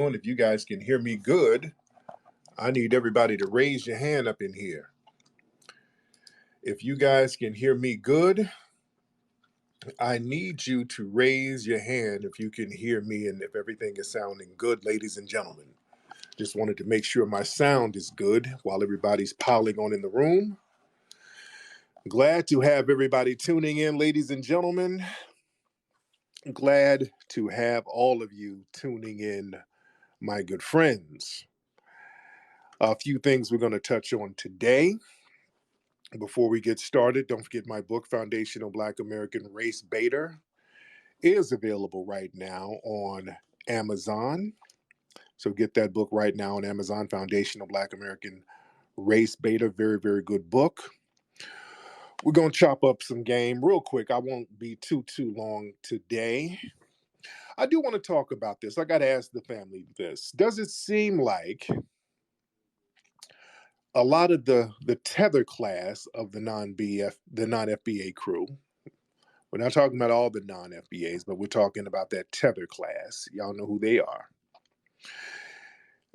If you guys can hear me good, I need everybody to raise your hand up in here. If you guys can hear me good, I need you to raise your hand if you can hear me and if everything is sounding good, ladies and gentlemen. Just wanted to make sure my sound is good while everybody's piling on in the room. Glad to have everybody tuning in, ladies and gentlemen. Glad to have all of you tuning in, my good friends. A few things we're going to touch on today. Before we get started, don't forget my book, Foundational Black American Race Beta, is available right now on Amazon. So get that book right now on Amazon, Foundational Black American Race Beta. Very, very good book. We're going to chop up some game real quick. I won't be too long today. I do want to talk about this. I got to ask the family this. Does it seem like a lot of the tether class of the non-FBA crew, we're not talking about all the non-FBAs, but we're talking about that tether class. Y'all know who they are.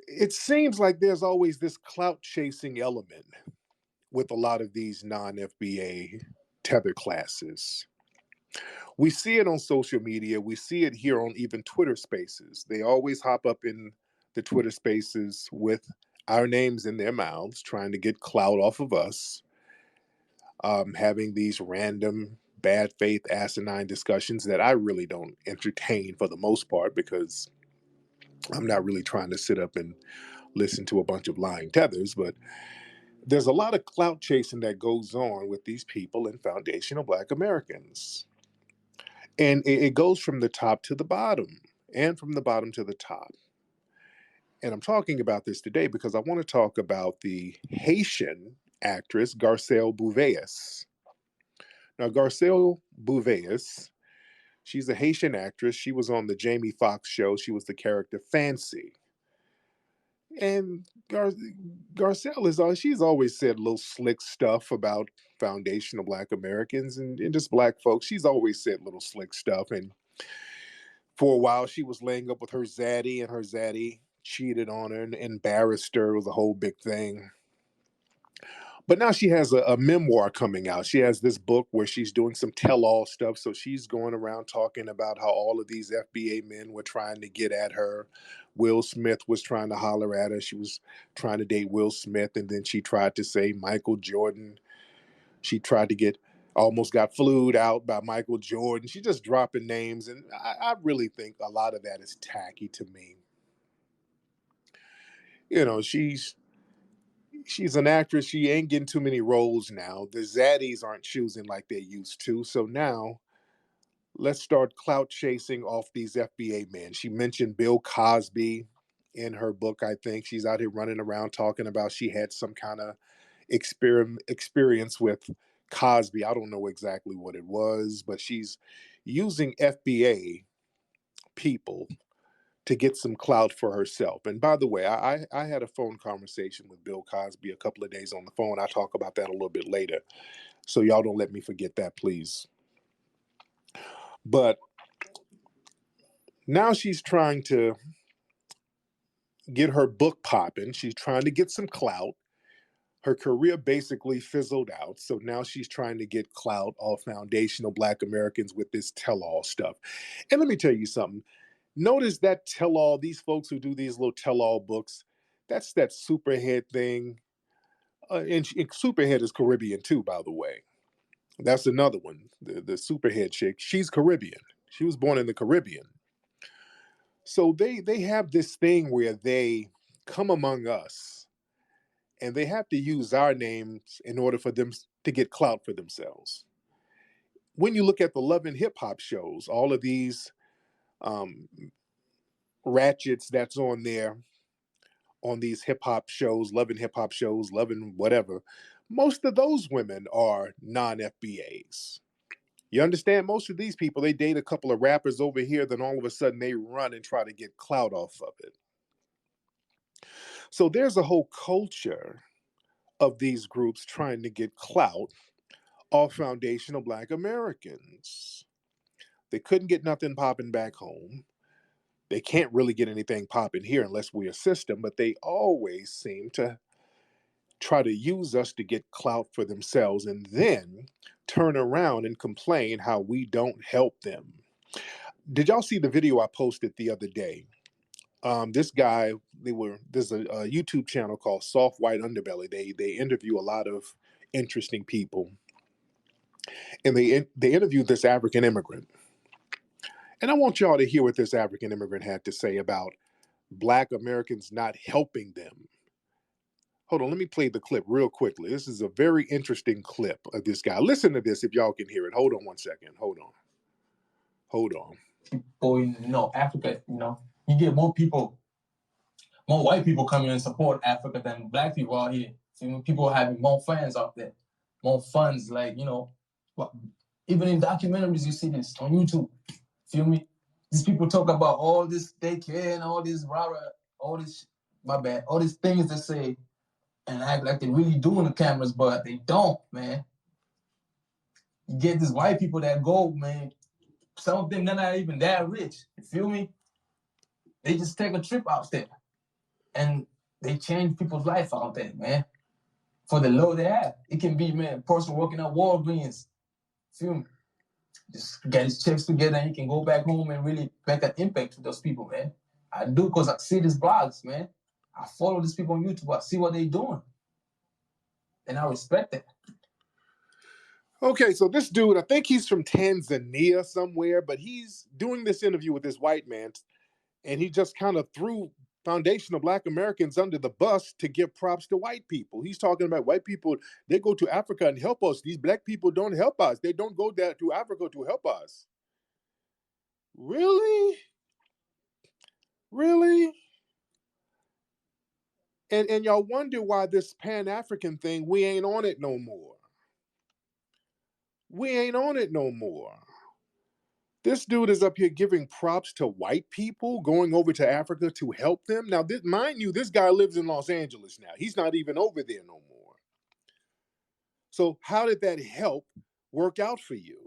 It seems like there's always this clout chasing element with a lot of these non-FBA tether classes. We see it on social media. We see it here on even Twitter spaces. They always hop up in the Twitter spaces with our names in their mouths, trying to get clout off of us, having these random bad faith asinine discussions that I really don't entertain for the most part, because I'm not really trying to sit up and listen to a bunch of lying tethers. But there's a lot of clout chasing that goes on with these people in foundational Black Americans. And it goes from the top to the bottom and from the bottom to the top. And I'm talking about this today because I want to talk about the Haitian actress Garcelle Bouveis. Now, Garcelle Bouveis, she's a Haitian actress. She was on the Jamie Foxx show. She was the character Fancy. And Garcelle she's always said little slick stuff about foundational Black Americans and just Black folks. She's always said little slick stuff. And for a while, she was laying up with her zaddy, and her zaddy cheated on her and embarrassed her. It was a whole big thing. But now she has a memoir coming out. She has this book where she's doing some tell-all stuff. So she's going around talking about how all of these FBA men were trying to get at her. Will Smith was trying to holler at her. She was trying to date Will Smith, and then she tried to say Michael Jordan. She tried to almost got flued out by Michael Jordan. She's just dropping names, and I really think a lot of that is tacky to me. You know, she's an actress. She ain't getting too many roles now. The zaddies aren't choosing like they used to. So now let's start clout chasing off these FBA men. She mentioned Bill Cosby in her book. I think she's out here running around talking about she had some kind of experience with Cosby. I don't know exactly what it was, but she's using FBA people to get some clout for herself. And by the way, I had a phone conversation with Bill Cosby a couple of days on the phone. I'll talk about that a little bit later. So y'all don't let me forget that, please. But now she's trying to get her book popping. She's trying to get some clout. Her career basically fizzled out. So now she's trying to get clout off foundational Black Americans with this tell-all stuff. And let me tell you something. Notice that tell-all, these folks who do these little tell-all books, that's that Superhead thing. And Superhead is Caribbean too, by the way. That's another one. The Superhead chick, she's Caribbean. She was born in the Caribbean. So they have this thing where they come among us and they have to use our names in order for them to get clout for themselves. When you look at the Love and Hip Hop shows, all of these um, ratchets that's on there, on these hip hop shows, Love and Hip Hop shows, Love and whatever, most of those women are non-FBAs. You understand? Most of these people, they date a couple of rappers over here, then all of a sudden they run and try to get clout off of it. So there's a whole culture of these groups trying to get clout off foundational Black Americans. They couldn't get nothing popping back home. They can't really get anything popping here unless we assist them, but they always seem to try to use us to get clout for themselves and then turn around and complain how we don't help them. Did y'all see the video I posted the other day? This guy, there's a YouTube channel called Soft White Underbelly. They interview a lot of interesting people, and they interviewed this African immigrant. And I want y'all to hear what this African immigrant had to say about Black Americans not helping them. Hold on, let me play the clip real quickly. This is a very interesting clip of this guy. Listen to this if y'all can hear it. Hold on one second. Hold on. People in Africa, you get more white people coming and support Africa than Black people out here. People having more fans out there, more funds. Like even in documentaries, you see this on YouTube. Feel me? These people talk about all this daycare and all this all these things they say and act like they really do in the cameras, but they don't, man. You get these white people that go, man. Some of them, they're not even that rich. You feel me? They just take a trip out there and they change people's life out there, man. For the low they have. It can be, man, a person working at Walgreens. Feel me? Just get his checks together and he can go back home and really make an impact to those people, man. I do because I see these blogs, man. I follow these people on YouTube. I see what they're doing. And I respect it. Okay, so this dude, I think he's from Tanzania somewhere, but he's doing this interview with this white man, and he just kind of threw foundational Black Americans under the bus to give props to white people. He's talking about white people, they go to Africa and help us. These Black people don't help us. They don't go there to Africa to help us. Really? Really? And y'all wonder why this Pan-African thing, we ain't on it no more. We ain't on it no more. This dude is up here giving props to white people going over to Africa to help them. Now, mind you, this guy lives in Los Angeles now. He's not even over there no more. So how did that help work out for you?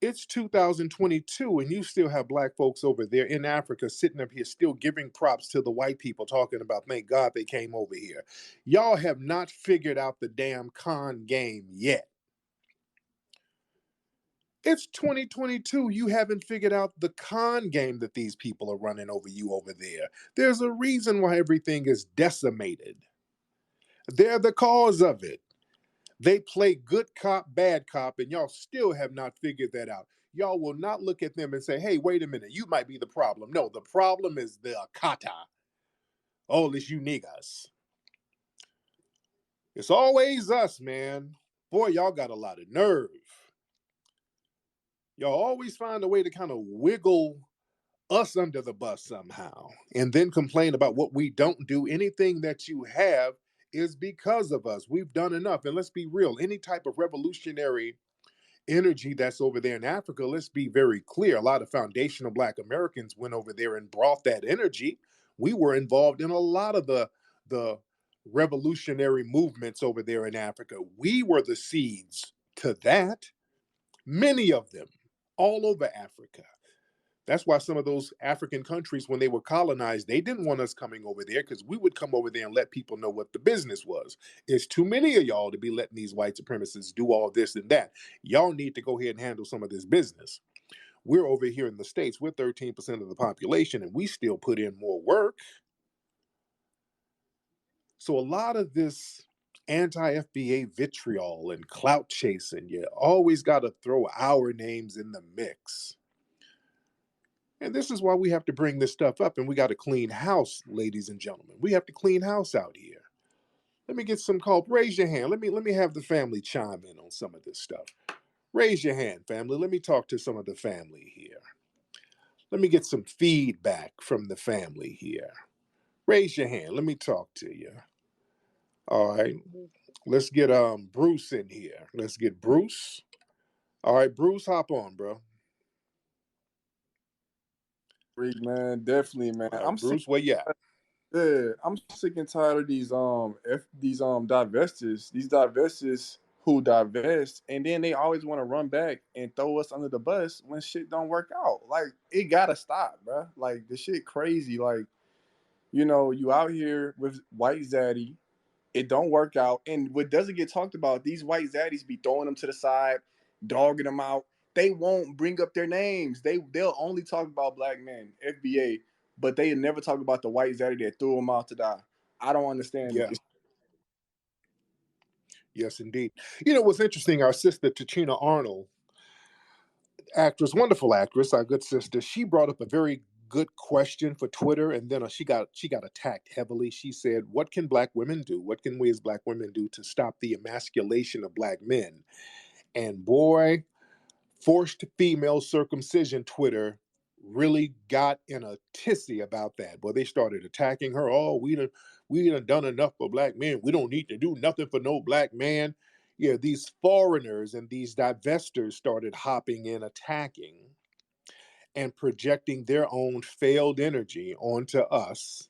It's 2022 and you still have Black folks over there in Africa sitting up here still giving props to the white people talking about, thank God they came over here. Y'all have not figured out the damn con game yet. It's 2022. You haven't figured out the con game that these people are running over you over there. There's a reason why everything is decimated. They're the cause of it. They play good cop, bad cop, and y'all still have not figured that out. Y'all will not look at them and say, hey, wait a minute, you might be the problem. No, the problem is the Akata. Oh, it's you niggas. It's always us, man. Boy, y'all got a lot of nerve. Y'all always find a way to kind of wiggle us under the bus somehow and then complain about what we don't do. Anything that you have is because of us. We've done enough. And let's be real, any type of revolutionary energy that's over there in Africa, let's be very clear. A lot of foundational Black Americans went over there and brought that energy. We were involved in a lot of the revolutionary movements over there in Africa. We were the seeds to that, many of them all over Africa. That's why some of those African countries, when they were colonized, they didn't want us coming over there because we would come over there and let people know what the business was. It's too many of y'all to be letting these white supremacists do all this and that. Y'all need to go ahead and handle some of this business. We're over here in the States, we're 13% of the population, and we still put in more work. So a lot of this anti-FBA vitriol and clout chasing, you always got to throw our names in the mix. And this is why we have to bring this stuff up, and we got to clean house, ladies and gentlemen. We have to clean house out here. Let me get some call. Raise your hand. Let me have the family chime in on some of this stuff. Raise your hand, family. Let me talk to some of the family here. Let me get some feedback from the family here. Raise your hand. Let me talk to you. All right. Let's get Bruce in here. Let's get Bruce. All right, Bruce, hop on, bro. Great, man, definitely, man. Right, I'm Bruce. Where you at? Yeah, I'm sick and tired of these divestors. These divestors who divest, and then they always want to run back and throw us under the bus when shit don't work out. Like, it gotta stop, bro. Like, the shit crazy. Like, you out here with white zaddy, it don't work out, and what doesn't get talked about, these white zaddies be throwing them to the side, dogging them out. They won't bring up their names. They'll only talk about black men, FBA, but they never talk about the white zaddy that threw them out to die. I don't understand Yeah. it. Yes, indeed. What's interesting, our sister Tachina Arnold, actress, wonderful actress, our good sister, she brought up a very good question for Twitter, and then she got attacked heavily. She said, "What can black women do? What can we as black women do to stop the emasculation of black men?" And boy, forced female circumcision Twitter really got in a tizzy about that. Boy, they started attacking her. Oh, we done enough for black men. We don't need to do nothing for no black man. Yeah, these foreigners and these divestors started hopping in, attacking and projecting their own failed energy onto us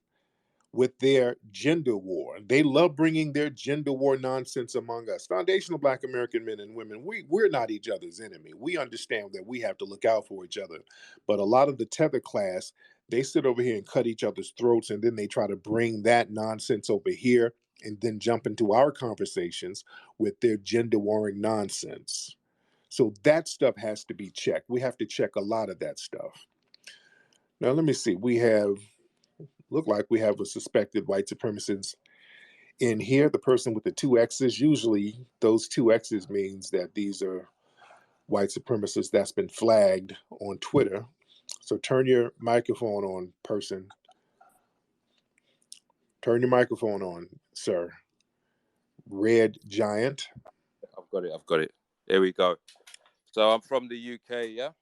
with their gender war. They love bringing their gender war nonsense among us. Foundational Black American men and women, we're not each other's enemy. We understand that we have to look out for each other. But a lot of the tether class, they sit over here and cut each other's throats, and then they try to bring that nonsense over here and then jump into our conversations with their gender warring nonsense. So that stuff has to be checked. We have to check a lot of that stuff. Now, let me see. Look like we have a suspected white supremacist in here. The person with the two X's, usually those two X's means that these are white supremacists that's been flagged on Twitter. So turn your microphone on, person. Turn your microphone on, sir. Red Giant. I've got it. Here we go. So I'm from the UK, yeah?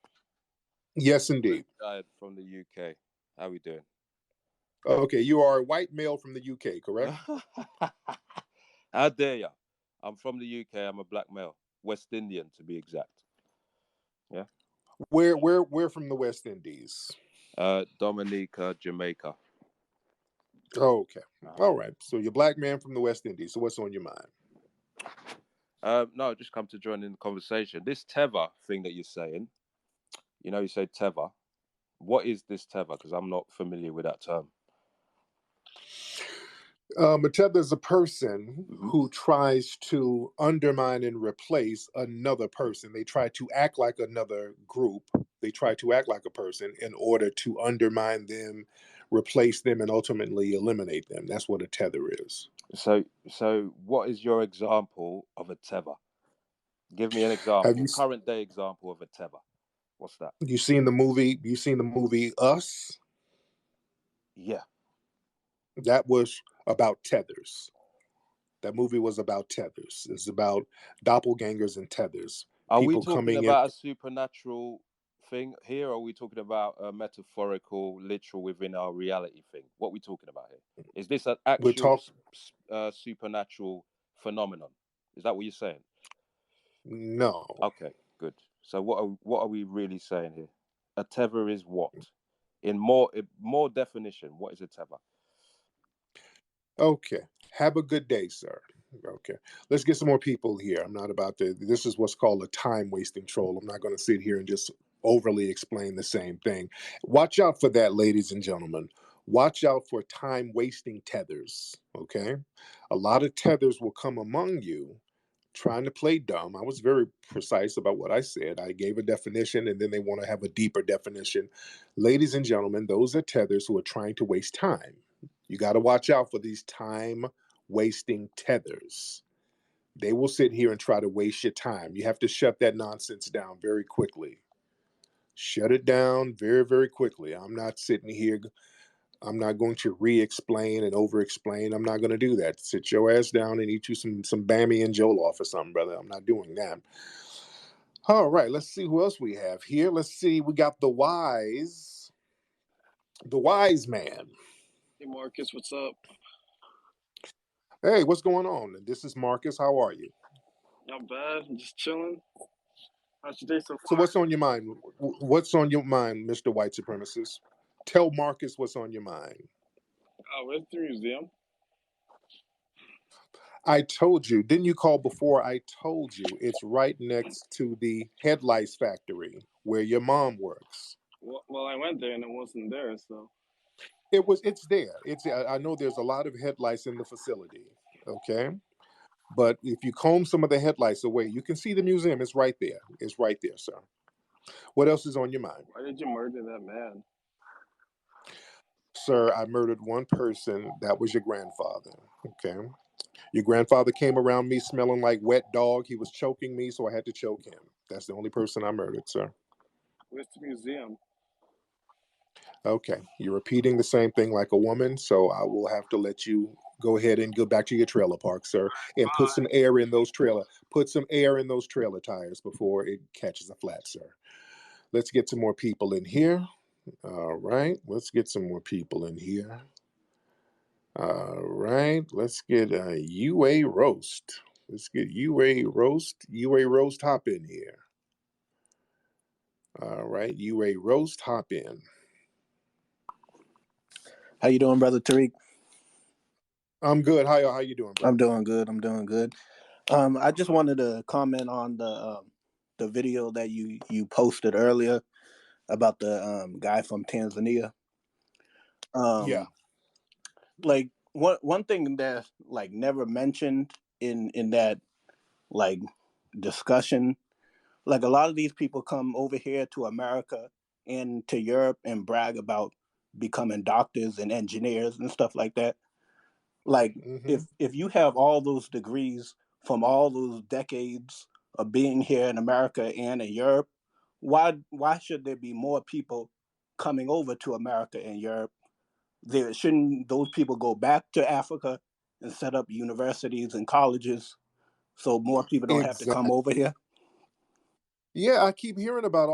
Yes, indeed. Giant from the UK. How we doing? Okay, you are a white male from the UK, correct? How dare ya? I'm from the UK. I'm a black male, West Indian to be exact. Yeah. Where from the West Indies? Dominica, Jamaica. Oh, okay. All right. So you're a black man from the West Indies. So what's on your mind? No, just come to join in the conversation. This tether thing that you're saying, you say tether. What is this tether? Because I'm not familiar with that term. A tether is a person who tries to undermine and replace another person. They try to act like another group. They try to act like a person in order to undermine them, replace them, and ultimately eliminate them. That's what a tether is. So what is your example of a tether? Give me an example. Current day example of a tether. What's that? You seen the movie? Us? Yeah. That was about tethers. That movie was about tethers. It's about doppelgangers and tethers. Are we talking about a supernatural thing here, or are we talking about a metaphorical, literal within our reality thing? What are we talking about here? Is this an actual supernatural phenomenon? Is that what you're saying? No. Okay, good. So what are we really saying here? A tether is what? In more definition, what is a tether? Okay. Have a good day, sir. Okay. Let's get some more people here. I'm not about to. This is what's called a time wasting troll. I'm not going to sit here and just overly explain the same thing. Watch out for that, ladies and gentlemen. Watch out for time wasting tethers. Okay. A lot of tethers will come among you trying to play dumb. I was very precise about what I said. I gave a definition and then they want to have a deeper definition. Ladies and gentlemen, those are tethers who are trying to waste time. You got to watch out for these time wasting tethers. They will sit here and try to waste your time. You have to shut that nonsense down very quickly. Shut it down very, very quickly. I'm not sitting here. I'm not going to re-explain and over-explain. I'm not going to do that. Sit your ass down and eat you some Bammy and Jollof or something, brother. I'm not doing that. All right, let's see who else we have here. Let's see. We got the wise man. Hey, Marcus, what's up? Hey, what's going on? This is Marcus. How are you? Not bad. I'm just chilling. How's your day so far? So what's on your mind? What's on your mind, Mr. White Supremacist? Tell Marcus what's on your mind. Oh, where's the museum? I told you. Didn't you call before? I told you. It's right next to the headlights factory where your mom works. Well, I went there and it wasn't there, so. It's there. I know there's a lot of headlights in the facility. Okay. But if you comb some of the headlights away, you can see the museum. It's right there. It's right there, sir. What else is on your mind? Why did you murder that man? Sir, I murdered one person. That was your grandfather. Okay. Your grandfather came around me smelling like wet dog. He was choking me, so I had to choke him. That's the only person I murdered, sir. Where's the museum? Okay. You're repeating the same thing like a woman, so I will have to let you go ahead and go back to your trailer park, sir, and put some air in those trailer tires before it catches a flat, sir. Let's get some more people in here. All right. Let's get some more people in here. All right. Let's get UA Roast. Let's get UA Roast. UA Roast, hop in here. All right. UA Roast, hop in. How you doing, brother Tariq? I'm good. How you doing, brother? I'm doing good. I just wanted to comment on the video that you posted earlier about the guy from Tanzania. Yeah. Like one thing that's like never mentioned in that like discussion, like a lot of these people come over here to America and to Europe and brag about becoming doctors and engineers and stuff like that. Like if you have all those degrees from all those decades of being here in America and in Europe, why should there be more people coming over to America and Europe? Shouldn't those people go back to Africa and set up universities and colleges so more people don't have to come over here? Yeah, I keep hearing about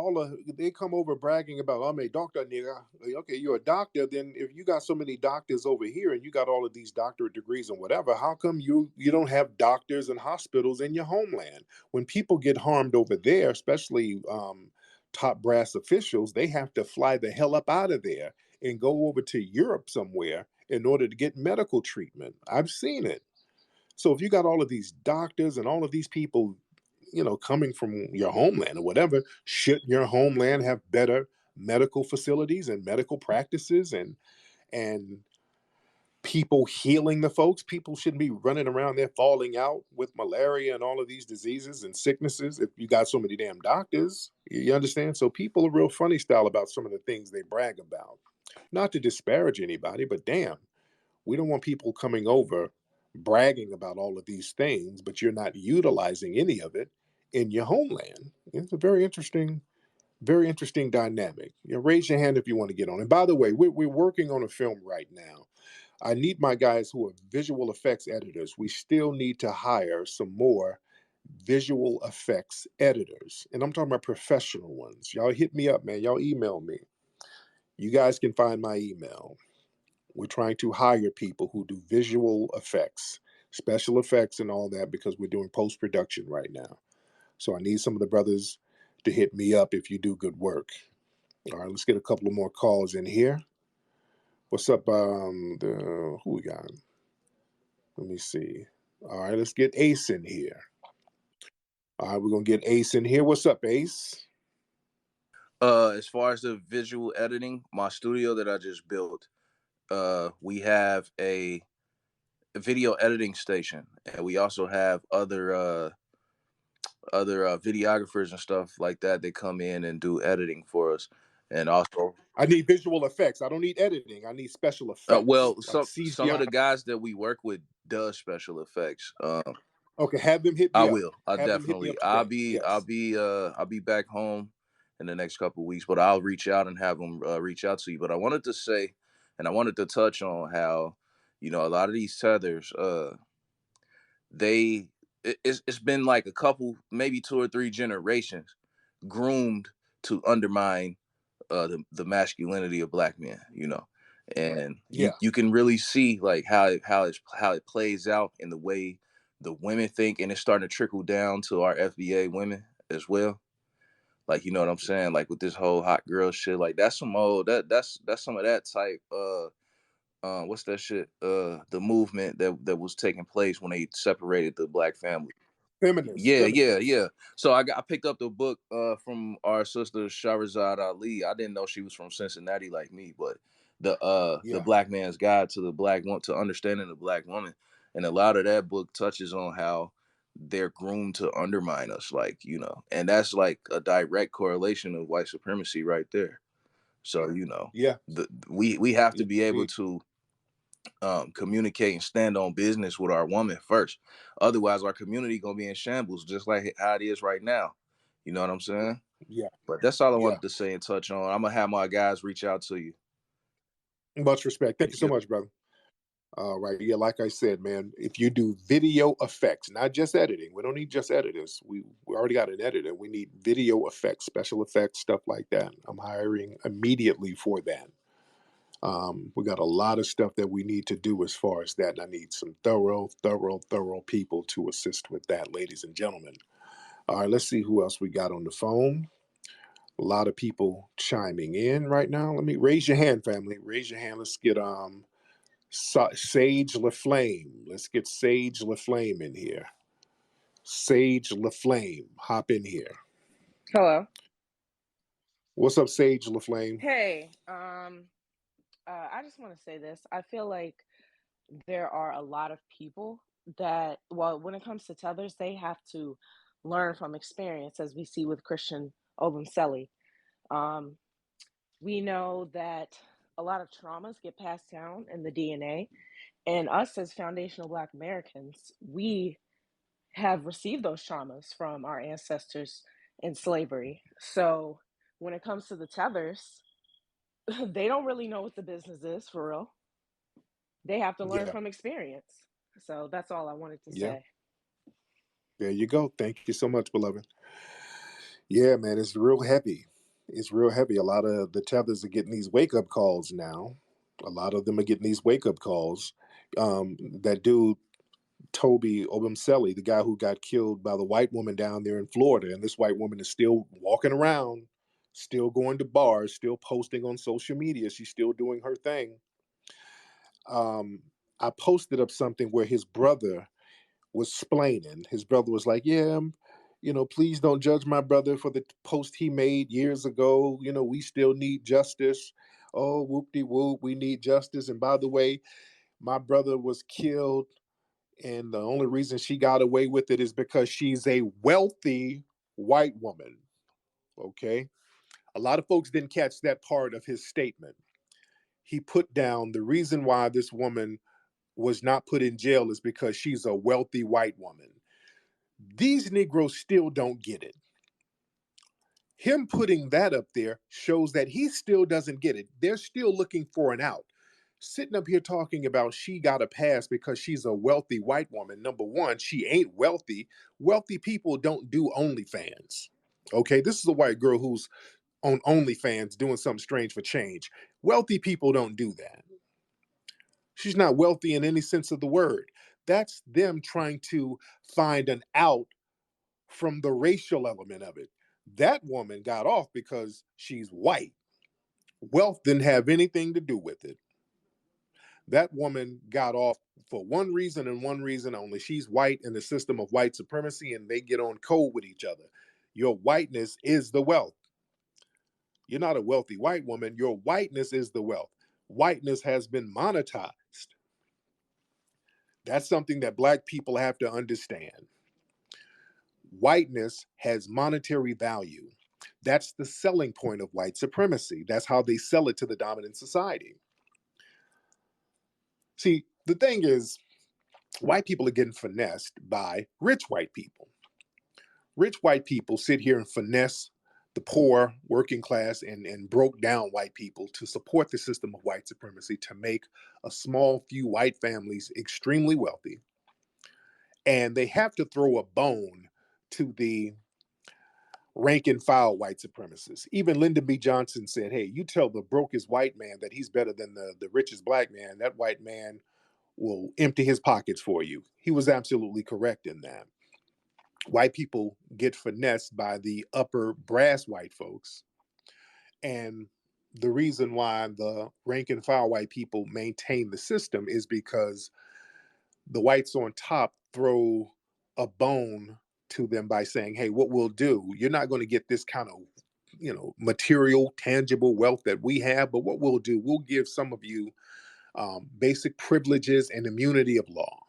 they come over bragging about, I'm a doctor, nigga. Okay, you're a doctor. Then if you got so many doctors over here and you got all of these doctorate degrees and whatever, how come you don't have doctors and hospitals in your homeland? When people get harmed over there, especially top brass officials, they have to fly the hell up out of there and go over to Europe somewhere in order to get medical treatment. I've seen it. So if you got all of these doctors and all of these people, coming from your homeland or whatever, should your homeland have better medical facilities and medical practices and people healing the folks? People shouldn't be running around there falling out with malaria and all of these diseases and sicknesses if you got so many damn doctors. You understand? So people are real funny style about some of the things they brag about. Not to disparage anybody, but damn, we don't want people coming over bragging about all of these things, but you're not utilizing any of it in your homeland. It's a very interesting dynamic. Raise your hand if you want to get on. And by the way, we're working on a film right now. I need my guys who are visual effects editors. We still need to hire some more visual effects editors. And I'm talking about professional ones. Y'all hit me up, man. Y'all email me. You guys can find my email. We're trying to hire people who do visual effects, special effects, and all that because we're doing post production right now. So I need some of the brothers to hit me up if you do good work. All right, let's get a couple of more calls in here. What's up? Who we got? Let me see. All right, let's get Ace in here. All right, we're gonna get Ace in here. What's up, Ace? As far as the visual editing, my studio that I just built, we have a video editing station, and we also have other videographers and stuff like that. They come in and do editing for us, and also I need visual effects. I don't need editing. I need special effects. Well, like some of the guys that we work with does special effects. Okay, have them hit me up. I will. I definitely. I'll be back home in the next couple of weeks, but I'll reach out and have them reach out to you. But I wanted to say, and I wanted to touch on how, a lot of these tethers, it's been like a couple, maybe 2 or 3 generations groomed to undermine the masculinity of black men, and you can really see like how it plays out in the way the women think, and it's starting to trickle down to our FBA women as well. Like, you know what I'm saying? Like with this whole hot girl shit, like that's some old that's some of that type what's that shit? The movement that was taking place when they separated the black family. Feminists. Yeah. So I picked up the book from our sister Shahrazad Ali. I didn't know she was from Cincinnati like me, but the Black Man's Guide to the Black Woman, to Understanding the Black Woman, and a lot of that book touches on how they're groomed to undermine us, like, you know, and that's like a direct correlation of white supremacy right there. So, you know, we have to be able to communicate and stand on business with our woman first. Otherwise, our community gonna be in shambles, just like how it is right now. You know what I'm saying? Yeah. But that's all I wanted to say and touch on. I'm gonna have my guys reach out to you. Much respect. Thank you so much, brother. All right. Yeah, like I said, man, if you do video effects, not just editing, we don't need just editors. We already got an editor. We need video effects, special effects, stuff like that. I'm hiring immediately for that. We got a lot of stuff that we need to do as far as that. And I need some thorough people to assist with that, ladies and gentlemen. All right, let's see who else we got on the phone. A lot of people chiming in right now. Let me raise your hand, family. Raise your hand. Let's get Sage LaFlame. Let's get Sage LaFlame in here. Sage LaFlame, hop in here. Hello. What's up, Sage LaFlame? Hey, I just want to say this. I feel like there are a lot of people that, well, when it comes to tethers, they have to learn from experience, as we see with Christian Obumseli. We know that a lot of traumas get passed down in the DNA, and us as foundational Black Americans, we have received those traumas from our ancestors in slavery. So when it comes to the tethers, they don't really know what the business is for real. They have to learn from experience. So that's all I wanted to say. There you go. Thank you so much, beloved. Yeah, man, it's real heavy. It's real heavy. A lot of the tethers are getting these wake up calls now. A lot of them are getting these wake up calls. That dude, Toby Obumseli, the guy who got killed by the white woman down there in Florida, and this white woman is still walking around, still going to bars, still posting on social media. She's still doing her thing. I posted up something where his brother was splaining. His brother was like, yeah, you know, please don't judge my brother for the post he made years ago. You know, we still need justice. Oh, whoop-de-whoop, we need justice. And by the way, my brother was killed, and the only reason she got away with it is because she's a wealthy white woman. Okay? A lot of folks didn't catch that part of his statement. He put down the reason why this woman was not put in jail is because she's a wealthy white woman. These Negroes still don't get it. Him putting that up there shows that he still doesn't get it. They're still looking for an out. Sitting up here talking about she got a pass because she's a wealthy white woman. Number one, she ain't wealthy. Wealthy people don't do OnlyFans. Okay, this is a white girl who's on OnlyFans doing something strange for change. Wealthy people don't do that. She's not wealthy in any sense of the word. That's them trying to find an out from the racial element of it. That woman got off because she's white. Wealth didn't have anything to do with it. That woman got off for one reason and one reason only. She's white in the system of white supremacy, and they get on code with each other. Your whiteness is the wealth. You're not a wealthy white woman. Your whiteness is the wealth. Whiteness has been monetized. That's something that Black people have to understand. Whiteness has monetary value. That's the selling point of white supremacy. That's how they sell it to the dominant society. See, the thing is, white people are getting finessed by rich white people. Rich white people sit here and finesse the poor, working class, and broke down white people to support the system of white supremacy to make a small few white families extremely wealthy. And they have to throw a bone to the rank and file white supremacists. Even Lyndon B. Johnson said, hey, you tell the brokest white man that he's better than the richest Black man, that white man will empty his pockets for you. He was absolutely correct in that. White people get finessed by the upper brass white folks, and the reason why the rank and file white people maintain the system is because the whites on top throw a bone to them by saying, hey, what we'll do, you're not going to get this kind of, material, tangible wealth that we have, but what we'll do, we'll give some of you basic privileges and immunity of law.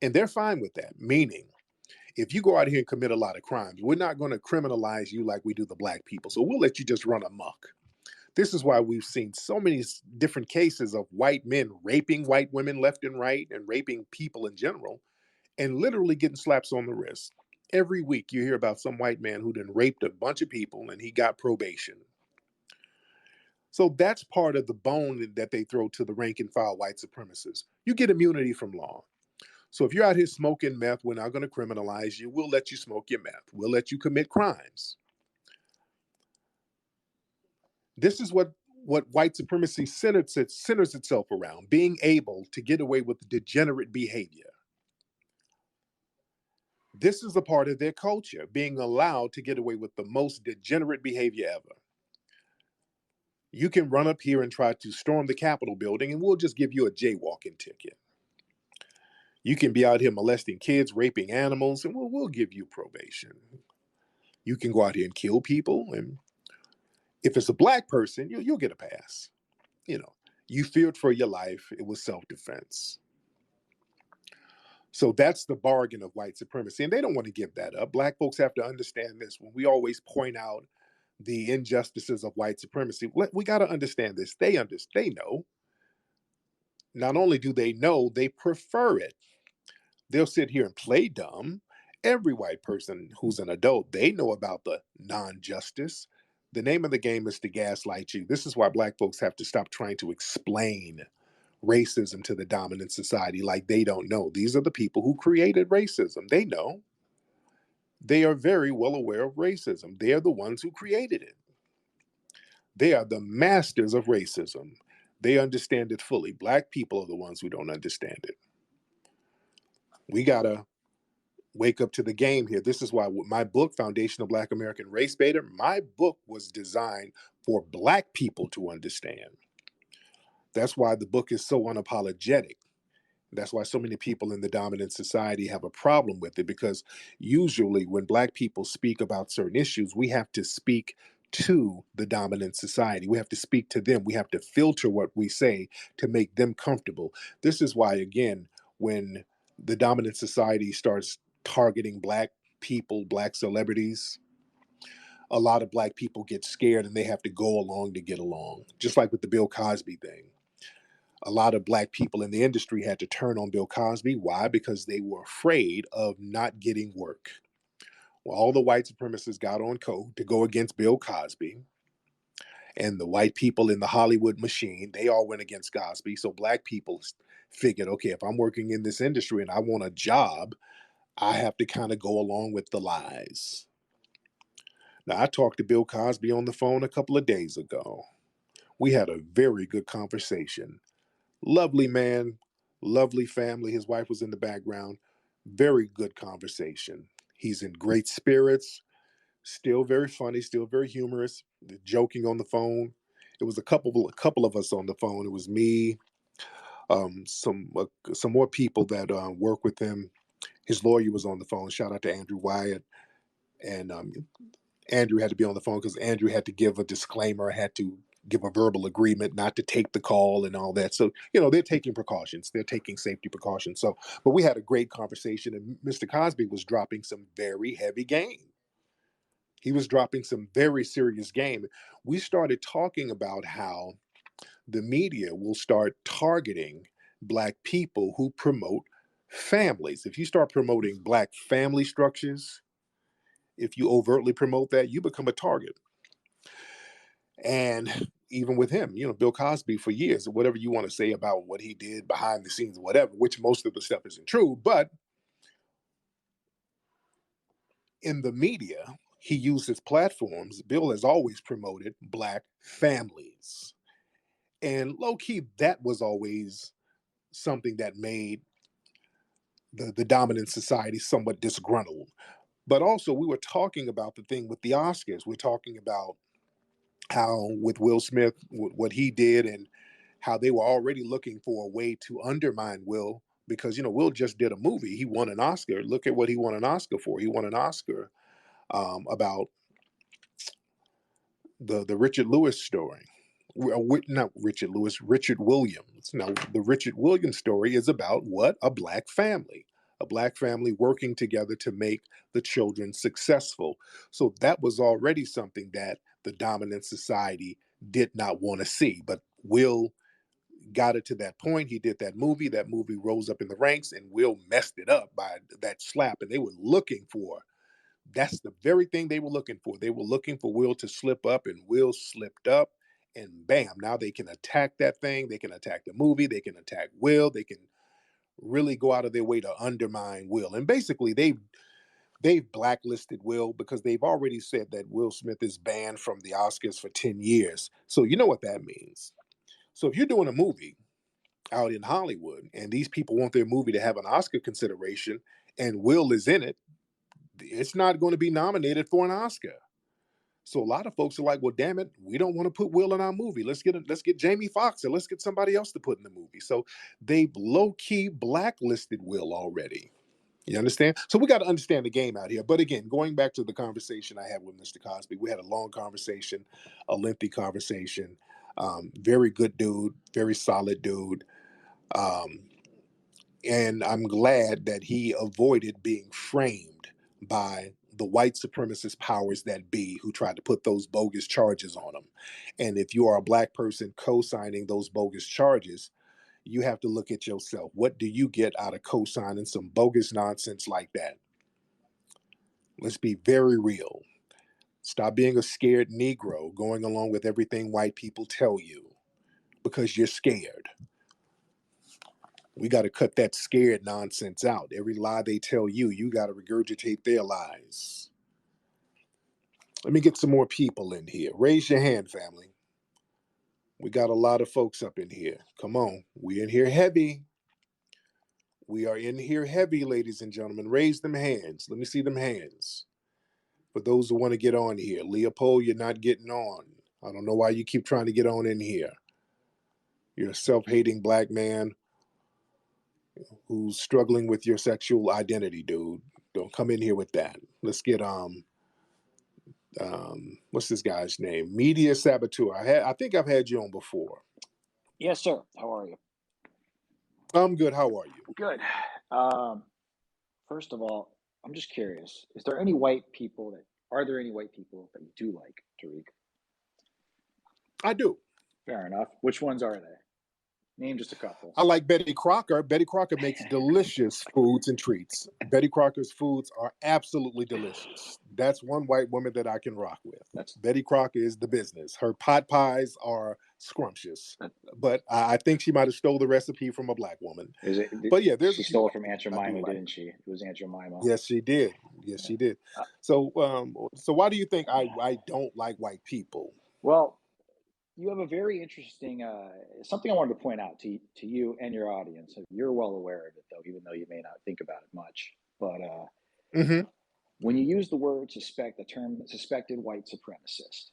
And they're fine with that, meaning if you go out here and commit a lot of crimes, we're not going to criminalize you like we do the black people. So we'll let you just run amok. This is why we've seen so many different cases of white men raping white women left and right and raping people in general and literally getting slaps on the wrist. Every week you hear about some white man who then raped a bunch of people and he got probation. So that's part of the bone that they throw to the rank and file white supremacists. You get immunity from law. So if you're out here smoking meth, we're not going to criminalize you. We'll let you smoke your meth. We'll let you commit crimes. This is what white supremacy centers itself around, being able to get away with degenerate behavior. This is a part of their culture, being allowed to get away with the most degenerate behavior ever. You can run up here and try to storm the Capitol building and we'll just give you a jaywalking ticket. You can be out here molesting kids, raping animals, and we'll give you probation. You can go out here and kill people, and if it's a black person, you'll get a pass. You feared for your life. It was self-defense. So that's the bargain of white supremacy, and they don't want to give that up. Black folks have to understand this. When we always point out the injustices of white supremacy, we got to understand this. They know. Not only do they know, they prefer it. They'll sit here and play dumb. Every white person who's an adult, they know about the non-justice. The name of the game is to gaslight you. This is why black folks have to stop trying to explain racism to the dominant society like they don't know. These are the people who created racism. They know. They are very well aware of racism. They are the ones who created it. They are the masters of racism. They understand it fully. Black people are the ones who don't understand it. We got to wake up to the game here. This is why my book, Foundation of Black American Race Baiter, my book was designed for black people to understand. That's why the book is so unapologetic. That's why so many people in the dominant society have a problem with it, because usually when black people speak about certain issues, we have to speak to the dominant society. We have to speak to them. We have to filter what we say to make them comfortable. This is why, again, when the dominant society starts targeting black people, black celebrities, a lot of black people get scared and they have to go along to get along. Just like with the Bill Cosby thing. A lot of black people in the industry had to turn on Bill Cosby. Why? Because they were afraid of not getting work. Well, all the white supremacists got on code to go against Bill Cosby. And the white people in the Hollywood machine, they all went against Cosby. So black people figured, okay, if I'm working in this industry and I want a job, I have to kind of go along with the lies. Now, I talked to Bill Cosby on the phone a couple of days ago. We had a very good conversation. Lovely man, lovely family. His wife was in the background. Very good conversation. He's in great spirits, still very funny, still very humorous, joking on the phone. It was a couple of us on the phone. It was me, some more people that work with him. His lawyer was on the phone. Shout out to Andrew Wyatt. And Andrew had to be on the phone because Andrew had to give a disclaimer, had to give a verbal agreement not to take the call and all that. So, they're taking precautions. They're taking safety precautions. So, but we had a great conversation, and Mr. Cosby was dropping some very heavy game. He was dropping some very serious game. We started talking about how the media will start targeting black people who promote families. If you start promoting black family structures, if you overtly promote that, you become a target. And even with him, Bill Cosby for years, whatever you want to say about what he did behind the scenes, whatever, which most of the stuff isn't true, but in the media, he used his platforms. Bill has always promoted black families. And low key, that was always something that made the dominant society somewhat disgruntled. But also, we were talking about the thing with the Oscars. We're talking about how with Will Smith, what he did, and how they were already looking for a way to undermine Will, because Will just did a movie. He won an Oscar. Look at what he won an Oscar for. He won an Oscar about the Richard Lewis story. Not Richard Lewis, Richard Williams. Now, the Richard Williams story is about what? A black family. A black family working together to make the children successful. So that was already something that the dominant society did not want to see. But Will got it to that point. He did that movie. That movie rose up in the ranks, and Will messed it up by that slap. And they were looking for, that's the very thing they were looking for. They were looking for Will to slip up, and Will slipped up, and bam, now they can attack that thing. They can attack the movie. They can attack Will. They can really go out of their way to undermine Will. And basically, they've blacklisted Will because they've already said that Will Smith is banned from the Oscars for 10 years. So you know what that means. So if you're doing a movie out in Hollywood and these people want their movie to have an Oscar consideration and Will is in it, it's not going to be nominated for an Oscar. So a lot of folks are like, well, damn it, we don't want to put Will in our movie. Let's get Jamie Foxx, or let's get somebody else to put in the movie. So they've low-key blacklisted Will already. You understand? So we got to understand the game out here. But again, going back to the conversation I had with Mr. Cosby, we had a long conversation, a lengthy conversation. Very good dude, very solid dude. And I'm glad that he avoided being framed by the white supremacist powers that be, who tried to put those bogus charges on him. And if you are a black person co-signing those bogus charges, you have to look at yourself. What do you get out of co-signing some bogus nonsense like that? Let's be very real. Stop being a scared Negro going along with everything white people tell you because you're scared. We got to cut that scared nonsense out. Every lie they tell you, you got to regurgitate their lies. Let me get some more people in here. Raise your hand, family. We got a lot of folks up in here. Come on. We in here heavy. We are in here heavy, ladies and gentlemen. Raise them hands. Let me see them hands. For those who want to get on here. Leopold, you're not getting on. I don't know why you keep trying to get on in here. You're a self-hating black man who's struggling with your sexual identity, dude. Don't come in here with that. Let's get what's this guy's name? Media Saboteur. I think I've had you on before. Yes, sir. How are you? I'm good. How are you? Good. First of all, I'm just curious. Are there any white people that you do like, Tariq? I do. Fair enough. Which ones are they? Name just a couple. I like Betty Crocker. Betty Crocker makes delicious foods and treats. Betty Crocker's foods are absolutely delicious. That's one white woman that I can rock with. Betty Crocker is the business. Her pot pies are scrumptious. But I think she might have stole the recipe from a black woman. But yeah, she stole it from Aunt Jemima, didn't she? It was Aunt Jemima. Yes, she did. Yes, she did. So why do you think I don't like white people? Well, you have a very interesting something I wanted to point out to you and your audience. You're well aware of it, though, even though you may not think about it much. But when you use the word the term suspected white supremacist,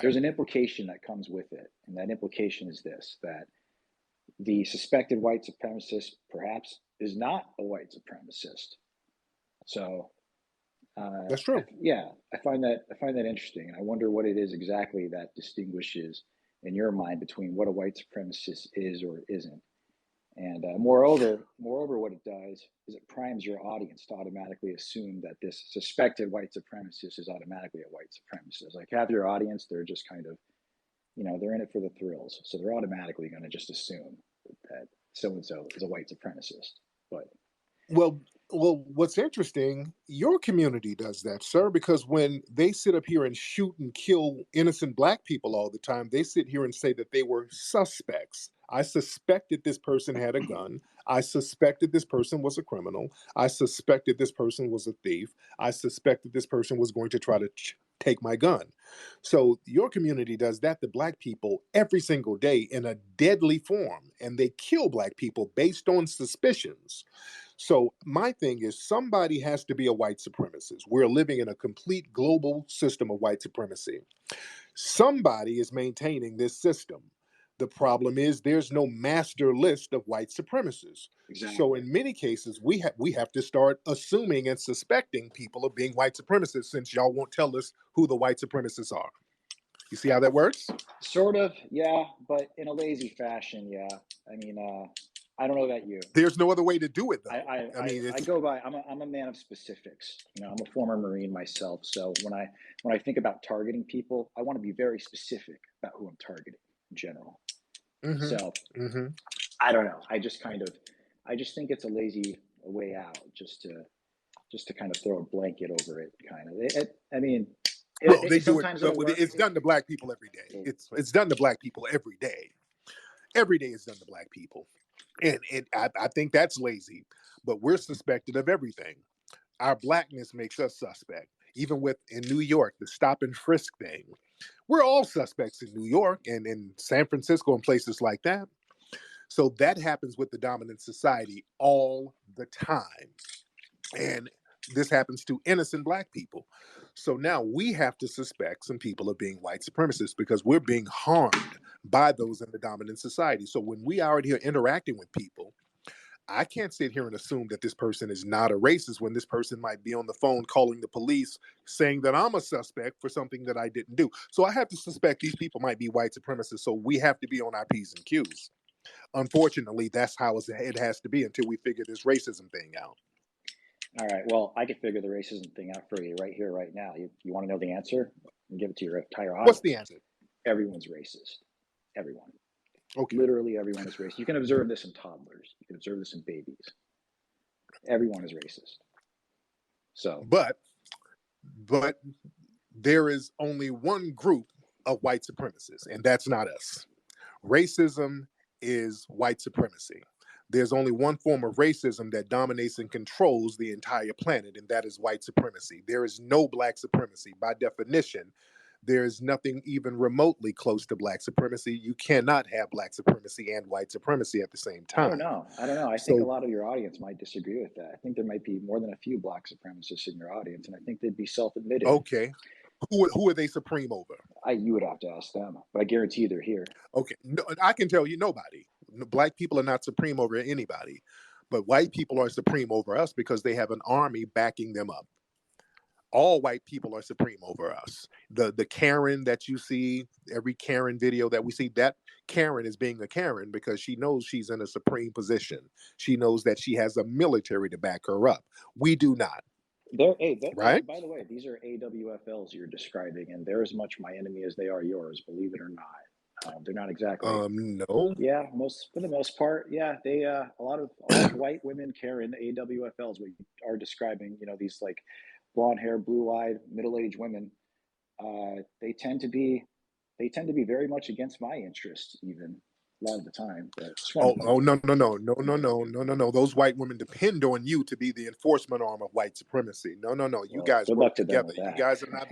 there's an implication that comes with it. And that implication is this, that the suspected white supremacist perhaps is not a white supremacist. So that's true. I find that interesting, and I wonder what it is exactly that distinguishes, in your mind, between what a white supremacist is or isn't. And moreover, what it does is it primes your audience to automatically assume that this suspected white supremacist is automatically a white supremacist. Like, half your audience, they're just kind of, they're in it for the thrills, so they're automatically going to just assume that so and so is a white supremacist. But well, what's interesting, your community does that, sir, because when they sit up here and shoot and kill innocent black people all the time, they sit here and say that they were suspects. I suspected this person had a gun. I suspected this person was a criminal. I suspected this person was a thief. I suspected this person was going to try to take my gun. So your community does that to black people every single day in a deadly form, and they kill black people based on suspicions. So my thing is, somebody has to be a white supremacist. We're living in a complete global system of white supremacy. Somebody is maintaining this system. The problem is there's no master list of white supremacists. Exactly. So in many cases, we have to start assuming and suspecting people of being white supremacists, since y'all won't tell us who the white supremacists are. You see how that works? Sort of, yeah, but in a lazy fashion, yeah. I mean, I don't know about you. There's no other way to do it, though. I go by. I'm a man of specifics. You know, I'm a former Marine myself, so when I think about targeting people, I want to be very specific about who I'm targeting in general. Mm-hmm. So I don't know. I just think it's a lazy way out, just to kind of throw a blanket over it. Kind of. They do it. It's done to black people every day. It's done to black people every day. Every day it's done to black people, and I think that's lazy. But we're suspected of everything. Our blackness makes us suspect. Even in New York, the stop and frisk thing, we're all suspects in New York and in San Francisco and places like that. So that happens with the dominant society all the time. And this happens to innocent black people. So now we have to suspect some people of being white supremacists because we're being harmed by those in the dominant society. So when we are out here interacting with people, I can't sit here and assume that this person is not a racist when this person might be on the phone calling the police saying that I'm a suspect for something that I didn't do. So I have to suspect these people might be white supremacists. So we have to be on our P's and Q's. Unfortunately, that's how it has to be until we figure this racism thing out. All right. Well, I can figure the racism thing out for you right here, right now. You want to know the answer? I'll give it to your entire audience. What's the answer? Everyone's racist. Everyone. Okay. Literally everyone is racist. You can observe this in toddlers. You can observe this in babies. Everyone is racist. So, but there is only one group of white supremacists, and that's not us. Racism is white supremacy. There's only one form of racism that dominates and controls the entire planet, and that is white supremacy. There is no black supremacy. By definition, there is nothing even remotely close to black supremacy. You cannot have black supremacy and white supremacy at the same time. I don't know. I think a lot of your audience might disagree with that. I think there might be more than a few black supremacists in your audience, and I think they'd be self-admitted. Okay. Who are they supreme over? You would have to ask them, but I guarantee they're here. Okay. No, I can tell you nobody. Black people are not supreme over anybody, but white people are supreme over us because they have an army backing them up. All white people are supreme over us. The Karen that you see, every Karen video that we see, that Karen is being a Karen because she knows she's in a supreme position. She knows that she has a military to back her up. We do not. Right? By the way, these are AWFLs you're describing, and they're as much my enemy as they are yours, believe it or not. They're not exactly. No. Yeah, for the most part, yeah. They a lot of white women Karen AWFLs. We are describing, these like blonde hair, blue eyed, middle aged women. They tend to be very much against my interests, even a lot of the time. No. Those white women depend on you to be the enforcement arm of white supremacy. No. You guys work together. You guys are not.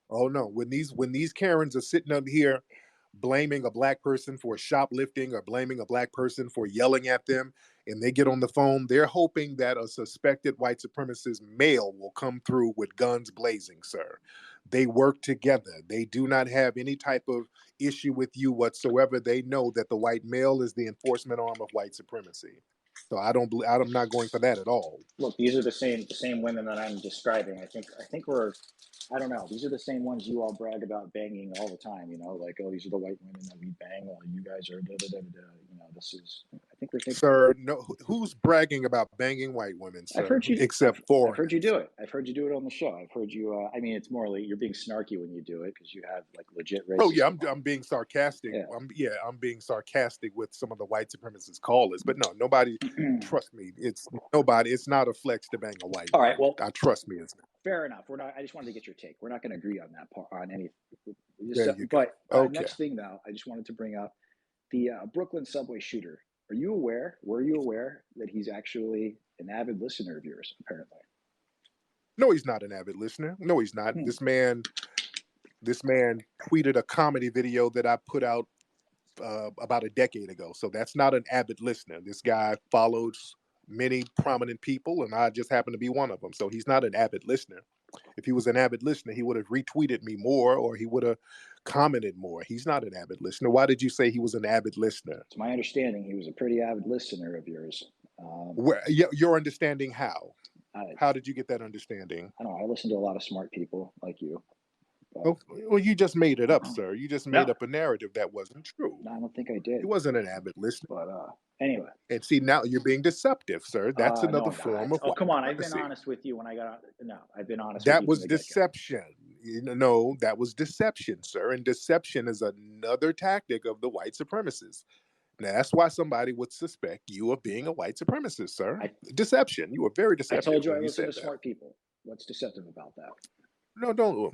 Oh no. When these Karens are sitting up here blaming a black person for shoplifting or blaming a black person for yelling at them, and they get on the phone, they're hoping that a suspected white supremacist male will come through with guns blazing, sir. They work together. They do not have any type of issue with you whatsoever. They know that the white male is the enforcement arm of white supremacy. So I'm not going for that at all. Look, these are the same women that I'm describing. I think we're, I don't know. These are the same ones you all brag about banging all the time. Like, oh, these are the white women that we bang. Well, you guys are da da da da. This is. I think we're thinking. Sir, no. Who's bragging about banging white women, sir? I've heard you. Except for. I've heard you do it. I've heard you do it on the show. I've heard you. It's more like you're being snarky when you do it because you have like legit racist. Oh yeah, I'm being sarcastic. Yeah. I'm being sarcastic with some of the white supremacist callers. But no, nobody. Trust me, it's nobody. It's not a flex to bang a white. All right. Well, trust me, it's not. Fair enough. We're not. I just wanted to get your take. We're not going to agree on that part on any. Next thing though, I just wanted to bring up the Brooklyn subway shooter. Were you aware that he's actually an avid listener of yours, apparently? No, he's not an avid listener. No, he's not. This man tweeted a comedy video that I put out about a decade ago. So that's not an avid listener. This guy follows many prominent people, and I just happen to be one of them. So he's not an avid listener. If he was an avid listener, he would have retweeted me more, or he would have commented more. He's not an avid listener. Why did you say he was an avid listener? It's my understanding he was a pretty avid listener of yours. Your understanding how? How did you get that understanding? I don't know. I listen to a lot of smart people like you. Oh, well, you just made it up, sir. You just made up a narrative that wasn't true. No, I don't think I did. He wasn't an avid listener. But anyway. And see, now you're being deceptive, sir. That's another form of white come on. supremacy. I've been honest with you when I got on. No, I've been honest that with you. That was deception. No, that was deception, sir. And deception is another tactic of the white supremacists. Now, that's why somebody would suspect you of being a white supremacist, sir. Deception. You were very deceptive. I told you I listen to smart people. What's deceptive about that? No, don't.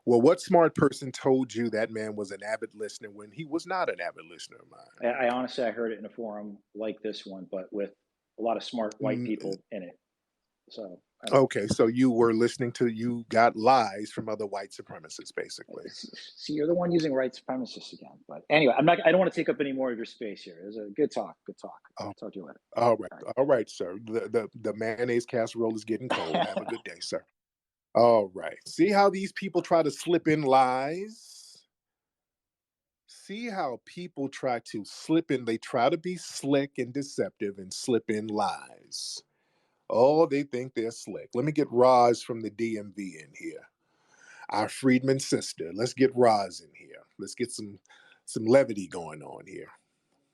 Well, what smart person told you that man was an avid listener when he was not an avid listener of mine? I honestly, I heard it in a forum like this one, but with a lot of smart white people in it. So okay, so you were listening to, you got lies from other white supremacists, basically. See, you're the one using white supremacists again. But anyway, I don't want to take up any more of your space here. It was a good talk. I'll talk to you later. All right, sir. The mayonnaise casserole is getting cold. Have a good day, sir. All right. See how these people try to slip in lies? See how people try to slip in. They try to be slick and deceptive and slip in lies. Oh, they think they're slick. Let me get Roz from the DMV in here. Our Friedman sister. Let's get Roz in here. Let's get some levity going on here.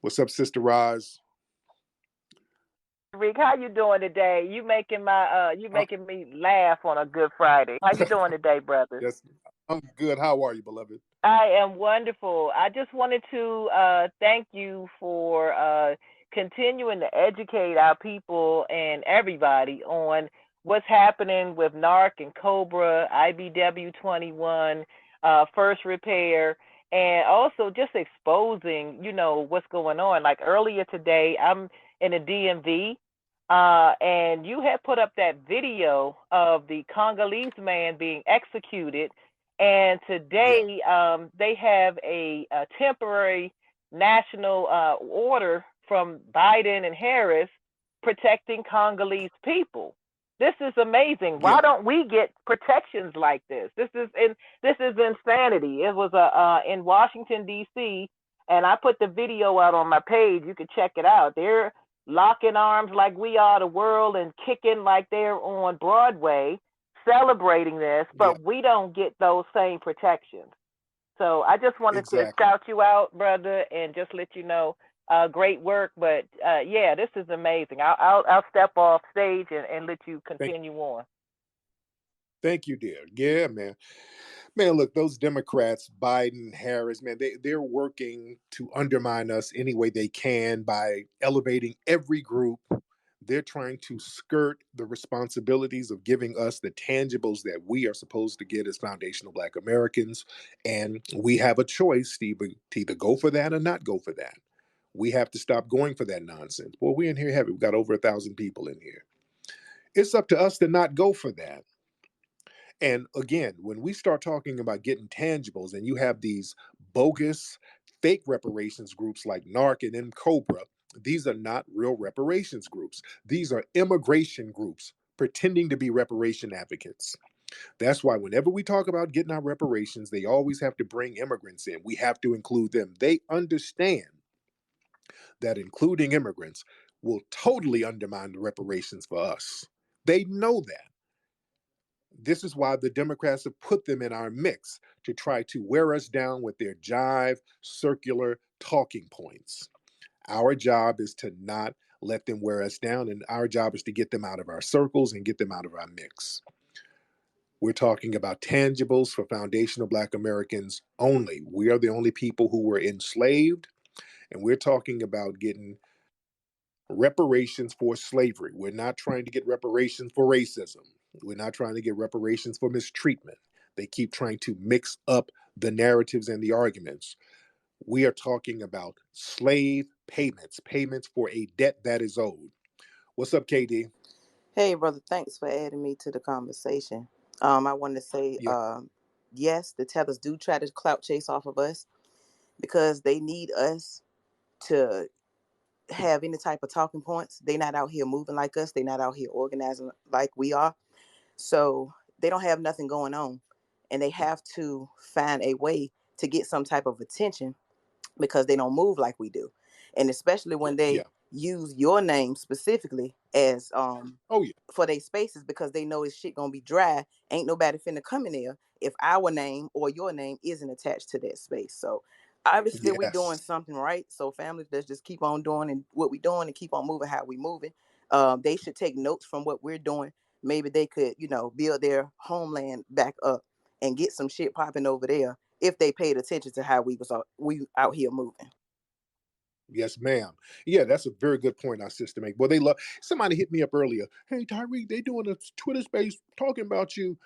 What's up, Sister Roz? Rick, how you doing today? You making me laugh on a Good Friday. How you doing today, brother? Yes, I'm good. How are you, beloved? I am wonderful. I just wanted to thank you for continuing to educate our people and everybody on what's happening with NARC and Cobra, IBW 21, First Repair, and also just exposing, what's going on. Like earlier today, I'm in a DMV. And you had put up that video of the Congolese man being executed. And today they have a temporary national order from Biden and Harris protecting Congolese people. This is amazing. Why don't we get protections like this? This is insanity. It was in Washington, D.C., and I put the video out on my page. You can check it out. They're locking arms like we are the world and kicking like they're on Broadway, celebrating this, but we don't get those same protections. So I just wanted to shout you out, brother, and just let you know, great work. But this is amazing. I'll step off stage and let you continue on. Thank you, dear. Yeah, man. Man, look, those Democrats, Biden, Harris, man, they're working to undermine us any way they can by elevating every group. They're trying to skirt the responsibilities of giving us the tangibles that we are supposed to get as foundational Black Americans. And we have a choice to either go for that or not go for that. We have to stop going for that nonsense. Well, we're in here heavy. We've got over 1,000 people in here. It's up to us to not go for that. And again, when we start talking about getting tangibles and you have these bogus, fake reparations groups like NARC and Cobra, these are not real reparations groups. These are immigration groups pretending to be reparation advocates. That's why whenever we talk about getting our reparations, they always have to bring immigrants in. We have to include them. They understand that including immigrants will totally undermine the reparations for us. They know that. This is why the Democrats have put them in our mix to try to wear us down with their jive, circular talking points. Our job is to not let them wear us down, and our job is to get them out of our circles and get them out of our mix. We're talking about tangibles for foundational Black Americans only. We are the only people who were enslaved, and we're talking about getting reparations for slavery. We're not trying to get reparations for racism. We're not trying to get reparations for mistreatment. They keep trying to mix up the narratives and the arguments. We are talking about slave payments for a debt that is owed. What's up, KD? Hey, brother. Thanks for adding me to the conversation. I want to say, yes, the tellers do try to clout chase off of us because they need us to have any type of talking points. They're not out here moving like us. They're not out here organizing like we are. So they don't have nothing going on. And they have to find a way to get some type of attention because they don't move like we do. And especially when they use your name specifically as for their spaces, because they know this shit gonna be dry. Ain't nobody finna come in there if our name or your name isn't attached to that space. So obviously we doing something right. So families, let's just keep on doing and what we doing and keep on moving how we moving. They should take notes from what we're doing. Maybe they could, build their homeland back up and get some shit popping over there if they paid attention to how we out here moving. Yes, ma'am. Yeah, that's a very good point our sister make. Well, they love. Somebody hit me up earlier. Hey, Tariq, they doing a Twitter space talking about you.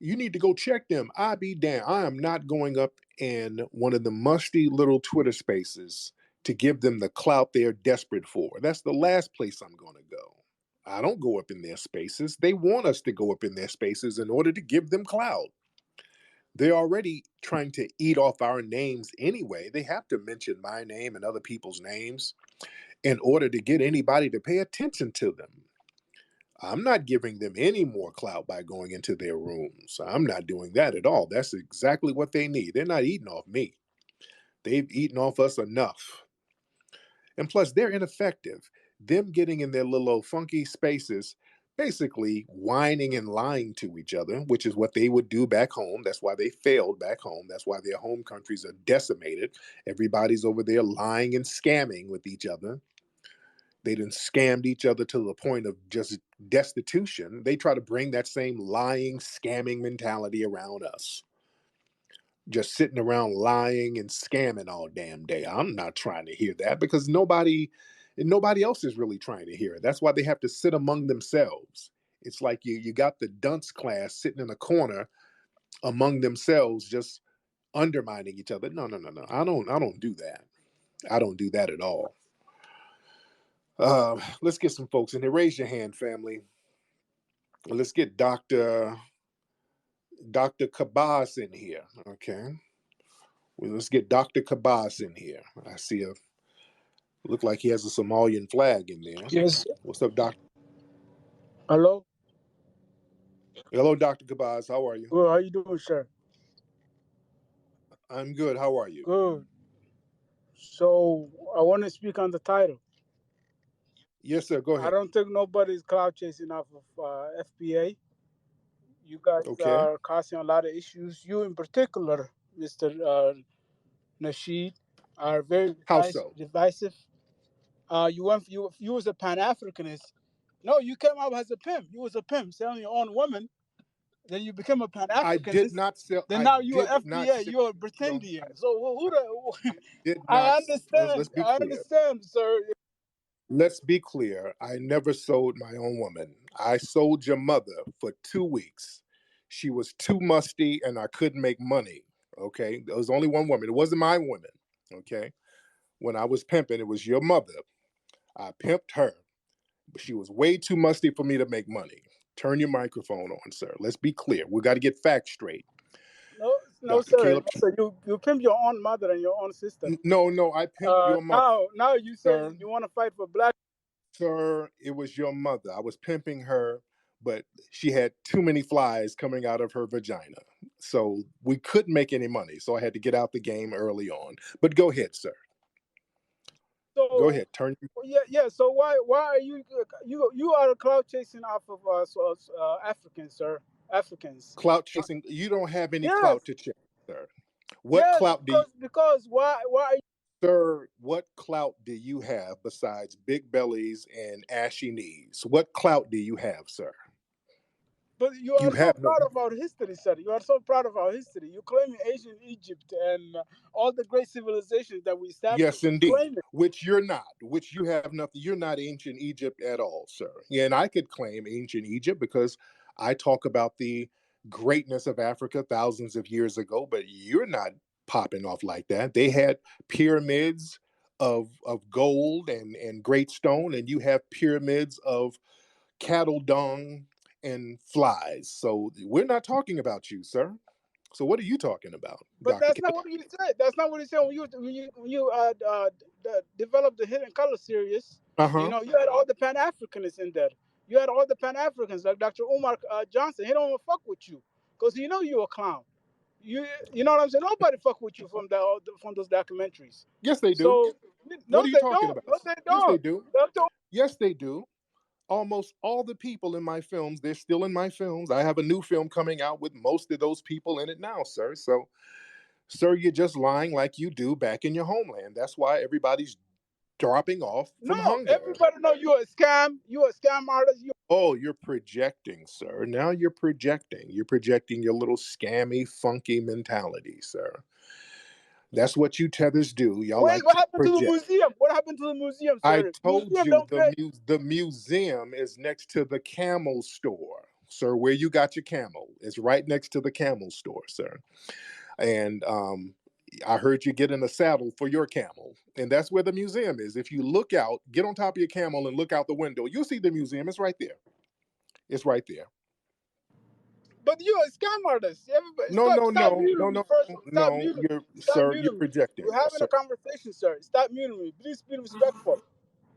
You need to go check them. I be damn. I am not going up in one of the musty little Twitter spaces to give them the clout they're desperate for. That's the last place I'm going to go. I don't go up in their spaces. They want us to go up in their spaces in order to give them clout. They're already trying to eat off our names anyway. They have to mention my name and other people's names in order to get anybody to pay attention to them. I'm not giving them any more clout by going into their rooms. I'm not doing that at all. That's exactly what they need. They're not eating off me. They've eaten off us enough. And plus, they're ineffective. Them getting in their little old funky spaces, basically whining and lying to each other, which is what they would do back home. That's why they failed back home. That's why their home countries are decimated. Everybody's over there lying and scamming with each other. They done scammed each other to the point of just destitution. They try to bring that same lying, scamming mentality around us. Just sitting around lying and scamming all damn day. I'm not trying to hear that because nobody else is really trying to hear it. That's why they have to sit among themselves. It's like you got the dunce class sitting in a corner among themselves, just undermining each other. No. I don't do that. I don't do that at all. Let's get some folks in here. Raise your hand, family. Let's get Dr. Kabas in here. Okay. Well, let's get Dr. Kabas in here. I see look like he has a Somalian flag in there. Yes. What's up, Doctor? Hello. Hello, Dr. Kabas. How are you? Good. How you doing, sir? I'm good. How are you? Good. So I want to speak on the title. Yes, sir. Go ahead. I don't think nobody's cloud chasing off of FBA. You guys are causing a lot of issues. You in particular, Mr. Nasheed, are very divisive. You was a Pan-Africanist. No, you came out as a pimp. You was a pimp selling your own woman. Then you become a Pan-Africanist. I did not sell. Then now you are FBA. You are pretendian. So who the? I understand. Let's be I clear. understand, sir. Let's be clear. I never sold my own woman. I sold your mother for 2 weeks. She was too musty and I couldn't make money. Okay. There was only one woman. It wasn't my woman. Okay. When I was pimping, it was your mother. I pimped her, but she was way too musty for me to make money. Turn your microphone on, sir. Let's be clear. We got to get facts straight. No, sir. Caleb, so you pimp your own mother and your own sister. No, I pimped your mother. Now you say you want to fight for black. Sir, it was your mother. I was pimping her, but she had too many flies coming out of her vagina. So we couldn't make any money. So I had to get out the game early on. But go ahead, sir. So, go ahead. Turn. Yeah. So why are you are cloud chasing off of Africans, sir? Africans. Clout chasing. You don't have any clout to chase, sir. What clout do you? Because why are you? Sir, what clout do you have besides big bellies and ashy knees? What clout do you have, sir? But you are so proud of our history, sir. You are so proud of our history. You claim ancient Egypt and all the great civilizations that we established. Yes, indeed. Which you're not. Which you have nothing. You're not ancient Egypt at all, sir. Yeah, and I could claim ancient Egypt because I talk about the greatness of Africa thousands of years ago, but you're not popping off like that. They had pyramids of gold and great stone, and you have pyramids of cattle dung and flies. So we're not talking about you, sir. So what are you talking about? But Dr. That's not what you said. That's not what you said when you developed the Hidden Color series. You know, you had all the Pan-Africanists in there. You had all the Pan-Africans like Dr. Umar Johnson. He don't even fuck with you because he know you a clown. You know what I'm saying? Nobody fuck with you from those documentaries. Yes, they do. So What no, are you they talking don't. about? No, they Yes, they don't. do. They don't. Yes, they do. Almost all the people in my films, they're still in my films. I have a new film coming out with most of those people in it now, sir. So, sir, you're just lying like you do back in your homeland. That's why everybody's dropping off No, from hunger. everybody know you're a scam. You're a scam artist. Oh, you're projecting, sir. Now you're projecting. You're projecting your little scammy, funky mentality, sir. That's what you tethers do. Y'all Wait, like what to happened to the project. museum? What happened to the museum, I sir? told Museum you don't create. the museum is next to the camel store, sir. Where you got your camel? It's right next to the camel store, sir. And I heard you get in a saddle for your camel, and that's where the museum is. If you look out, get on top of your camel and look out the window, you'll see the museum. It's right there. It's right there. But you're a scam artist. Everybody, No, no, stop no, muting no, me no, first. Stop no. muting me. You're, Stop sir. You're muting me. projecting, We're having sir. a conversation, sir. Stop muting me. Please be respectful.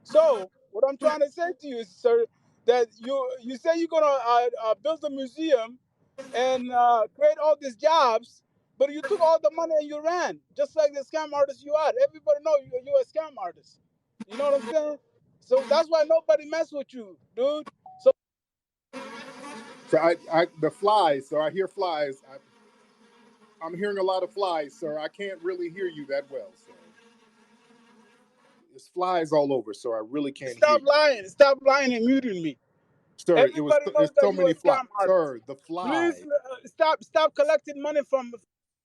So what I'm trying to say to you is, sir, that you say you're gonna build a museum and create all these jobs, but you took all the money and you ran, just like the scam artist you are. Everybody know you're a scam artist. You know what I'm saying? So that's why nobody mess with you, dude. So the flies. So I hear flies. I'm hearing a lot of flies, sir. I can't really hear you that well, sir. There's flies all over, so I really can't hear Stop you. lying. Stop lying and muting me. Sir, Everybody knows it's that so you're many a flies. scam artist. Sir, the Please flies. stop collecting money from.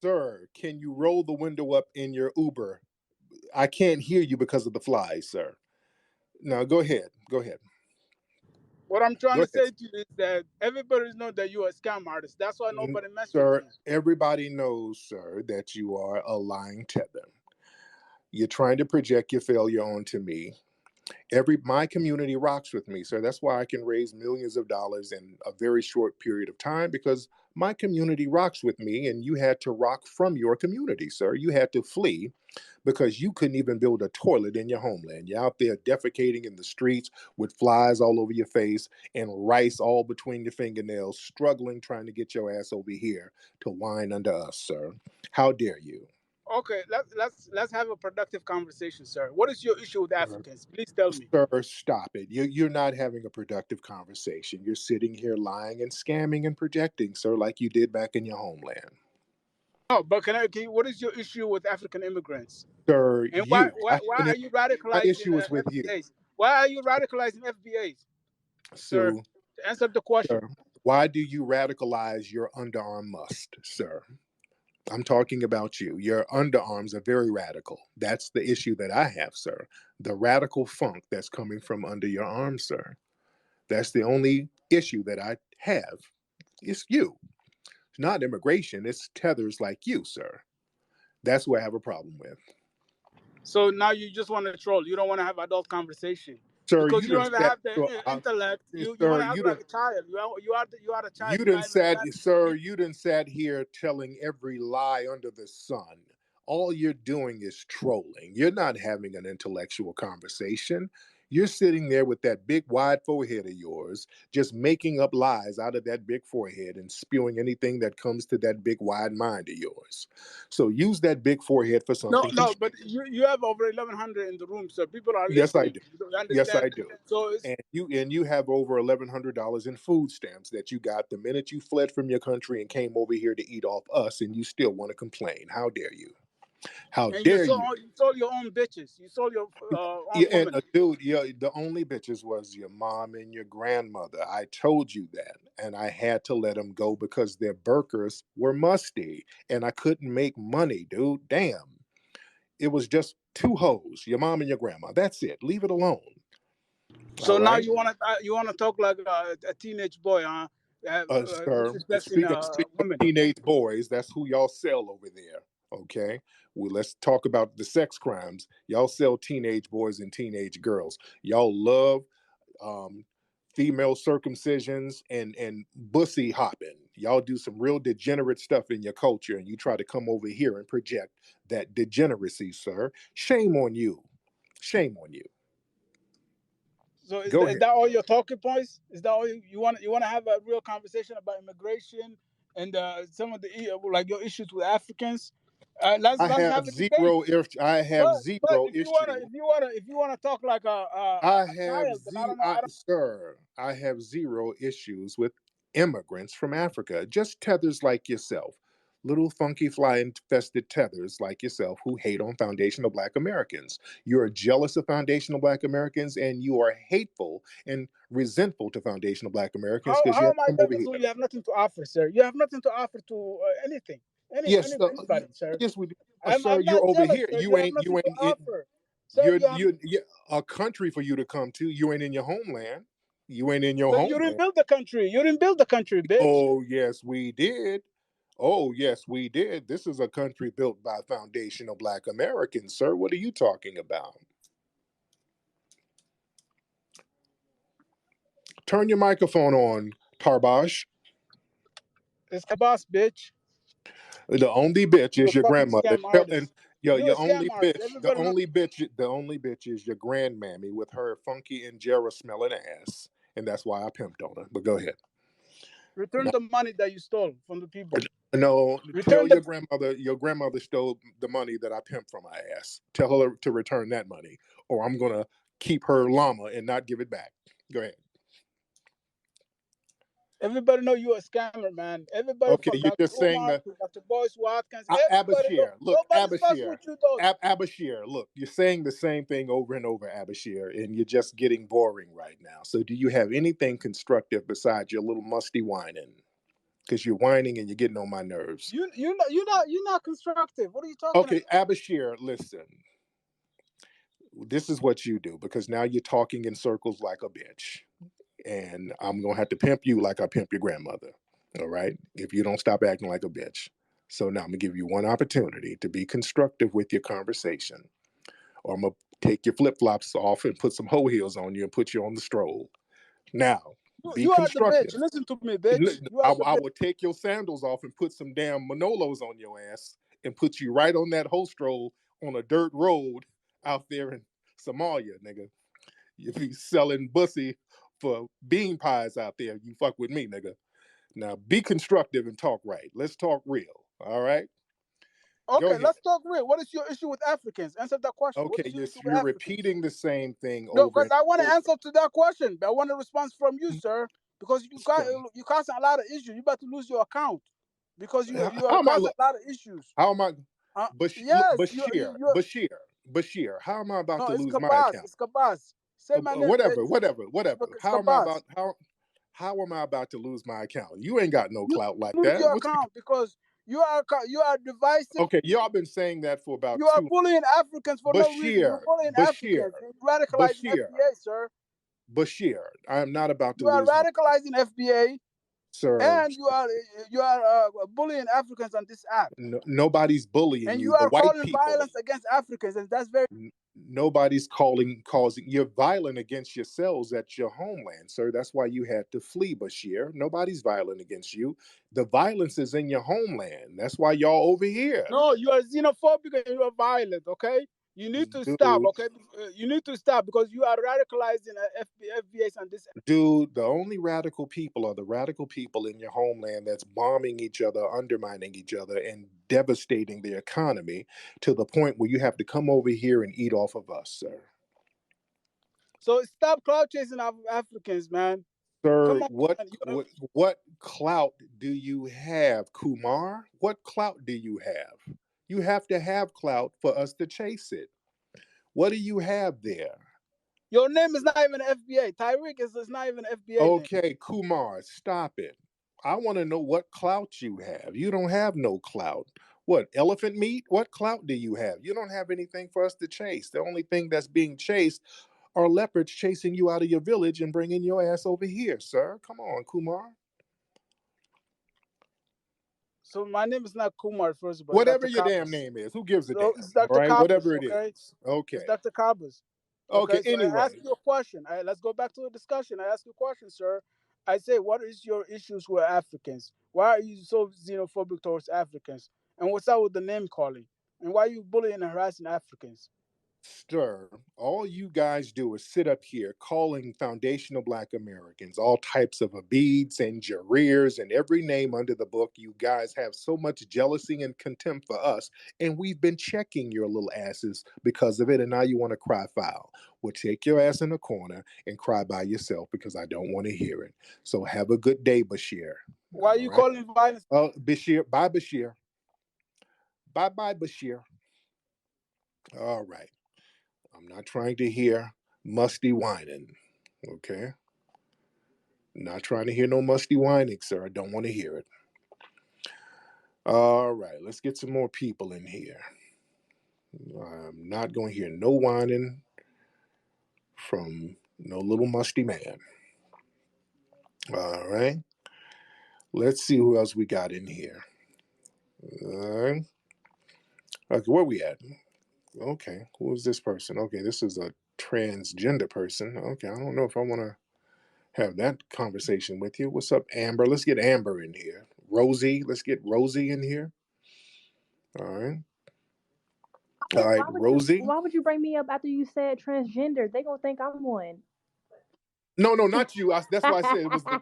Sir, can you roll the window up in your Uber? I can't hear you because of the flies, sir. No, go ahead. Go ahead. What I'm trying Go to ahead. say to you is that everybody knows that you're a scam artist. That's why nobody mess with Sir, you. everybody knows, sir, that you are a lying tether. You're trying to project your failure onto me. My community rocks with me, so that's why I can raise millions of dollars in a very short period of time, because my community rocks with me, and you had to rock from your community, sir. You had to flee because you couldn't even build a toilet in your homeland. You're out there defecating in the streets with flies all over your face and rice all between your fingernails, struggling trying to get your ass over here to whine under us, sir. How dare you? Okay, let's have a productive conversation, sir. What is your issue with Africans? Please tell me. Sir, stop it. You're not having a productive conversation. You're sitting here lying and scamming and projecting, sir, like you did back in your homeland. Oh, but what is your issue with African immigrants? Sir, And why are you my radicalizing issue is with you. FBAs? Why are you radicalizing FBAs, sir? Sue, To answer the question. sir, why do you radicalize your underarm must, sir? I'm talking about you. Your underarms are very radical. That's the issue that I have, sir. The radical funk that's coming from under your arms, sir. That's the only issue that I have. It's you. It's not immigration. It's tethers like you, sir. That's what I have a problem with. So now you just want to troll. You don't want to have adult conversation. Sir, Because you you don't done even sat. have the So, intellect. You sir, want to act like a child. You are a child. you You're done not even sat, advanced. sir. You done sat here telling every lie under the sun. All you're doing is trolling. You're not having an intellectual conversation. You're sitting there with that big wide forehead of yours, just making up lies out of that big forehead and spewing anything that comes to that big wide mind of yours. So use that big forehead for something. No, but you have over 1,100 in the room, so people are Yes, I listening. do. You Yes, understand? I do. So And you have over $1,100 in food stamps that you got the minute you fled from your country and came over here to eat off us, and you still want to complain. How dare you? How and dare you? you sold your own bitches. You sold your Yeah, own and woman. dude, yeah, the only bitches was your mom and your grandmother. I told you that, and I had to let them go because their burkers were musty, and I couldn't make money, dude. Damn, it was just two hoes, your mom and your grandma. That's it. Leave it alone. All So now right. you wanna talk like a teenage boy, huh? Sir, Disrespecting speaking of women. teenage boys, that's who y'all sell over there. Okay. Well, let's talk about the sex crimes. Y'all sell teenage boys and teenage girls. Y'all love um, female circumcisions and bussy hopping. Y'all do some real degenerate stuff in your culture, and you try to come over here and project that degeneracy, sir. Shame on you. Shame on you. So is Go that, is ahead. that all your talking points? Is that all you want? You want to have a real conversation about immigration and some of the like your issues with Africans. Let's have a debate. I have But zero if you wanna issue. talk like I a have child, then I don't know. I don't. sir. I have zero issues with immigrants from Africa. Just tethers like yourself, little funky fly infested tethers like yourself who hate on foundational Black Americans. You are jealous of foundational Black Americans, and you are hateful and resentful to foundational Black Americans because you How have am I come over jealous here. when you have nothing to offer, sir? You have nothing to offer to anything, Yes, anybody, sir. yes, we do. I'm Sir, you're not over jealous, here. sir. You have You nothing to ain't. offer, sir. You're a country for you to come to. You ain't in your homeland. You ain't in your But you didn't homeland. build the country. You didn't build the country, bitch. Oh, yes, we did. Oh, yes, we did. This is a country built by foundational Black Americans, sir. What are you talking about? Turn your microphone on, Tarbosh. It's a boss, bitch. The only bitch You a is your fucking grandmother. scam And artist. You a your scam only artist. bitch, Everybody knows. the only bitch is your grandmammy with her funky injera smelling ass. And that's why I pimped on her. But go ahead. Return the money that you stole from the people. No, tell Return the. your grandmother stole the money that I pimped from my ass. Tell her to return that money, or I'm gonna keep her llama and not give it back. Go ahead. Everybody know you a scammer, man. Everybody Okay, from you're Dr. just saying Umar that to Dr. Boyce Watkins. Everybody know. Abashir. Look, Nobody's fucking with you, though. Abashir. Look, you're saying the same thing over and over, Abashir, and you're just getting boring right now. So, do you have anything constructive besides your little musty whining? Because you're whining and you're getting on my nerves. You're not constructive. What are you talking about? Okay, Abashir, listen. This is what you do because now you're talking in circles like a bitch. And I'm going to have to pimp you like I pimp your grandmother. All right? If you don't stop acting like a bitch. So now I'm going to give you one opportunity to be constructive with your conversation. Or I'm going to take your flip flops off and put some hoe heels on you and put you on the stroll. Now, be You are the bitch. constructive. Listen to me, bitch. You are the I bitch. will take your sandals off and put some damn Manolos on your ass and put you right on that hoe stroll on a dirt road out there in Somalia, nigga. You be selling bussy for bean pies out there. You fuck with me, nigga. Now be constructive and talk right. Let's talk real. All right. Go Okay, ahead. let's talk real. What is your issue with Africans? Answer that question. What Okay, is your issue with you're Africans? repeating the same thing No, over because and I want to over. answer to that question. But I want a response from you, sir. Because So, you causing a lot of issues. You about to lose your account because you are how am I? causing a lot of issues. How am I? Yes, Bashir. How am I about no, to it's lose my Kabaz. account? It's Kabaz. Say my name, Whatever, bitch. whatever, whatever. It's How am I Kabaz. about how am I about to lose my account? You ain't got no You clout like lose that. your What you? account because you are divisive. Okay, y'all been saying that for about You are 2 bullying Africans for no reason. You're Bashir, bullying Bashir, Africans. You're radicalizing Bashir, FBA, sir. Bashir. I am not about to You are lose my radicalizing FBA, sir. and you are bullying Africans on this app, Nobody's bullying and you. you The are white calling people. violence against Africans, and that's very. Nobody's causing. You're violent against yourselves at your homeland, sir. That's why you had to flee, Bashir. Nobody's violent against you. The violence is in your homeland. That's why y'all over here. No, you are xenophobic and you are violent. Okay, you need to stop. Dude, Okay, you need to stop because you are radicalizing FBAs on this. dude, the only radical people are the radical people in your homeland that's bombing each other, undermining each other, and devastating the economy to the point where you have to come over here and eat off of us, sir. So stop cloud chasing Africans, man. Sir, Come on, man. what clout do you have, Kumar? What clout do you have? You have to have clout for us to chase it. What do you have there? Your name is not even FBA. Tariq is not even FBA name. Okay, Kumar, stop it. I want to know what clout you have. You don't have no clout. What, elephant meat? What clout do you have? You don't have anything for us to chase. The only thing that's being chased are leopards chasing you out of your village and bringing your ass over here, sir. Come on, Kumar. So my name is not Kumar, first of all. It's Whatever Dr. your damn Kabas. name is, who gives a damn? So it's All Dr. right, Kabas, whatever it okay? is. It's Okay. Dr. Kabas. Okay. Okay, so I ask Anyway, you a question. Let's go back to the discussion. I ask you a question, sir. I say, what is your issues with Africans? Why are you so xenophobic towards Africans? And what's up with the name calling? And why are you bullying and harassing Africans? Sir, all you guys do is sit up here calling foundational Black Americans all types of Abids and Jareers and every name under the book. You guys have so much jealousy and contempt for us, and we've been checking your little asses because of it, and now you want to cry foul. Well, take your ass in a corner and cry by yourself because I don't want to hear it. So have a good day, Bashir. Why are you calling violence? Bashir, bye, Bashir. Bye, Bashir. All right. I'm not trying to hear musty whining, okay? Not trying to hear no musty whining, sir. I don't want to hear it. All right, let's get some more people in here. I'm not going to hear no whining from no little musty man. All right, let's see who else we got in here. Okay, where we at? Okay, who is this person? Okay, this is a transgender person. Okay, I don't know if I want to have that conversation with you. What's up, Amber? Let's get Amber in here. Rosie, let's get Rosie in here. All right. All right, Rosie. Why would you bring me up after you said transgender? They gonna think I'm one. No, not you. That's why I said it was the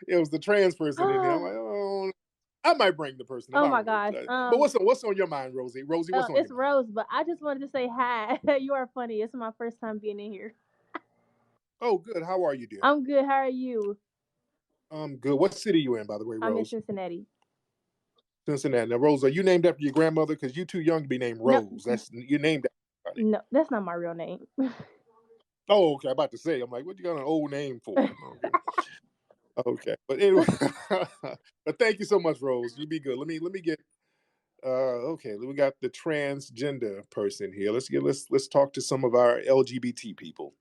it was the trans person in here. I'm like, oh, I might bring the person up. Oh my gosh. But what's on your mind, Rosie? Rosie, what's on your mind? It's Rose, but I just wanted to say hi. You are funny. It's my first time being in here. Oh, good. How are you, dear? I'm good. How are you? I'm good. What city are you in, by the way, Rose? I'm in Cincinnati. Cincinnati. Now, Rose, are you named after your grandmother? Because you're too young to be named Rose. No. You're named after. No, that's not my real name. Oh, okay. I'm about to say. I'm like, what you got an old name for? Okay. Okay. But anyway, but thank you so much, Rose. You be good. Let me get. Okay, we got the transgender person here. Let's talk to some of our LGBT people.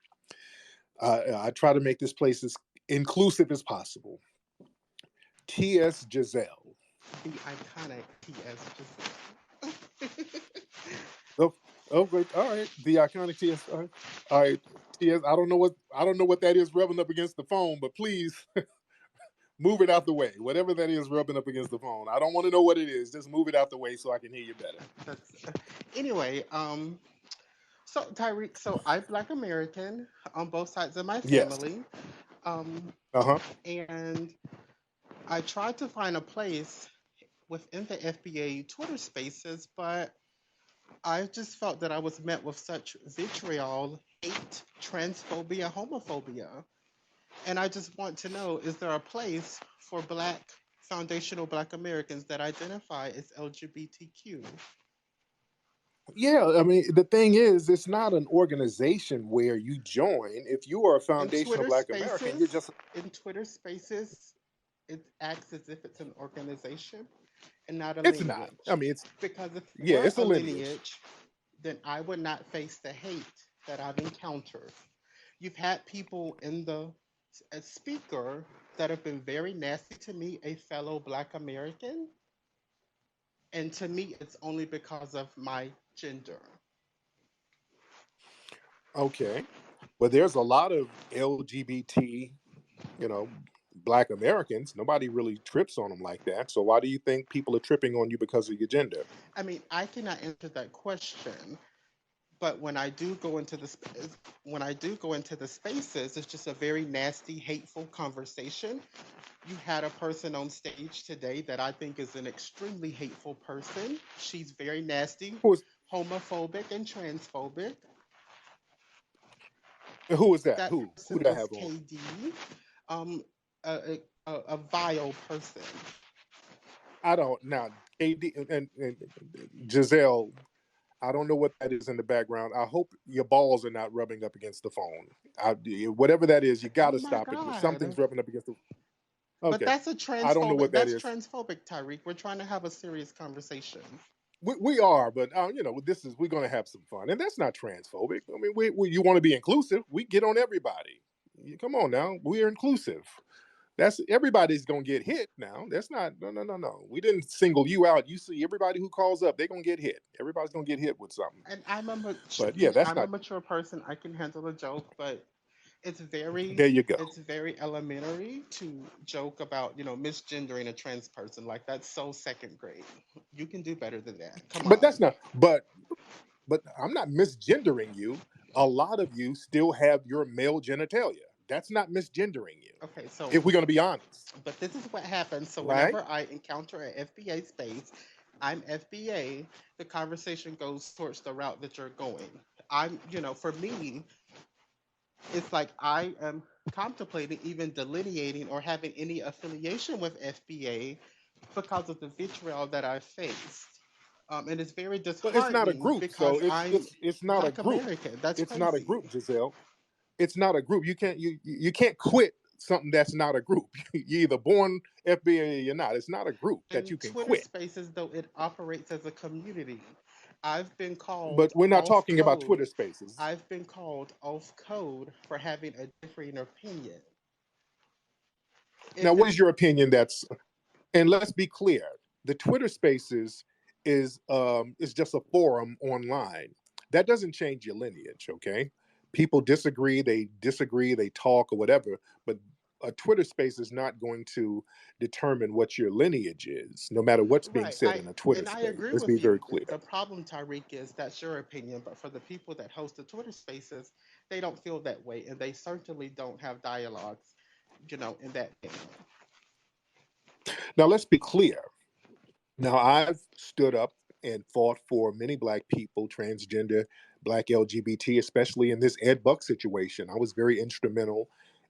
I try to make this place as inclusive as possible. T.S. Giselle. The iconic T.S. Giselle. Wait, all right. The iconic T.S. All right, T.S. I don't know what that is rubbing up against the phone, but please move it out the way. Whatever that is rubbing up against the phone. I don't want to know what it is. Just move it out the way so I can hear you better. Anyway, so Tariq, so I'm Black American on both sides of my family. Yes. And I tried to find a place within the FBA Twitter spaces, but I just felt that I was met with such vitriol, hate, transphobia, homophobia. And I just want to know, is there a place for foundational Black Americans that identify as LGBTQ? Yeah, I mean, the thing is, it's not an organization where you join. If you are a foundational Black American, you're just... In Twitter spaces, it acts as if it's an organization and not a lineage. It's not. I mean, it's... Because if it's a lineage, then I would not face the hate that I've encountered. You've had people in the speaker that have been very nasty to me, a fellow Black American. And to me, it's only because of my gender. Okay. But there's a lot of LGBT, Black Americans. Nobody really trips on them like that. So why do you think people are tripping on you because of your gender? I mean, I cannot answer that question. But when I do go into the spaces, it's just a very nasty, hateful conversation. You had a person on stage today that I think is an extremely hateful person. She's very nasty, homophobic, and transphobic. Who is that? Who did I have on? KD, a vile person. I don't now. KD and Giselle. I don't know what that is in the background. I hope your balls are not rubbing up against the phone. Whatever that is, you got to stop it. If something's rubbing up against the... Okay. But that's a transphobic. I don't know what that is. That's transphobic, Tariq. We're trying to have a serious conversation. We are, but we're going to have some fun, and that's not transphobic. I mean, you want to be inclusive. We get on everybody. Come on now, we're inclusive. That's everybody's gonna get hit now. That's not no. We didn't single you out. You see, everybody who calls up, they're gonna get hit. Everybody's gonna get hit with something. And I'm a mature person. I can handle a joke, but There you go. it's very elementary to joke about, misgendering a trans person. Like that's so second grade. You can do better than that. Come But that's on. not. But I'm not misgendering you. A lot of you still have your male genitalia. That's not misgendering you. Okay, so If we're going to be honest, but this is what happens. So right? whenever I encounter an FBA space, I'm FBA, the conversation goes towards the route that you're going. For me, it's like I am contemplating even delineating or having any affiliation with FBA because of the vitriol that I faced. And it's very But it's not a disheartening group, so because it's I'm it's it's not a Black group. American. That's It's not a crazy. group, Giselle. It's not a group. You can't quit something that's not a group. You're either born FBA or you're not. It's not a group that you In can Twitter quit. spaces, though, it operates as a community. I've been But called we're not off talking about Twitter code. Spaces. I've been called off code for having a differing opinion. Now, If what is it's your opinion? And let's be clear: the Twitter Spaces is just a forum online. That doesn't change your lineage, okay? People disagree, they talk or whatever, but a Twitter Space is not going to determine what your lineage is, no matter what's being right, said in a Twitter I Space. agree Let's be with very you. clear. The problem, Tariq, is that's your opinion, but for the people that host the Twitter spaces, they don't feel that way, and they certainly don't have dialogues, in that manner. Now, let's be clear. Now, I've stood up and fought for many Black people, transgender, Black LGBT, especially in this Ed Buck situation. I was very instrumental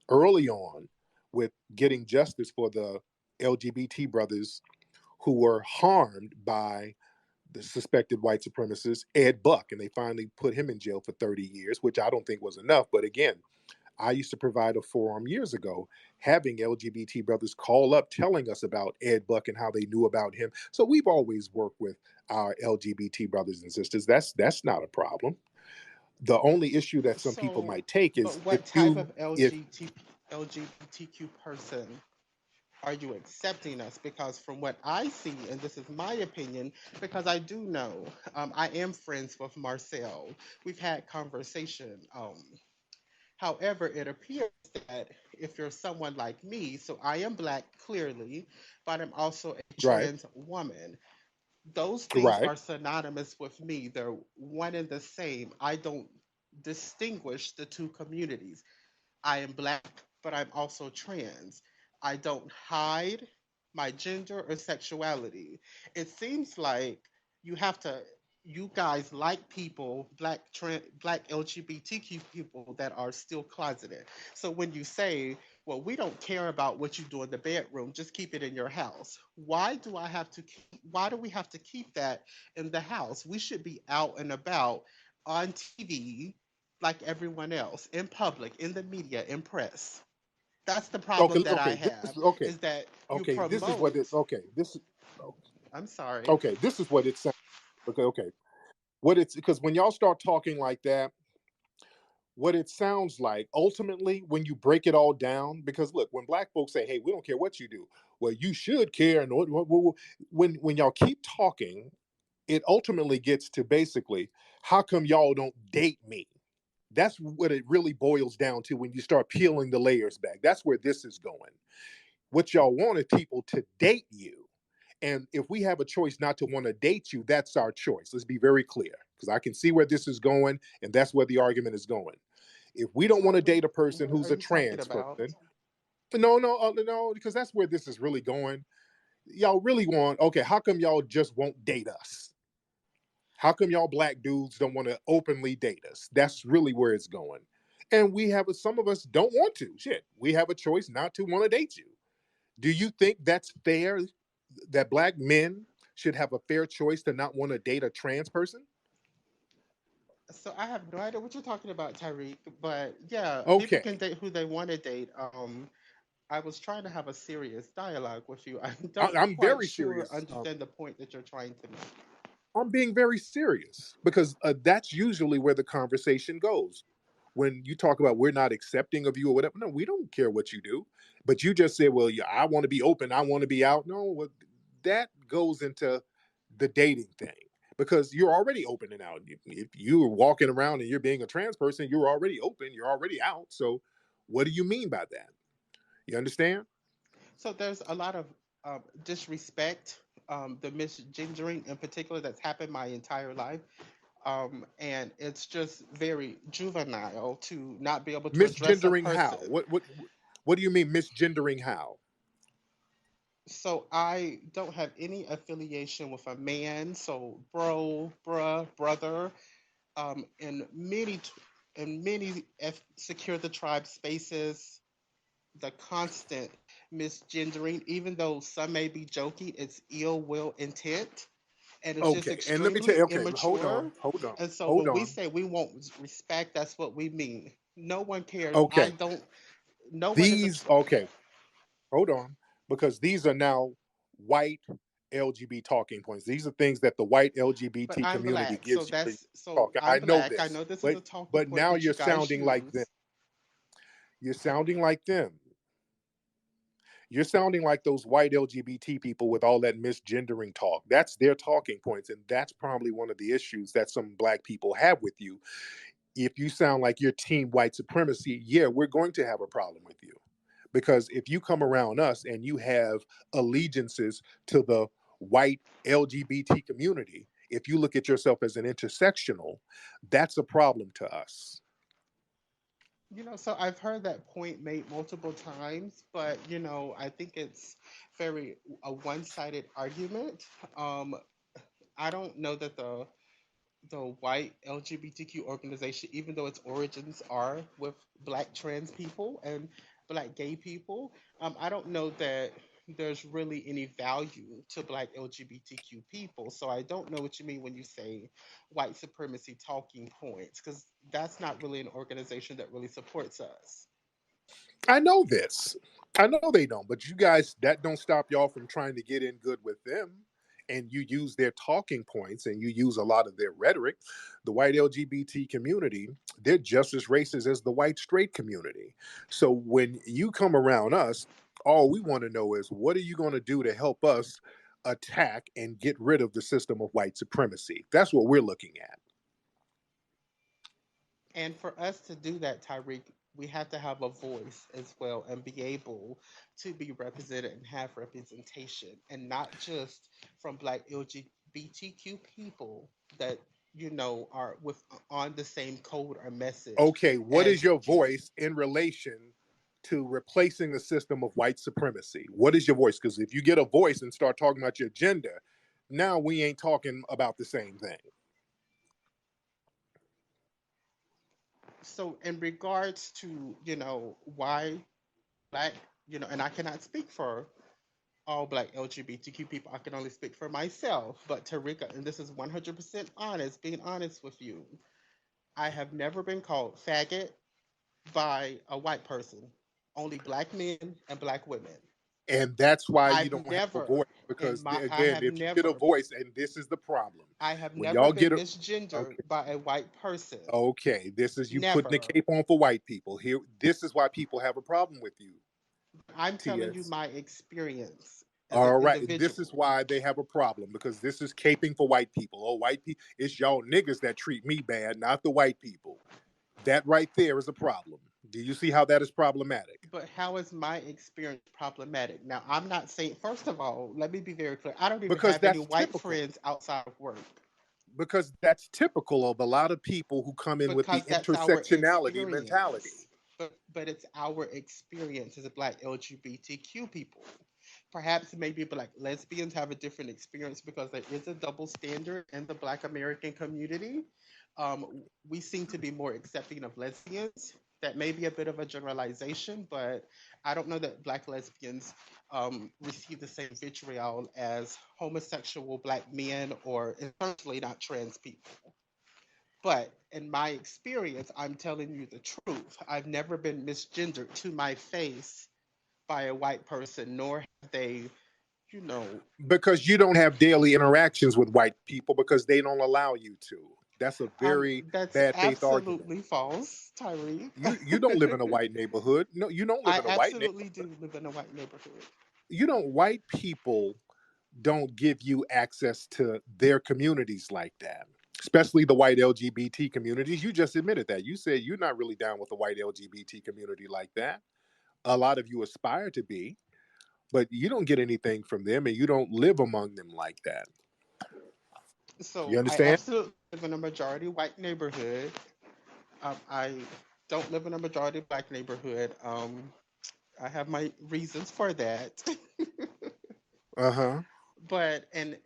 early on with getting justice for the LGBT brothers who were harmed by the suspected white supremacist Ed Buck. And they finally put him in jail for 30 years, which I don't think was enough. But again, I used to provide a forum years ago, having LGBT brothers call up telling us about Ed Buck and how they knew about him. So we've always worked with our LGBT brothers and sisters. That's not a problem. The only issue that some people So, might take but is what type of LGBTQ person are you accepting us? Because from what I see, and this is my opinion, because I do know, I am friends with Marcel. We've had conversation. However, it appears that if you're someone like me, so I am Black clearly, but I'm also a right, trans woman. Those things right. are synonymous with me. They're one and the same. I don't distinguish the two communities. I am Black, but I'm also trans. I don't hide my gender or sexuality. It seems like you have to, you guys like people, Black LGBTQ people that are still closeted. So when you say, well, we don't care about what you do in the bedroom, just keep it in your house. Why do we have to keep that in the house? We should be out and about on TV like everyone else, in public, in the media, in press. That's the problem Okay, that I okay. have, Okay, is that you okay. This is what promote. it. Okay, this. I'm sorry. Okay, this is what it sounds. Okay, okay. What it's because when y'all start talking like that, what it sounds like ultimately when you break it all down, because look, when Black folks say, hey, we don't care what you do, well, you should care. And when y'all keep talking, it ultimately gets to basically, how come y'all don't date me? That's what it really boils down to when you start peeling the layers back. That's where this is going. What y'all want is people to date you. And if we have a choice not to want to date you, that's our choice. Let's be very clear, because I can see where this is going, and that's where the argument is going. If we don't want to date a person What who's are a you talking trans about? person, no, because that's where this is really going. Y'all really want, okay, how come y'all just won't date us? How come y'all Black dudes don't want to openly date us? That's really where it's going. And some of us don't want to. Shit, we have a choice not to want to date you. Do you think that's fair that Black men should have a fair choice to not want to date a trans person? So I have no idea what you're talking about, Tyreek. But yeah, people can Okay. date who they want to date. I was trying to have a serious dialogue with you. I don't I'm quite very sure serious. understand the point that you're trying to make. I'm being very serious because that's usually where the conversation goes. When you talk about we're not accepting of you or whatever, no, we don't care what you do. But you just say, well, yeah, I want to be open, I want to be out. No, well, that goes into the dating thing because you're already open and out. If you're walking around and you're being a trans person, you're already open, you're already out. So What do you mean by that? You understand? So there's a lot of disrespect, the misgendering in particular that's happened my entire life. And it's just very juvenile to not be able to address a Misgendering how? person. What do you mean misgendering how? So I don't have any affiliation with a man. So bro, bruh, brother. In many secure the tribe spaces, the constant misgendering, even though some may be joking, it's ill will intent, and it's just Okay, and let me tell extremely you. Okay, immature. And so hold when we on. say we want respect, that's what we mean. No one cares. I Okay, don't. No one is a. these. Okay, hold on, because these are now white LGBT talking points. These are things that the white But LGBT I'm community black, so gives you to that's so talk. I I'm know black. I this, know this is but a talking but point now that you you're guys sounding like them. use. You're sounding like them. You're sounding like those white LGBT people with all that misgendering talk. That's their talking points, and that's probably one of the issues that some black people have with you. If you sound like you're team white supremacy, yeah, we're going to have a problem with you. Because if you come around us and you have allegiances to the white LGBT community, if you look at yourself as an intersectional, that's a problem to us. So I've heard that point made multiple times, but I think it's very a one-sided argument. Um, I don't know that the white LGBTQ organization, even though its origins are with black trans people and black gay people, I don't know that there's really any value to black LGBTQ people. So I don't know what you mean when you say white supremacy talking points, because that's not really an organization that really supports us. I know this. I know they don't, but you guys, that don't stop y'all from trying to get in good with them. And you use their talking points and you use a lot of their rhetoric. The white LGBT community, they're just as racist as the white straight community. So when you come around us, all we want to know is what are you going to do to help us attack and get rid of the system of white supremacy? That's what we're looking at. And for us to do that, Tyreek, we have to have a voice as well and be able to be represented and have representation, and not just from Black LGBTQ people that are with on the same code or message Okay, what is as your voice in relation to replacing the system of white supremacy? What is your voice? Because if you get a voice and start talking about your agenda, now we ain't talking about the same thing. so in regards to why Black, and I cannot speak for all Black LGBTQ people. I can only speak for myself. But Tarika, and this is 100% honest, being honest with you, I have never been called faggot by a white person. Only Black men and Black women. And that's why you I've don't have a never voice. Because I again, have if you get a never voice, and this is the problem, I have when never y'all been get a misgendered okay, by a white person. okay, this is you putting the Never. cape on for white people. Here, this is why people have a problem with you, I'm telling you TS. my experience as an All right, this is individual. why they have a problem because this is caping for white people. Oh, white people, it's y'all niggas that treat me bad, not the white people. That right there is a problem. Do you see how that is problematic? But how is my experience problematic? Now, I'm not saying, first of all, let me be very clear. I don't even Because have any that's white typical. friends outside of work Because that's typical of a lot of people who come in with the because that's our intersectionality mentality. experience. But it's our experience as a Black LGBTQ people. Perhaps maybe Black lesbians have a different experience because there is a double standard in the Black American community. We seem to be more accepting of lesbians. That may be a bit of a generalization, but I don't know that Black lesbians receive the same vitriol as homosexual Black men, or certainly not trans people. But in my experience, I'm telling you the truth. I've never been misgendered to my face by a white person, nor have they, you know, Because you don't have daily interactions with white people because they don't allow you to. That's a very that's bad faith argument. absolutely false, Tyree. You don't live in a white neighborhood. No, you don't live I in a white absolutely neighborhood. do live in a white neighborhood. You don't white people don't give you access to their communities like that. especially the white LGBT communities. You just admitted that. You said you're not really down with the white LGBT community like that. A lot of you aspire to be, but you don't get anything from them and you don't live among them like that. You So I understand? absolutely live in a majority white neighborhood. I don't live in a majority black neighborhood. I have my reasons for that. Uh-huh. But in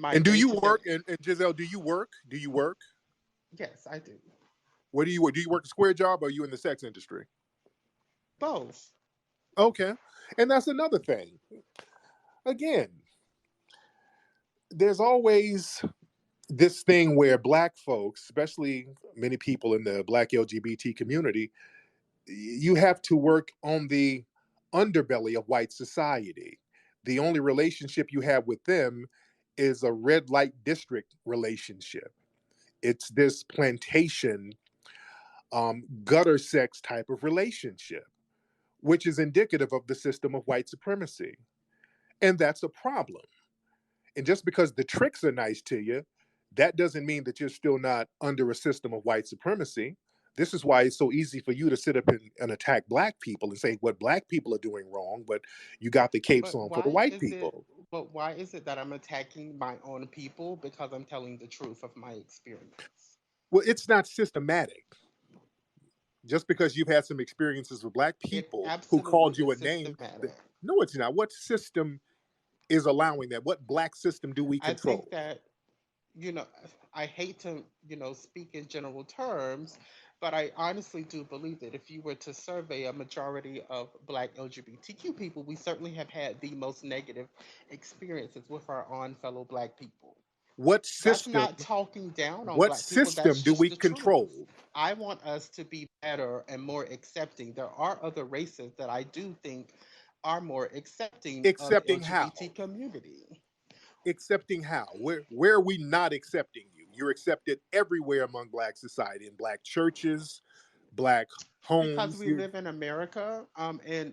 my And do day you to day, work? And Giselle, do you work? Do you work? yes, I do. Where do you work? Do you work a square job or are you in the sex industry? Both. Okay. And that's another thing. Again, there's always this thing where black folks, especially many people in the black LGBT community, you have to work on the underbelly of white society. The only relationship you have with them is a red light district relationship. It's this plantation, gutter sex type of relationship, which is indicative of the system of white supremacy. And that's a problem. And just because the tricks are nice to you, that doesn't mean that you're still not under a system of white supremacy. This is why it's so easy for you to sit up and attack black people and say what black people are doing wrong, but you got the capes But on for the white people. why is it that I'm attacking my own people because I'm telling the truth of my experience? Well, it's not systematic. Just because you've had some experiences with black It people who absolutely called you is a name, systematic. no, it's not. What system is allowing that? What black system do we I think control? that, you know, I hate to, speak in general terms, but I honestly do believe that if you were to survey a majority of black LGBTQ people, we certainly have had the most negative experiences with our own fellow black people. What That's system? not talking down on What black people, system that's do just we the truth. control? I want us to be better and more accepting. There are other races that I do think are more accepting of the Accepting how? LGBT community. Accepting how? Where are we not accepting you? You're accepted everywhere among black society, in black churches, black Because homes. we live in America, and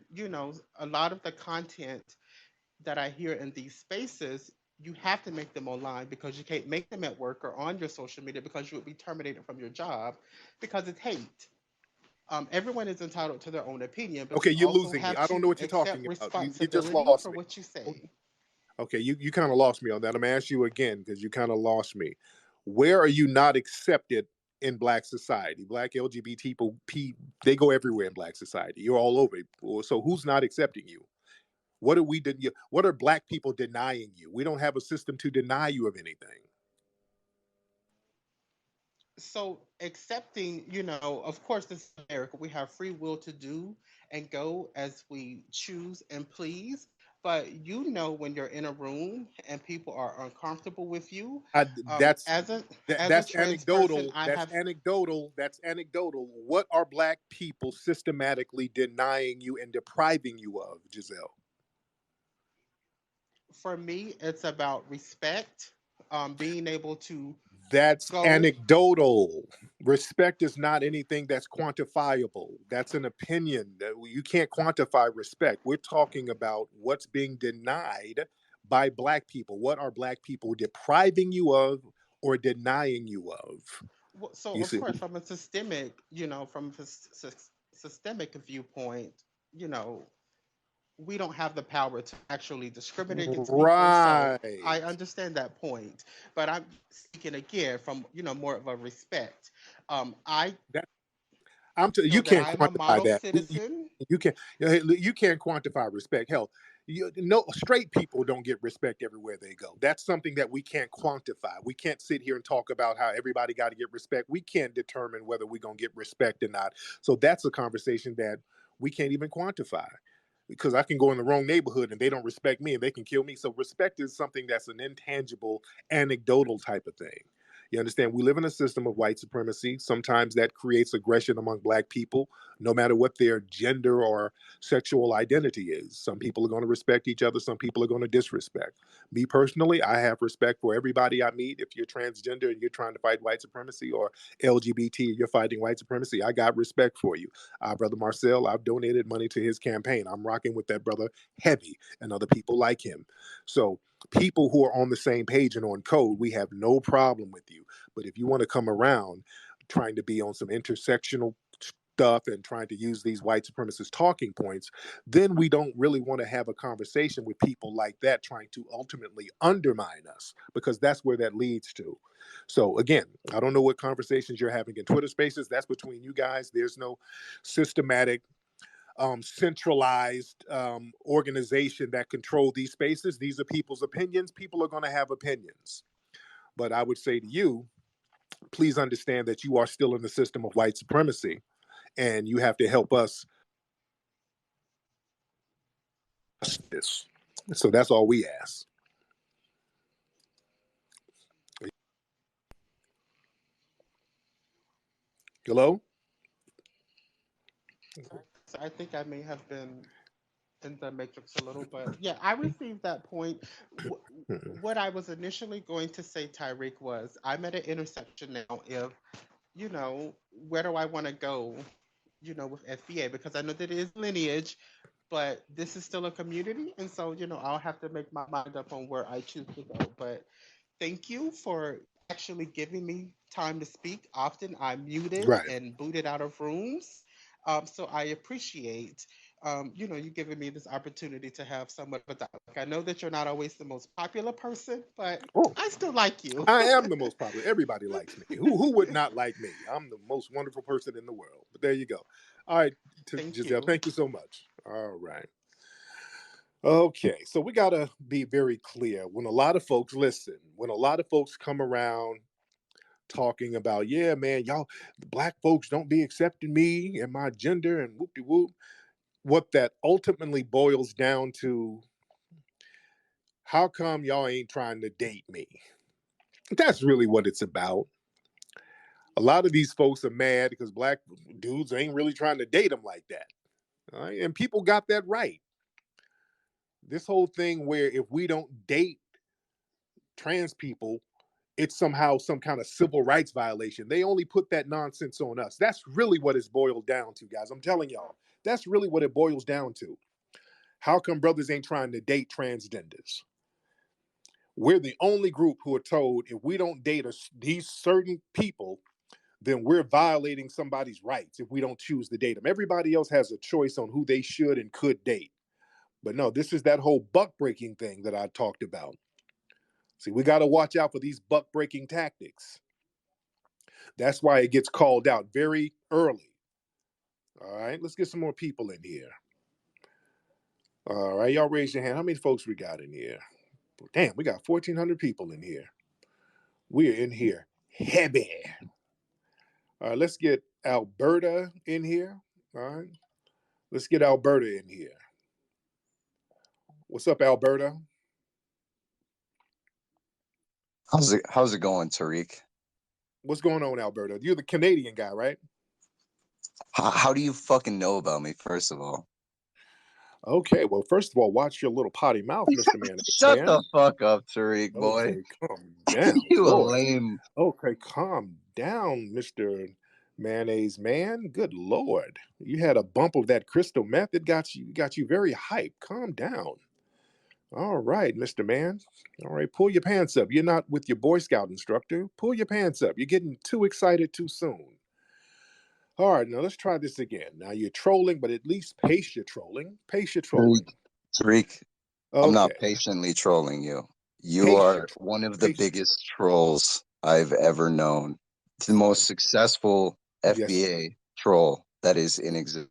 a lot of the content that I hear in these spaces, you have to make them online because you can't make them at work or on your social media because you would be terminated from your job because it's hate. Everyone is entitled to their own opinion, but Okay, you you're also losing me. have I don't know to what you're accept talking about. You just responsibility lost for me. what you say. Okay, you kind of lost me on that. I'm gonna ask you again because you kind of lost me. Where are you not accepted in black society? Black LGBT people, they go everywhere in black society. You're all over. So who's not accepting you? What are we? What are black people denying you? We don't have a system to deny you of anything. So accepting, of course, this is America. We have free will to do and go as we choose and please. But when you're in a room and people are uncomfortable with you, That's as a that's trans person, anecdotal. That's anecdotal. What are black people systematically denying you and depriving you of, Giselle? for me, it's about respect, being able to That's go. anecdotal. Respect is not anything that's quantifiable. That's an opinion. You can't quantify respect. We're talking about what's being denied by black people. What are black people depriving you of or denying you of? So You of see, course, from a systemic viewpoint, you know, we don't have the power to actually discriminate against people. So I right? understand that point, but I'm speaking again from more of a respect. I That feel you that can't I'm a quantify model that. citizen. You can't you can't quantify respect. Hell, no straight people don't get respect everywhere they go. That's something that we can't quantify. We can't sit here and talk about how everybody got to get respect. We can't determine whether we're gonna get respect or not. So that's a conversation that we can't even quantify. Because I can go in the wrong neighborhood and they don't respect me and they can kill me. So respect is something that's an intangible, anecdotal type of thing. You understand? We live in a system of white supremacy. Sometimes that creates aggression among black people, no matter what their gender or sexual identity is. Some people are going to respect each other, some people are going to disrespect. Me personally, I have respect for everybody I meet. If you're transgender and you're trying to fight white supremacy, or LGBT and you're fighting white supremacy, I got respect for you. Brother Marcel, I've donated money to his campaign. I'm rocking with that brother heavy and other people like him. So people who are on the same page and on code, we have no problem with you. But if you want to come around trying to be on some intersectional stuff and trying to use these white supremacist talking points, then we don't really want to have a conversation with people like that trying to ultimately undermine us, because that's where that leads to. So again, I don't know what conversations you're having in Twitter Spaces. That's between you guys. There's no systematic centralized organization that control these spaces. These are people's opinions. People are going to have opinions. But I would say to you, please understand that you are still in the system of white supremacy, and you have to help us this. So that's all we ask. Hello? So I think I may have been in the matrix a little, but yeah, I received that point. What I was initially going to say, Tariq, was I'm at an intersection now. If where do I want to go? With FBA, because I know that it is lineage, but this is still a community, and so I'll have to make my mind up on where I choose to go. But thank you for actually giving me time to speak. Often I'm muted Right. and booted out of rooms. So I appreciate, you giving me this opportunity to have somewhat of a dialogue. I know that you're not always the most popular person, but I still like you. I am the most popular. Everybody likes me. Who would not like me? I'm the most wonderful person in the world. But there you go. All right, Giselle, thank you so much. All right. Okay, so we got to be very clear. When a lot of folks come around talking about, yeah, man, y'all, the black folks don't be accepting me and my gender and whoop-de-whoop, what that ultimately boils down to, how come y'all ain't trying to date me? That's really what it's about. A lot of these folks are mad because black dudes ain't really trying to date them like that. All right? And people got that right. This whole thing where if we don't date trans people, it's somehow some kind of civil rights violation. They only put that nonsense on us. That's really what it's boiled down to, guys. I'm telling y'all, that's really what it boils down to. How come brothers ain't trying to date transgenders? We're the only group who are told if we don't date these certain people, then we're violating somebody's rights if we don't choose to date them. Everybody else has a choice on who they should and could date. But no, this is that whole buck breaking thing that I talked about. See, we got to watch out for these buck breaking tactics. That's why it gets called out very early. All right, let's get some more people in here. All right, y'all raise your hand. How many folks we got in here? Damn, we got 1,400 people in here. We're in here heavy. All right, let's get Alberta in here. All right, let's get Alberta in here. What's up, Alberta? How's it going, Tariq? What's going on, Alberta? You're the Canadian guy, right? How do you fucking know about me, first of all? Okay, well, first of all, watch your little potty mouth, Mr. Man. Shut the fuck up, Tariq, boy. Okay, calm down. You Lord. a lame. Okay, calm down, Mr. Mayonnaise Man. Good Lord. You had a bump of that crystal meth. It got you very hyped. Calm down. All right, Mr. Man. All right, pull your pants up. You're not with your Boy Scout instructor. Pull your pants up. You're getting too excited too soon. All right, now let's try this again. Now you're trolling, but at least pace your trolling. Pace your trolling. Tariq, I'm not patiently trolling you. You are one of the biggest trolls I've ever known. The most successful FBA troll that is in existence.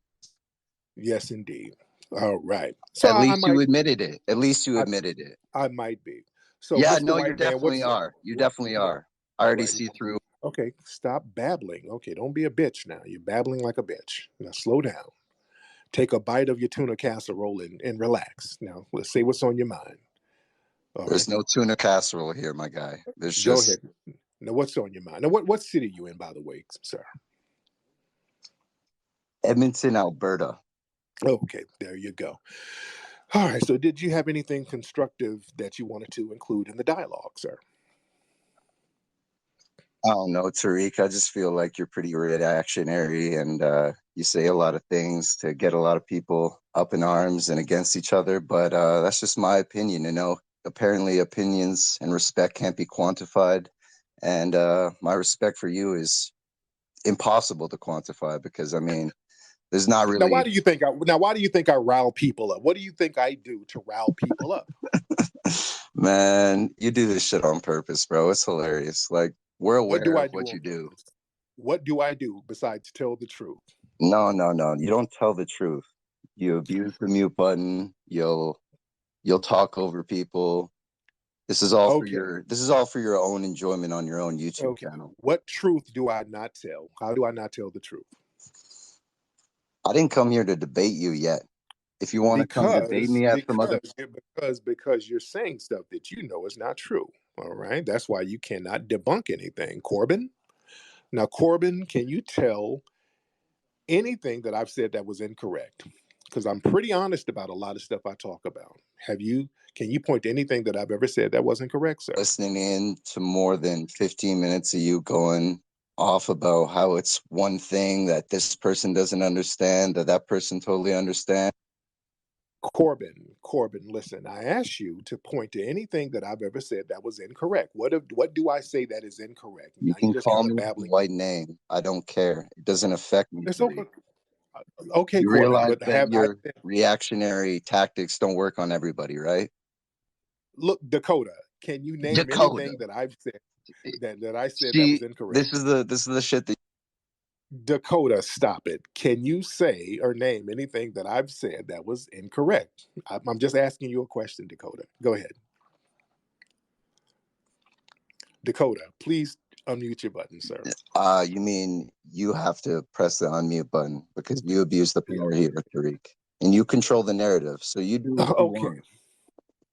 Yes, indeed. All right. So at least you admitted it. At least you admitted it. I might be. So yeah, no, you definitely are. You definitely are. I already see through. Okay, stop babbling. Okay, don't be a bitch now. You're babbling like a bitch. Now slow down. Take a bite of your tuna casserole and relax. Now let's say what's on your mind. There's no tuna casserole here, my guy. There's Go just. ahead. Now what's on your mind? Now what city are you in, by the way, sir? Edmonton, Alberta. Okay, there you go. All right, so did you have anything constructive that you wanted to include in the dialogue, sir? I don't know, Tariq. I just feel like you're pretty reactionary and you say a lot of things to get a lot of people up in arms and against each other. But that's just my opinion, apparently opinions and respect can't be quantified. And my respect for you is impossible to quantify because, I mean, there's not really. Now, why do you think I rile people up? What do you think I do to rile people up? Man, you do this shit on purpose, bro. It's hilarious. Like, we're aware of what you do. What do I do besides tell the truth? No. You don't tell the truth. You abuse the mute button. You'll talk over people. This is all for your own enjoyment on your own YouTube channel. What truth do I not tell? How do I not tell the truth? I didn't come here to debate you yet. If you want to come debate me at some other because you're saying stuff that you know is not true. All right. That's why you cannot debunk anything. Corbin. Now, Corbin, can you tell anything that I've said that was incorrect? Because I'm pretty honest about a lot of stuff I talk about. Can you point to anything that I've ever said that wasn't correct, sir? Listening in to more than 15 minutes of you going off about how it's one thing that this person doesn't understand, that person totally understands. Corbin, listen, I asked you to point to anything that I've ever said that was incorrect. What do I say that is incorrect? You can call me a white name. I don't care. It doesn't affect me. It's okay, you Corbin, realize that your reactionary tactics don't work on everybody, right? Look, Dakota, can you name anything that I've said that I said that was incorrect? This is the shit that Dakota, stop it. Can you say or name anything that I've said that was incorrect? I'm just asking you a question, Dakota. Go ahead. Dakota, please unmute your button, sir. You mean you have to press the unmute button because you abuse the power here, Tariq. And you control the narrative. So you do what you want.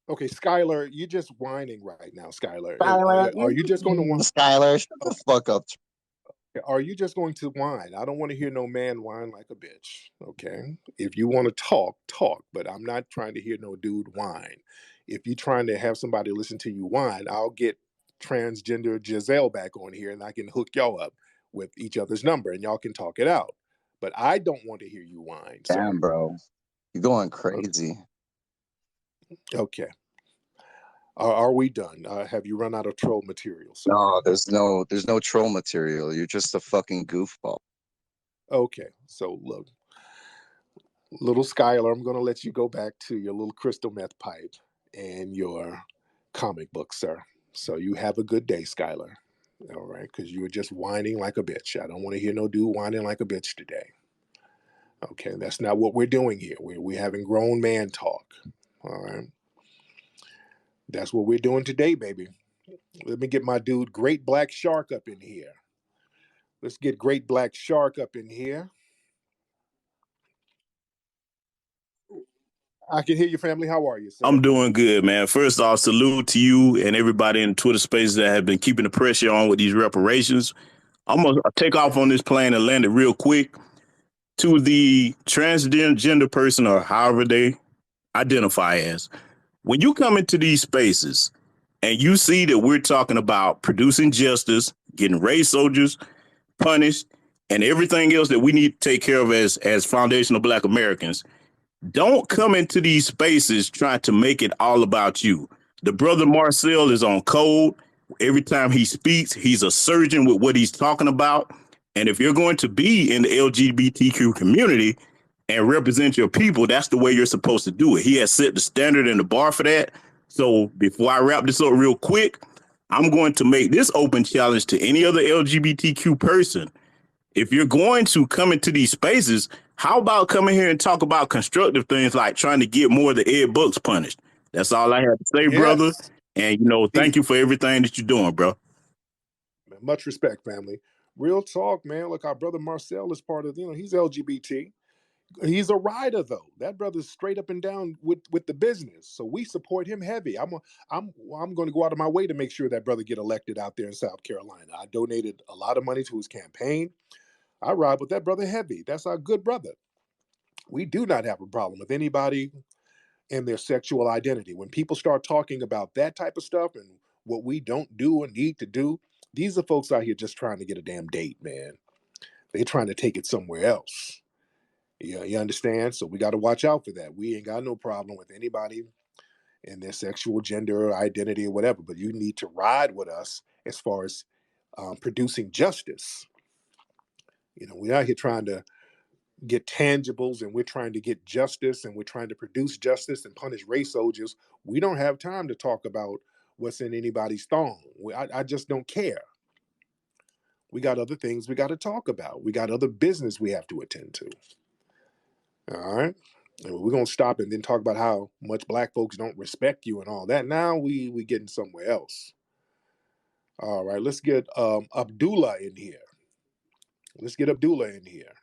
Okay, Skylar, you're just whining right now, Skylar. Are you just going to whine? Skylar, shut the fuck up. Are you just going to whine? I don't want to hear no man whine like a bitch. Okay. If you want to talk, but I'm not trying to hear no dude whine. If you're trying to have somebody listen to you whine, I'll get transgender Giselle back on here and I can hook y'all up with each other's number and y'all can talk it out. But I don't want to hear you whine. Damn, bro. You're going crazy. Okay. Are we done? Have you run out of troll material, sir? No, there's no troll material. You're just a fucking goofball. Okay, so look, little Skylar, I'm going to let you go back to your little crystal meth pipe and your comic book, sir. So you have a good day, Skylar. All right, because you were just whining like a bitch. I don't want to hear no dude whining like a bitch today. Okay, that's not what we're doing here. We're having grown man talk. All right. That's what we're doing today, baby. Let me get my dude Great Black Shark up in here. Let's get Great Black Shark up in here. I can hear your family. How are you, sir? I'm doing good, man. First off, salute to you and everybody in Twitter spaces that have been keeping the pressure on with these reparations. I'm going to take off on this plane and land it real quick. To the transgender person or however they identify as, when you come into these spaces and you see that we're talking about producing justice, getting race soldiers punished, and everything else that we need to take care of as foundational Black Americans, don't come into these spaces trying to make it all about you. The brother Marcel is on code. Every time he speaks, he's a surgeon with what he's talking about. And if you're going to be in the LGBTQ community and represent your people, that's the way you're supposed to do it. He has set the standard and the bar for that. So before I wrap this up real quick, I'm going to make this open challenge to any other LGBTQ person. If you're going to come into these spaces, how about coming here and talk about constructive things like trying to get more of the Ed Bucks punished? That's all I have to say, brother. And, thank you for everything that you're doing, bro. Much respect, family. Real talk, man. Look, our brother Marcel is part of, he's LGBT. He's a rider, though. That brother's straight up and down with the business. So we support him heavy. I'm going to go out of my way to make sure that brother get elected out there in South Carolina. I donated a lot of money to his campaign. I ride with that brother heavy. That's our good brother. We do not have a problem with anybody and their sexual identity. When people start talking about that type of stuff and what we don't do and need to do, these are folks out here just trying to get a damn date, man. They're trying to take it somewhere else. Yeah, you understand? So we got to watch out for that. We ain't got no problem with anybody and their sexual gender or identity or whatever, but you need to ride with us as far as producing justice. We're out here trying to get tangibles, and we're trying to get justice, and we're trying to produce justice and punish race soldiers. We don't have time to talk about what's in anybody's thong. I just don't care. We got other things we got to talk about. We got other business we have to attend to. All right. And we're going to stop and then talk about how much black folks don't respect you and all that. Now we getting somewhere else. All right. Let's get Abdullah in here. Let's get Abdullah in here.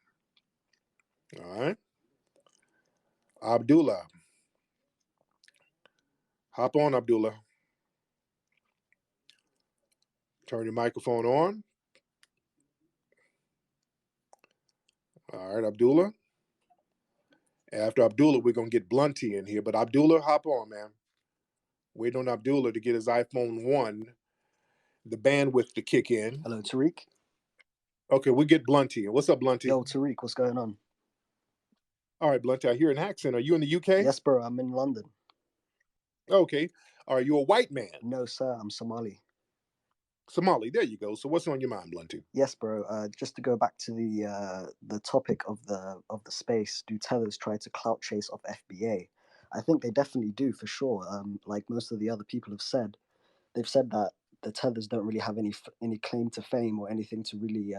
All right. Abdullah. Hop on, Abdullah. Turn your microphone on. All right, Abdullah. After Abdullah, we're going to get Blunty in here. But Abdullah, hop on, man. Waiting on Abdullah to get his iPhone 1, the bandwidth to kick in. Hello, Tariq. Okay, we'll get Blunty. What's up, Blunty? Yo, Tariq, what's going on? All right, Blunty, I hear an accent. Are you in the UK? Yes, bro, I'm in London. Okay. Are you a white man? No, sir, I'm Somali. Somali, there you go. So what's on your mind, Blunty? Yes, bro. Just to go back to the topic of the space, do tethers try to clout chase off FBA? I think they definitely do, for sure. Like most of the other people have said, they've said that the tethers don't really have any claim to fame or anything to really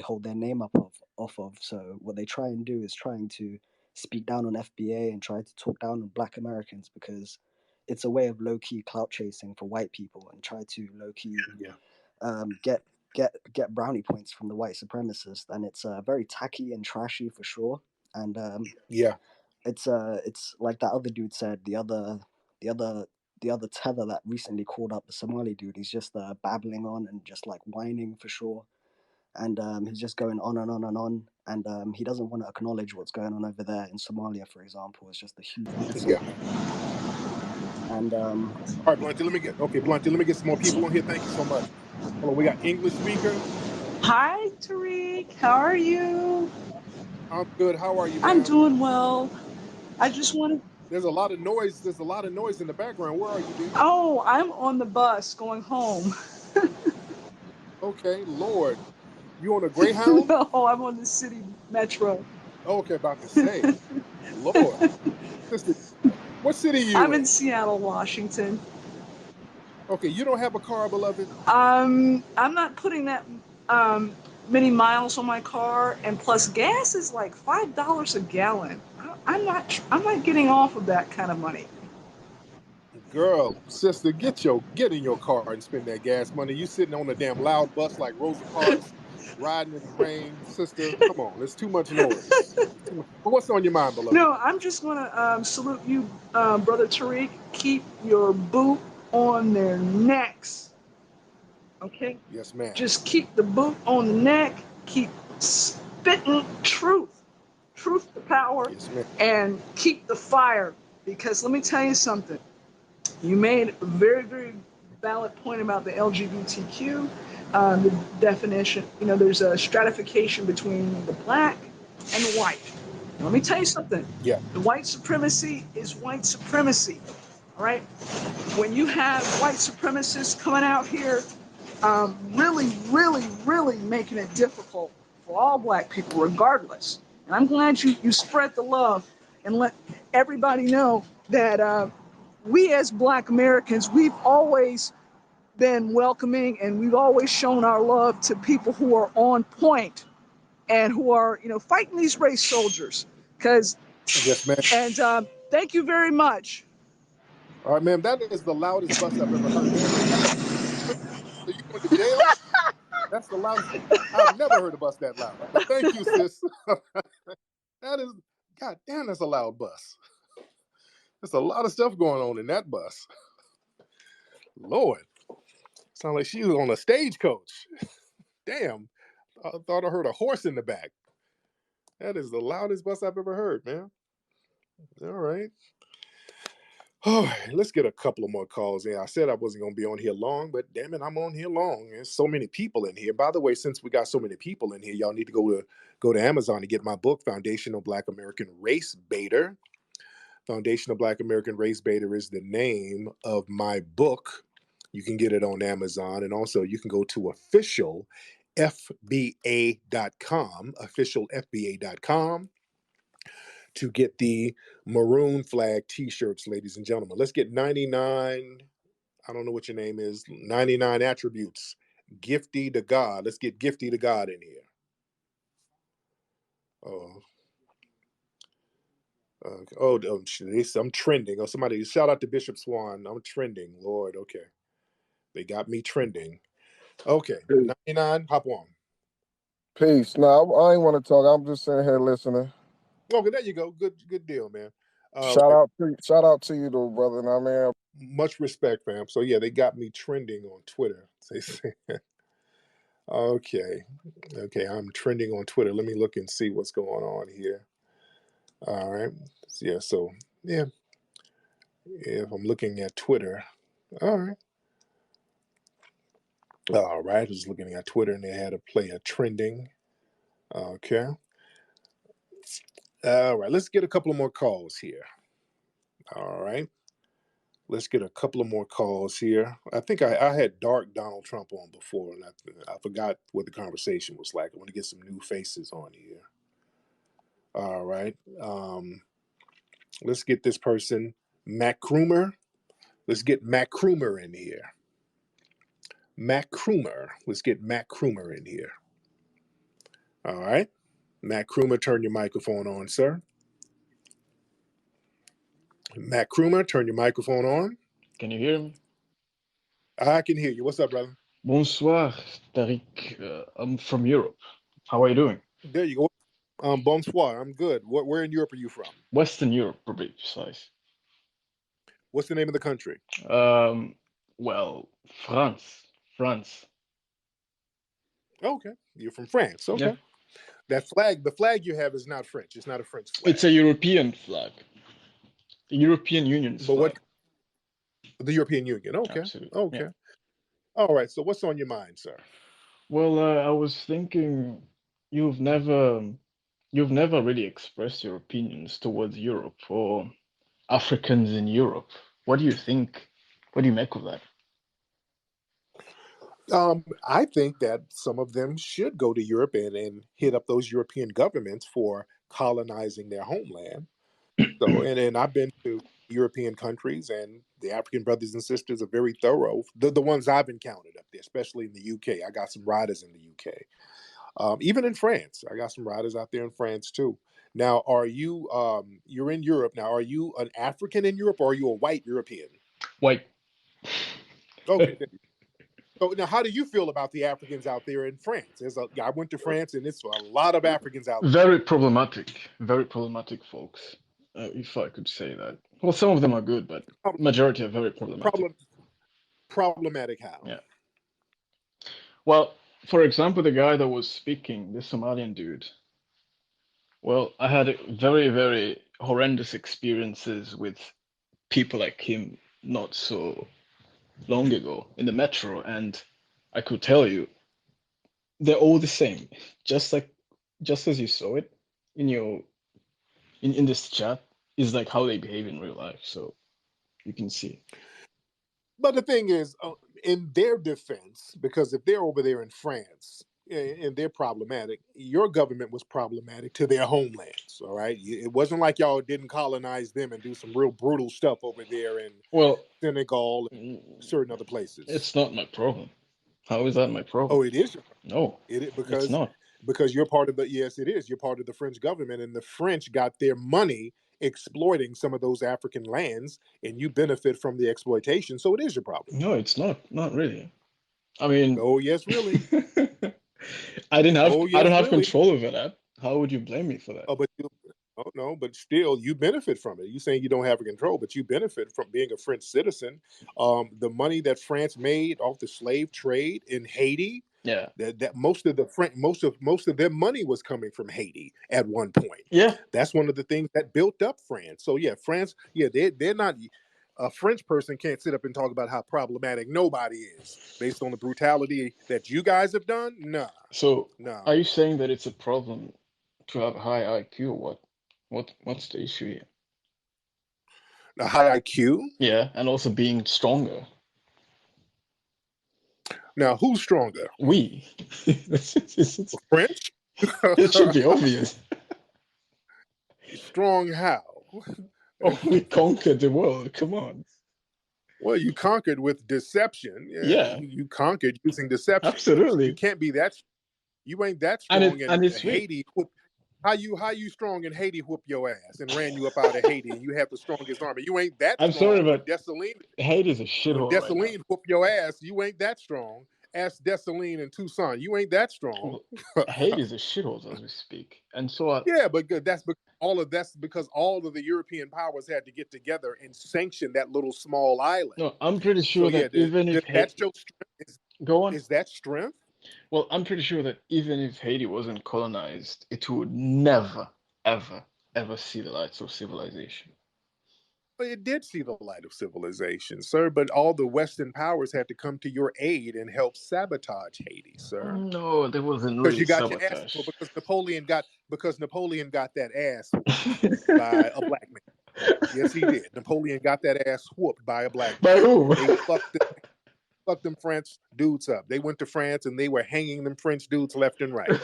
hold their name off of. So what they try and do is trying to speak down on FBA and try to talk down on Black Americans, because it's a way of low-key clout chasing for white people and try to low-key get brownie points from the white supremacists. And it's very tacky and trashy for sure. And it's like that other dude said, the other tether that recently called up the Somali dude. He's just babbling on and just like whining for sure. And he's just going on and on and on. And he doesn't want to acknowledge what's going on over there in Somalia, for example. It's just a huge mess. Yeah. And all right, Blunty, let me get some more people on here. Thank you so much. Hold on, we got English speaker. Hi, Tariq. How are you? I'm good. How are you, ma'am? I'm doing well. I just want to... There's a lot of noise. There's a lot of noise in the background. Where are you, dear? Oh, I'm on the bus going home. Okay, Lord. You on a Greyhound? No, I'm on the city metro. Okay, about to say. Lord. Sister, what city are you I'm in Seattle, Washington. Okay, you don't have a car, beloved? I'm not putting that many miles on my car, and plus gas is like $5 a gallon. I'm not getting off of that kind of money. Girl, sister, get in your car and spend that gas money. You sitting on a damn loud bus like Rosa Parks, riding in the rain. Sister, come on, it's too much noise. What's on your mind, beloved? No, I'm just going to salute you, Brother Tariq. Keep your boot on their necks. Okay? Yes, ma'am. Just keep the boot on the neck. Keep spitting truth to power, yes, ma'am. And keep the fire. Because let me tell you something. You made a very, very valid point about the LGBTQ, the definition. There's a stratification between the black and the white. Let me tell you something. Yeah. The white supremacy is white supremacy. All right? When you have white supremacists coming out here really, really, really making it difficult for all black people, regardless. And I'm glad you spread the love and let everybody know that we as Black Americans, we've always been welcoming, and we've always shown our love to people who are on point and who are, fighting these race soldiers. Because, yes, ma'am. And thank you very much. All right, ma'am, that is the loudest bus I've ever heard. Ma'am, are you going to jail? That's the loudest. I've never heard a bus that loud. But thank you, sis. That is, God damn, that's a loud bus. There's a lot of stuff going on in that bus. Lord, sound like she was on a stagecoach. Damn, I thought I heard a horse in the back. That is the loudest bus I've ever heard, man. All right. All right, let's get a couple of more calls in. I said I wasn't going to be on here long, but damn it, I'm on here long. There's so many people in here. By the way, since we got so many people in here, y'all need to go to Amazon to get my book, Foundational Black American Race Baiter. Foundational Black American Race Beta is the name of my book. You can get it on Amazon, and also you can go to officialfba.com to get the maroon flag t-shirts, ladies and gentlemen. Let's get 99, I don't know what your name is, 99 attributes. Gifty to God. Let's get Gifty to God in here. I'm trending. Oh, somebody shout out to Bishop Swan. I'm trending. Lord, okay. They got me trending. Okay, 99, hop on. Peace. No, I ain't want to talk. I'm just sitting here listening. Okay, there you go. Good deal, man. Shout out to you though, brother. Now, man. Much respect, fam. So yeah, they got me trending on Twitter. Okay, I'm trending on Twitter. Let me look and see what's going on here. All right, yeah. So yeah, if I'm looking at Twitter, all right. All right, I was looking at Twitter and they had a player trending. Okay. All right, let's get a couple of more calls here. All right. Let's get a couple of more calls here. I think I had Dark Donald Trump on before, and I forgot what the conversation was like. I want to get some new faces on here. All right. Let's get this person, Matt Krumer. Let's get Matt Krumer in here. Matt Krumer. Let's get Matt Krumer in here. All right. Matt Krumer, turn your microphone on, sir. Matt Krumer, turn your microphone on. Can you hear me? I can hear you. What's up, brother? Bonsoir, Tariq. I'm from Europe. How are you doing? There you go. Bonsoir. I'm good. Where in Europe are you from? Western Europe, to be precise. What's the name of the country? Well, France. France. Okay, you're from France. Okay. Yeah. That flag, the flag you have is not French. It's not a French flag. It's a European flag. The European Union's flag. What? The European Union. Okay. Absolutely. Okay. Yeah. All right. So what's on your mind, sir? Well, I was thinking you've never really expressed your opinions towards Europe or Africans in Europe. What do you think? What do you make of that? I think that some of them should go to Europe and hit up those European governments for colonizing their homeland. So, and I've been to European countries, and the African brothers and sisters are very thorough. The ones I've encountered up there, especially in the UK. I got some riders in the UK. Even in France, I got some riders out there in France too. Now, are you? You're in Europe now. Are you an African in Europe, or are you a white European? White. Okay. So now, how do you feel about the Africans out there in France? I went to France, and it's a lot of Africans out there. Very problematic folks, if I could say that. Well, some of them are good, but majority are very problematic. Problematic how? Yeah. Well, for example, the guy that was speaking, the Somalian dude. Well, I had very, very horrendous experiences with people like him not so long ago in the metro, and I could tell you they're all the same, just as you saw it in your in this chat is like how they behave in real life, so you can see. But the thing is, in their defense, because if they're over there in France and they're problematic, your government was problematic to their homelands. All right, it wasn't like y'all didn't colonize them and do some real brutal stuff over there in Senegal and certain other places. It's not my problem. How is that my problem? Oh, it is. No, because it's not. Because you're part of the yes, it is. You're part of the French government, and the French got their money exploiting some of those African lands, and you benefit from the exploitation. So it is your problem. No, it's not. Not really. I mean, oh yes, really. I don't have control over that. How would you blame me for that? Oh, but but still, you benefit from it. You saying you don't have control, but you benefit from being a French citizen. The money that France made off the slave trade in Haiti. Yeah, that most of their money was coming from Haiti at one point. Yeah, that's one of the things that built up France. So yeah, France. Yeah, they're not. A French person can't sit up and talk about how problematic nobody is based on the brutality that you guys have done. Nah. So are you saying that it's a problem to have high IQ? What's the issue here? A high IQ? Yeah, and also being stronger. Now, who's stronger? We. French? It should be obvious. Strong how? Oh, we conquered the world. Come on. Well, you conquered with deception. Yeah. You conquered using deception. Absolutely. You can't be that. You ain't that strong in Haiti. How you strong in Haiti? Whoop your ass and ran you up out of Haiti, and you have the strongest army. You ain't that I'm strong. sorry, but Dessalines, Haiti's a shithole when right now. Dessalines whoop your ass, you ain't that strong. Ask Dessalines in Tucson. You ain't that strong. Well, Haiti's a shithole as we speak, and so yeah, but that's because all of the European powers had to get together and sanction that little small island. No, I'm pretty sure that even if that's your strength, go on, is that strength? Well, I'm pretty sure that even if Haiti wasn't colonized, it would never, ever, ever see the lights of civilization. But it did see the light of civilization, sir. But all the Western powers had to come to your aid and help sabotage Haiti, sir. No, there wasn't because really you got sabotage. your ass because Napoleon got that ass whooped by a black man. Yes, he did. Napoleon got that ass whooped by a black man. By who? They fucked them French dudes up. They went to France and they were hanging them French dudes left and right.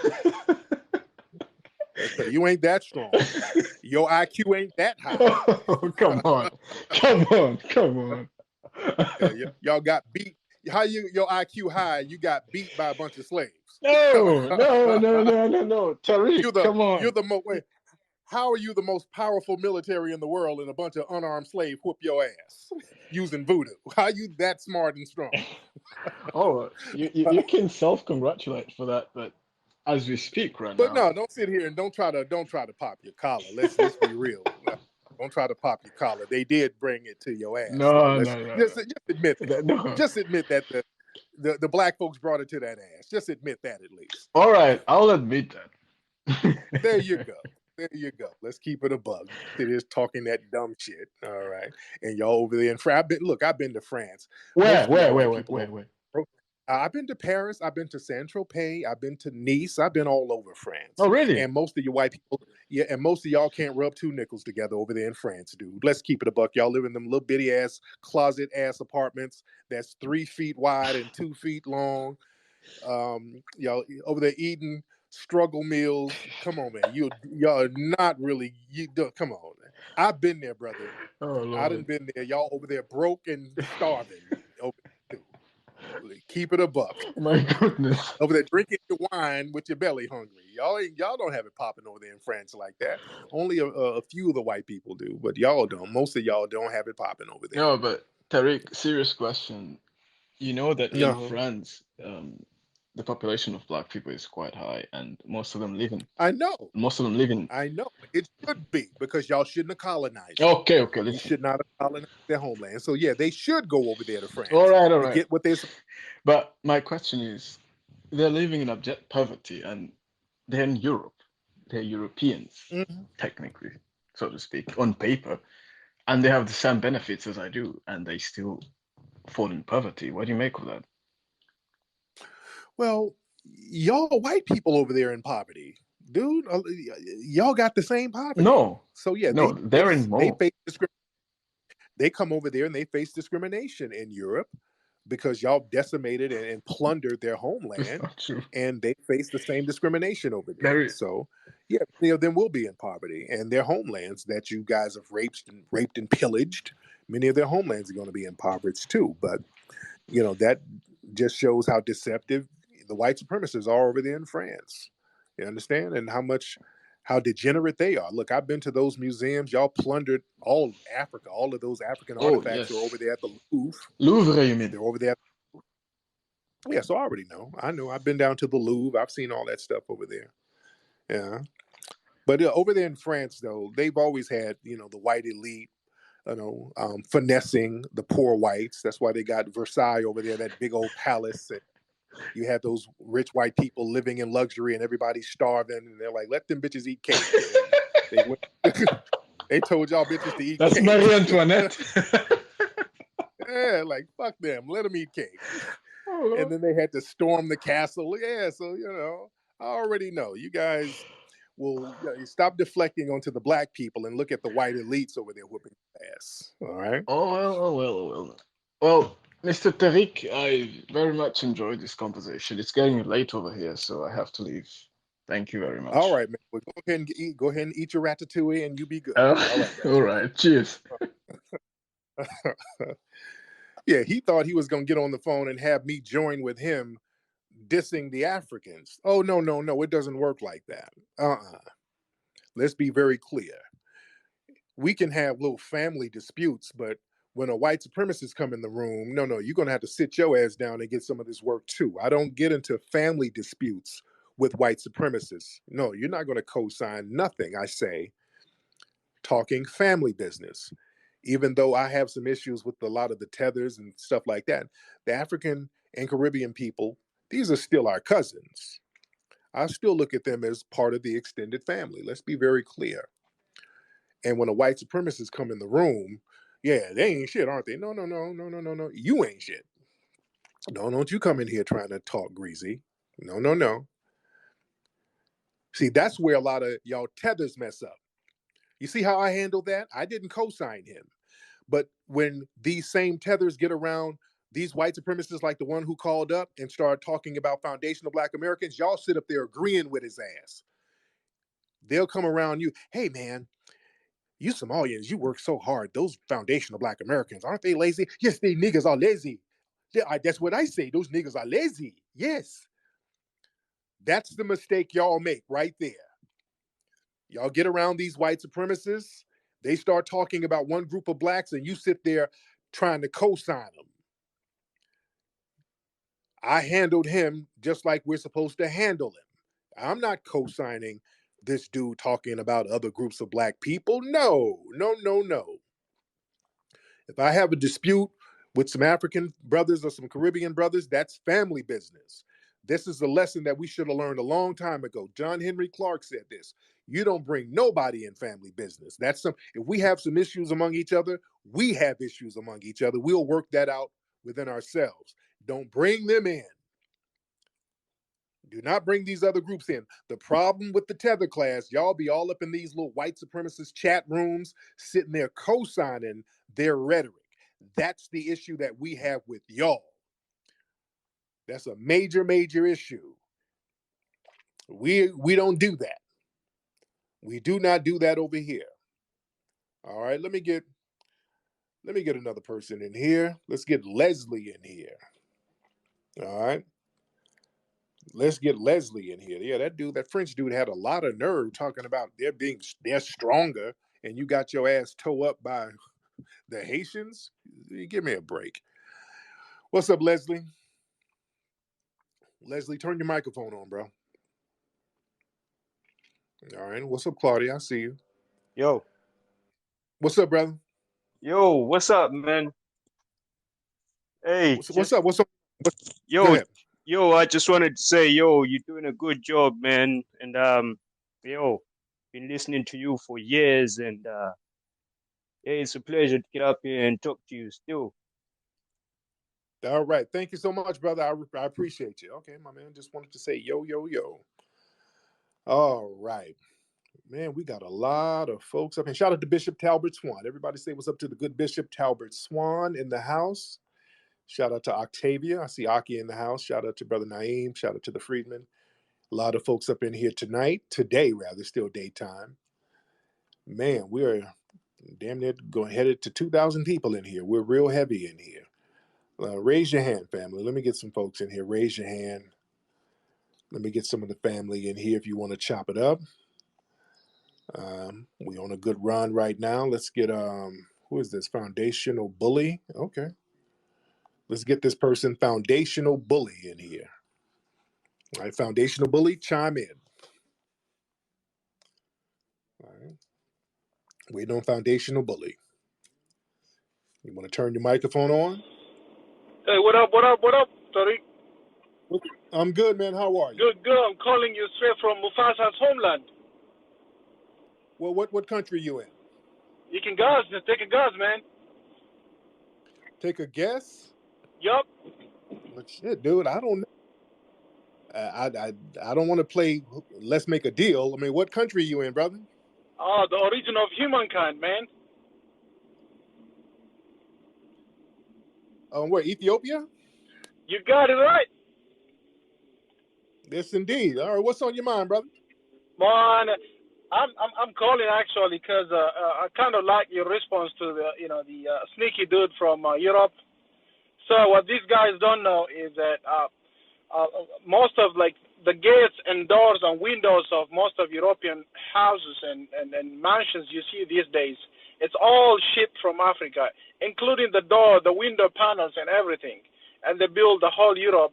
So you ain't that strong. Your IQ ain't that high. Oh, come on. Come on. Y'all got beat. How your IQ high? You got beat by a bunch of slaves. No. Tariq, come on. You're the wait. How are you the most powerful military in the world and a bunch of unarmed slaves whoop your ass using voodoo? How are you that smart and strong? Oh, you can self-congratulate for that, but as we speak right now. But no, don't sit here and don't try to pop your collar. Let's be real. Don't try to pop your collar. They did bring it to your ass. No. Just admit that. No. Just admit that the black folks brought it to that ass. Just admit that at least. All right, I'll admit that. There you go. There you go. Let's keep it a bug. It is talking that dumb shit. All right. And y'all over there in France. I've been to France. Where? I've been to Paris. I've been to Saint-Tropez. I've been to Nice. I've been all over France. Oh, really? And most of you white people, and most of y'all can't rub two nickels together over there in France, dude. Let's keep it a buck. Y'all live in them little bitty ass closet ass apartments that's 3 feet wide and 2 feet long. Y'all over there eating struggle meals. Come on, man. Y'all are not really. Come on. I've been there, brother. Oh, Lord. I done been there. Y'all over there broke and starving. Over there too. Keep it a buck. My goodness. Over there drinking your wine with your belly hungry. Y'all don't have it popping over there in France like that. Only a few of the white people do, but y'all don't. Most of y'all don't have it popping over there. No, but Tariq, serious question. You know that in France, the population of black people is quite high, and most of them live in. I know. Most of them live in. I know. It should be because y'all shouldn't have colonized. Okay. You should not have colonized their homeland. So yeah, they should go over there to France. All right. To get what they. But my question is, they're living in abject poverty, and they're in Europe. They're Europeans, technically, so to speak, on paper, and they have the same benefits as I do, and they still fall in poverty. What do you make of that? Well, y'all white people over there in poverty, dude. Y'all got the same poverty. No. So yeah, they're in more. They face discrimination. They come over there and they face discrimination in Europe because y'all decimated and plundered their homeland, and they face the same discrimination over there. So yeah, many of them will be in poverty, and their homelands that you guys have raped and pillaged, many of their homelands are going to be impoverished too. But that just shows how deceptive the white supremacists are over there in France. You understand? And how degenerate they are. Look, I've been to those museums. Y'all plundered all Africa. All of those African artifacts are over there at the Louvre. Louvre, you mean? They're over there. Yeah, so I already know. I know. I've been down to the Louvre. I've seen all that stuff over there. Yeah. But over there in France, though, they've always had, the white elite, finessing the poor whites. That's why they got Versailles over there, that big old palace. And you had those rich white people living in luxury and everybody's starving. And they're like, let them bitches eat cake. They told y'all bitches to eat cake. That's Marie Antoinette. Yeah, like, fuck them. Let them eat cake. And then they had to storm the castle. Yeah, so, I already know. You guys will stop deflecting onto the black people and look at the white elites over there whooping ass. All right. Well, Mr. Tariq, I very much enjoyed this conversation. It's getting late over here, so I have to leave. Thank you very much. All right, man. Well, go ahead and eat your ratatouille, and you be good. All right, brother. All right. Cheers. Yeah, he thought he was gonna get on the phone and have me join with him dissing the Africans. Oh no, no, no! It doesn't work like that. Let's be very clear. We can have little family disputes, but when a white supremacist come in the room, no, you're gonna have to sit your ass down and get some of this work too. I don't get into family disputes with white supremacists. No, you're not gonna co-sign nothing I say talking family business. Even though I have some issues with a lot of the tethers and stuff like that, the African and Caribbean people, these are still our cousins. I still look at them as part of the extended family. Let's be very clear. And when a white supremacist come in the room, yeah, they ain't shit, aren't they? No. You ain't shit. No, don't you come in here trying to talk greasy. No. See, that's where a lot of y'all tethers mess up. You see how I handled that? I didn't co-sign him. But when these same tethers get around these white supremacists like the one who called up and started talking about foundational Black Americans, y'all sit up there agreeing with his ass. They'll come around you, hey man, you Somalians, you work so hard. Those foundational Black Americans, aren't they lazy? Yes, they niggas are lazy. That's what I say. Those niggas are lazy. Yes. That's the mistake y'all make right there. Y'all get around these white supremacists, they start talking about one group of Blacks, and you sit there trying to co-sign them. I handled him just like we're supposed to handle him. I'm not co-signing this dude talking about other groups of Black people. No. If I have a dispute with some African brothers or some Caribbean brothers, that's family business. This is a lesson that we should have learned a long time ago. John Henry Clark said this. You don't bring nobody in family business. If we have some issues among each other, we have issues among each other. We'll work that out within ourselves. Don't bring them in. Do not bring these other groups in. The problem with the tether class, y'all be all up in these little white supremacist chat rooms, sitting there co-signing their rhetoric. That's the issue that we have with y'all. That's a major, major issue. We don't do that. We do not do that over here. All right, let me get another person in here. Let's get Leslie in here. All right. Let's get Leslie in here. Yeah, that French dude had a lot of nerve talking about they're stronger, and you got your ass toe up by the Haitians. Give me a break. What's up, Leslie? Leslie, turn your microphone on, bro. All right. What's up, Claudia? I see you. Yo. What's up, brother? Yo, what's up, man? Hey, what's up? What's up? Yo, go ahead. Yo, I just wanted to say, yo, you're doing a good job, man. And yo, been listening to you for years, and yeah, it's a pleasure to get up here and talk to you still. All right. Thank you so much, brother. I appreciate you. Okay, my man. Just wanted to say yo. All right. Man, we got a lot of folks up. And shout out to Bishop Talbert Swan. Everybody say what's up to the good Bishop Talbert Swan in the house. Shout out to Octavia. I see Aki in the house. Shout out to Brother Naeem. Shout out to the Freedman. A lot of folks up in here today, still daytime. Man, we're damn near headed to 2,000 people in here. We're real heavy in here. Raise your hand, family. Let me get some folks in here. Raise your hand. Let me get some of the family in here if you want to chop it up. We on a good run right now. Let's get who is this? Foundational Bully. Okay. Let's get this person, Foundational Bully, in here. All right, Foundational Bully, chime in. All right. Waiting on Foundational Bully. You want to turn your microphone on? Hey, what up, Tariq? I'm good, man. How are you? Good. I'm calling you straight from Mufasa's homeland. Well, what country you in? You can guess. Just take a guess, man. Take a guess? Yup. But shit, dude, I don't know. I don't want to play let's make a deal. I mean, what country are you in, brother? The origin of humankind, man. Where, Ethiopia? You got it right. Yes, indeed. All right, what's on your mind, brother? Man, I'm calling actually because I kind of like your response to the sneaky dude from Europe. So what these guys don't know is that most of like the gates and doors and windows of most of European houses and mansions you see these days, it's all shipped from Africa, including the door, the window panels, and everything. And they build the whole Europe,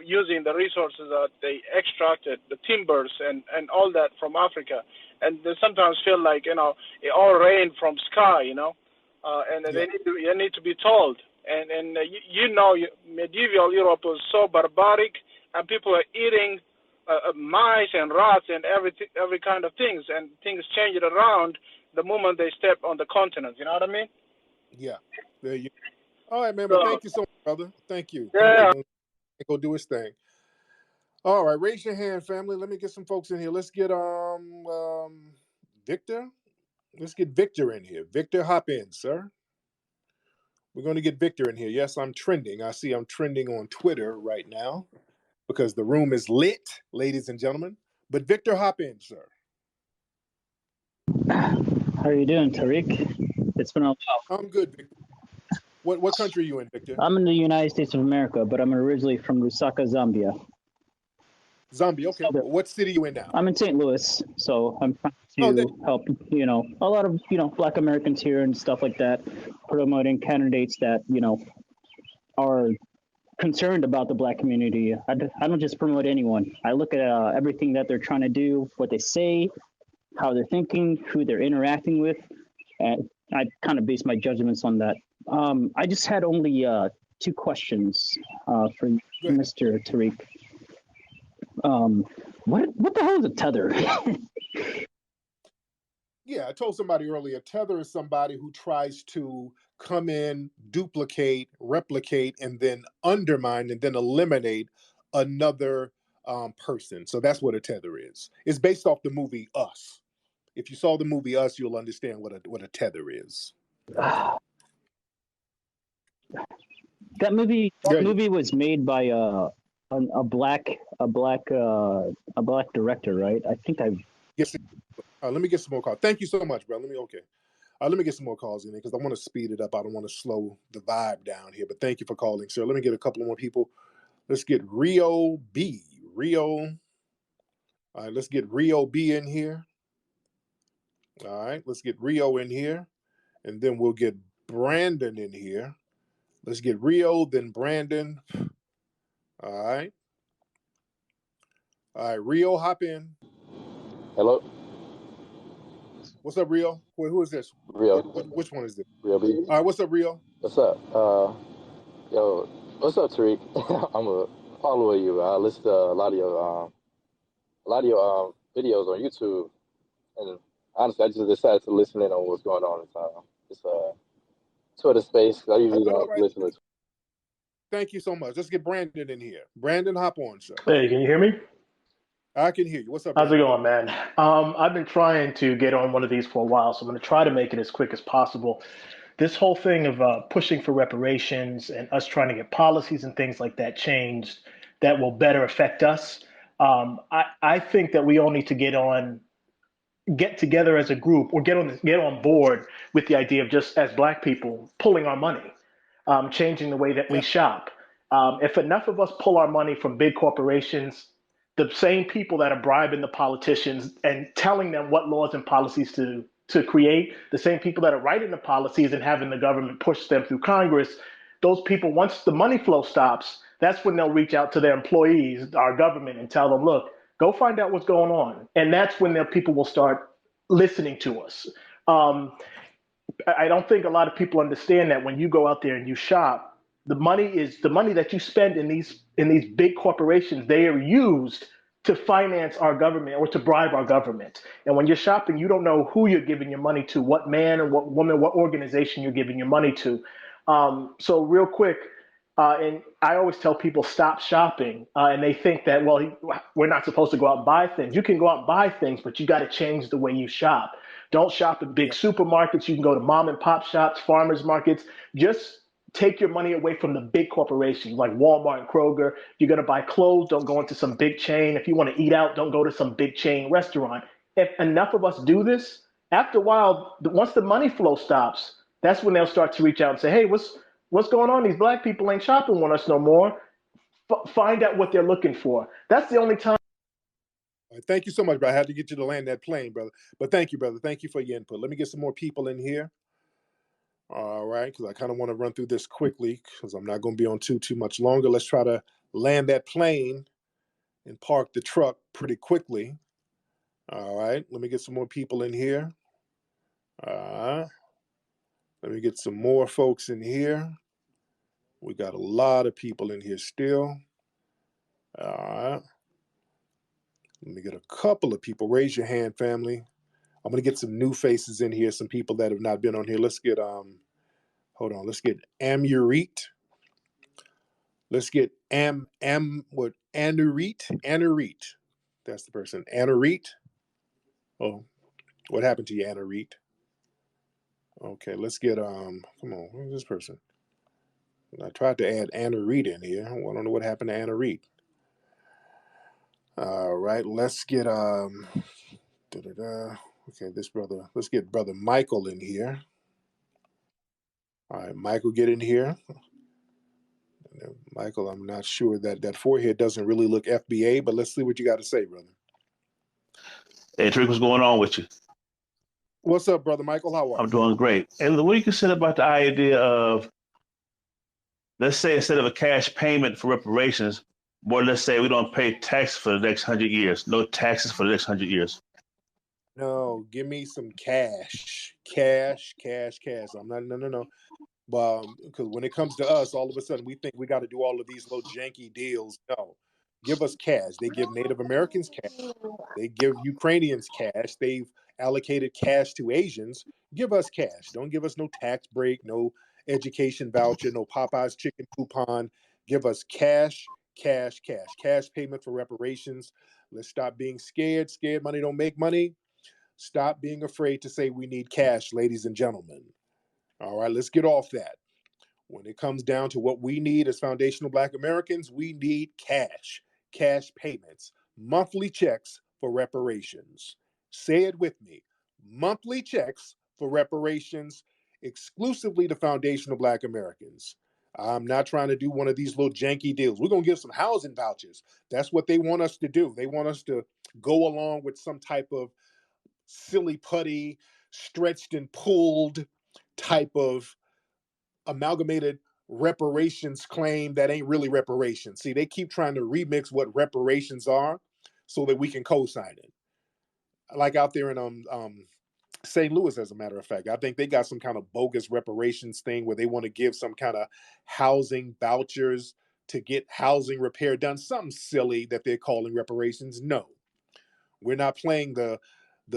using the resources that they extracted, the timbers and all that from Africa. And they sometimes feel like it all rained from sky, and they need to be told. And medieval Europe was so barbaric, and people are eating mice and rats and every kind of things, and things changed around the moment they step on the continent. You know what I mean? Yeah. There you. All right, man. But thank you so much, brother. Thank you. Yeah. Thank you. Go do his thing. All right, raise your hand, family. Let me get some folks in here. Let's get Victor. Let's get Victor in here. Victor, hop in, sir. We're going to get Victor in here. Yes, I'm trending. I see I'm trending on Twitter right now because the room is lit, ladies and gentlemen. But Victor, hop in, sir. How are you doing, Tariq? It's been a while. I'm good, Victor. What country are you in, Victor? I'm in the United States of America, but I'm originally from Lusaka, Zambia. Zambia, okay. What city are you in now? I'm in St. Louis, so I'm trying to help, a lot of, Black Americans here and stuff like that, promoting candidates that, are concerned about the Black community. I don't just promote anyone. I look at everything that they're trying to do, what they say, how they're thinking, who they're interacting with, and I kind of base my judgments on that. I just had only 2 questions for Mr. Tariq. What the hell is a tether? Yeah, I told somebody earlier, tether is somebody who tries to come in, duplicate, replicate, and then undermine and then eliminate another person. So that's what a tether is. It's based off the movie Us. If you saw the movie Us, you'll understand what a tether is. That movie was made by a black director, right? I think Yes. Let me get some more calls. Thank you so much, bro. Let me get some more calls in there because I want to speed it up. I don't want to slow the vibe down here. But thank you for calling, sir. Let me get a couple more people. Let's get Rio B. All right, let's get Rio B in here. All right, let's get Rio in here. And then we'll get Brandon in here. Let's get Rio, then Brandon. All right. All right, Rio, hop in. Hello. What's up, Rio? Wait, who is this? Rio. Which one is this? Rio B. All right, what's up, Rio? What's up? Yo, what's up, Tariq? I'm a follower of you. I listen to a lot of your videos on YouTube, and honestly, I just decided to listen in on what's going on this Twitter space. I usually don't listen to. Thank you so much. Let's get Brandon in here. Brandon, hop on, sir. Hey, can you hear me? I can hear you. What's up, Brandon? How's it going, man? I've been trying to get on one of these for a while, so I'm going to try to make it as quick as possible. This whole thing of pushing for reparations and us trying to get policies and things like that changed that will better affect us. I think that we all need to get together as a group or get on board with the idea of just as Black people pulling our money, changing the way that we shop. If enough of us pull our money from big corporations, the same people that are bribing the politicians and telling them what laws and policies to create, the same people that are writing the policies and having the government push them through Congress, those people, once the money flow stops, that's when they'll reach out to their employees, our government, and tell them, look, go find out what's going on. And that's when their people will start listening to us. I don't think a lot of people understand that when you go out there and you shop, the money that you spend in these big corporations, they are used to finance our government or to bribe our government. And when you're shopping, you don't know who you're giving your money to, what man or what woman, what organization you're giving your money to. So real quick, and I always tell people stop shopping, and they think that, well, we're not supposed to go out and buy things. You can go out and buy things, but you got to change the way you shop. Don't shop at big supermarkets. You can go to mom and pop shops, farmers markets. Just take your money away from the big corporations like Walmart and Kroger. If you're going to buy clothes, don't go into some big chain. If you want to eat out, don't go to some big chain restaurant. If enough of us do this, after a while, once the money flow stops, that's when they'll start to reach out and say, hey, what's going on? These black people ain't shopping with us no more. Find out what they're looking for. That's the only time. Thank you so much, bro. I had to get you to land that plane, brother. But thank you, brother. Thank you for your input. Let me get some more people in here. All right, because I kind of want to run through this quickly because I'm not going to be on too much longer. Let's try to land that plane and park the truck pretty quickly. All right, let me get some more people in here. Let me get some more folks in here. We got a lot of people in here still. All right. Let me get a couple of people. Raise your hand, family. I'm going to get some new faces in here, some people that have not been on here. Let's get, hold on. Let's get Amurit. Let's get Anurit. That's the person. Anurit. Oh, what happened to you, Anurit? Okay, let's get, come on, who's this person? I tried to add Anurit in here. I don't know what happened to Anurit. All right, let's get, okay, this brother, let's get brother Michael in here. All right, Michael, get in here. Michael, I'm not sure that forehead doesn't really look FBA, but let's see what you got to say, brother. Hey, Tariq, what's going on with you? What's up, brother Michael? How are you? I'm doing great. And what do you consider about the idea of, let's say instead of a cash payment for reparations, or let's say we don't pay tax for the next 100 years, no taxes for the next 100 years? No, give me some cash. Cash. I'm not, no. Because when it comes to us, all of a sudden we think we got to do all of these little janky deals. No, give us cash. They give Native Americans cash. They give Ukrainians cash. They've allocated cash to Asians. Give us cash. Don't give us no tax break, no education voucher, no Popeye's chicken coupon. Give us cash payment for reparations. Let's stop being scared. Scared money don't make money. Stop being afraid to say we need cash, ladies and gentlemen. All right, let's get off that. When it comes down to what we need as foundational Black Americans, we need cash payments, monthly checks for reparations. Say it with me. Monthly checks for reparations exclusively to foundational Black Americans. I'm not trying to do one of these little janky deals. We're going to give some housing vouchers. That's what they want us to do. They want us to go along with some type of silly putty, stretched and pulled type of amalgamated reparations claim that ain't really reparations. See, they keep trying to remix what reparations are so that we can co-sign it. Like out there in St. Louis, as a matter of fact, I think they got some kind of bogus reparations thing where they want to give some kind of housing vouchers to get housing repair done. Something silly that they're calling reparations. No, we're not playing the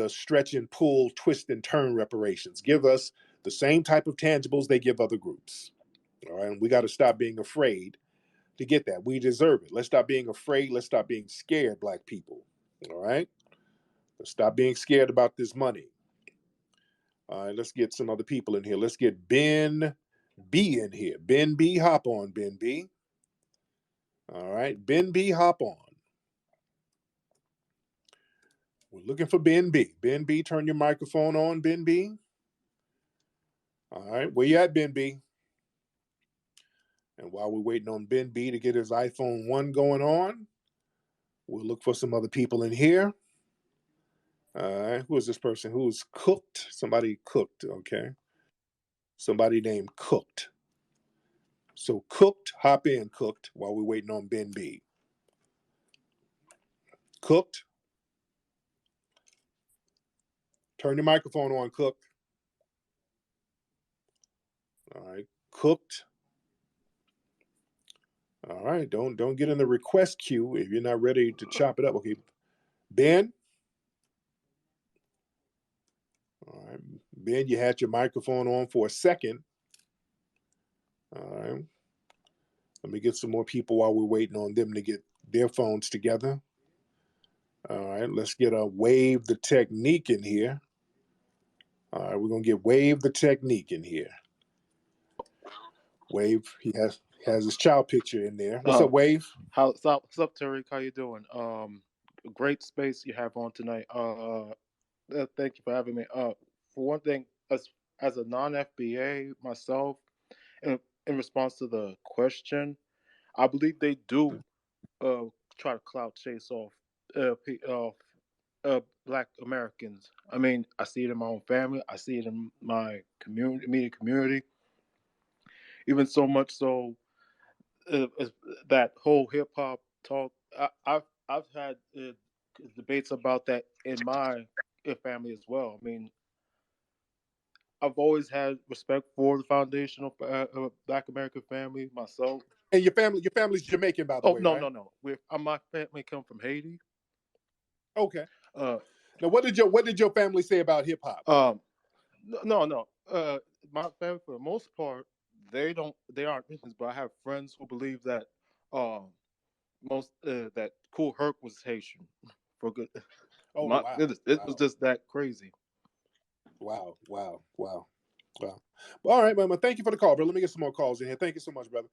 stretch and pull, twist and turn reparations. Give us the same type of tangibles they give other groups. All right, and we got to stop being afraid to get that. We deserve it. Let's stop being afraid. Let's stop being scared, Black people. All right, let's stop being scared about this money. All right, let's get some other people in here. Let's get Ben B in here. Ben B, hop on, Ben B. All right, Ben B, hop on. We're looking for Ben B. Ben B, turn your microphone on, Ben B. All right, where you at, Ben B? And while we're waiting on Ben B to get his iPhone 1 going on, we'll look for some other people in here. All right, who is this person? Who's cooked? Somebody cooked, okay. Somebody named Cooked. So Cooked, hop in, Cooked, while we're waiting on Ben B. Cooked. Turn your microphone on, Cooked. All right, Cooked. All right, don't get in the request queue if you're not ready to chop it up. Okay, Ben. All right, Ben, you had your microphone on for a second. All right, let me get some more people while we're waiting on them to get their phones together. All right, let's get a Wave the Technique in here. All right, we're going to get Wave the Technique in here. Wave, he has his child picture in there. What's up, Wave? What's up, Tariq? How you doing? Great space you have on tonight. Thank you for having me. For one thing, as a non-FBA myself, in response to the question, I believe they do try to clout chase off Black Americans. I mean, I see it in my own family. I see it in my community, immediate community. Even so much so, that whole hip hop talk. I've had debates about that in my family as well. I mean, I've always had respect for the foundation of Black American family myself. And your family's Jamaican, by the way. No, right? no. My family come from Haiti. Okay. Now, what did your family say about hip hop? No. My family, for the most part, they aren't Christians, but I have friends who believe that that Kool Herc was Haitian for good. Oh, wow. It was just that crazy. Wow. All right, man. Thank you for the call, bro. Let me get some more calls in here. Thank you so much, brother.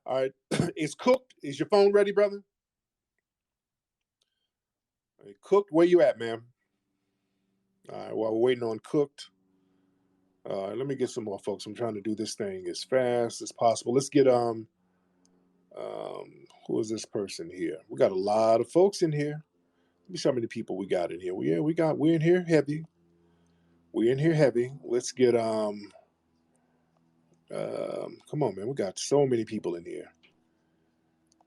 All right. It's Cooked. Is your phone ready, brother? All right, Cooked, where you at, man? All right, while we're waiting on Cooked, let me get some more folks. I'm trying to do this thing as fast as possible. Let's get who is this person here? We got a lot of folks in here. Let me see how many people we got in here. We're in here heavy. We're in here heavy. Let's get come on, man. We got so many people in here.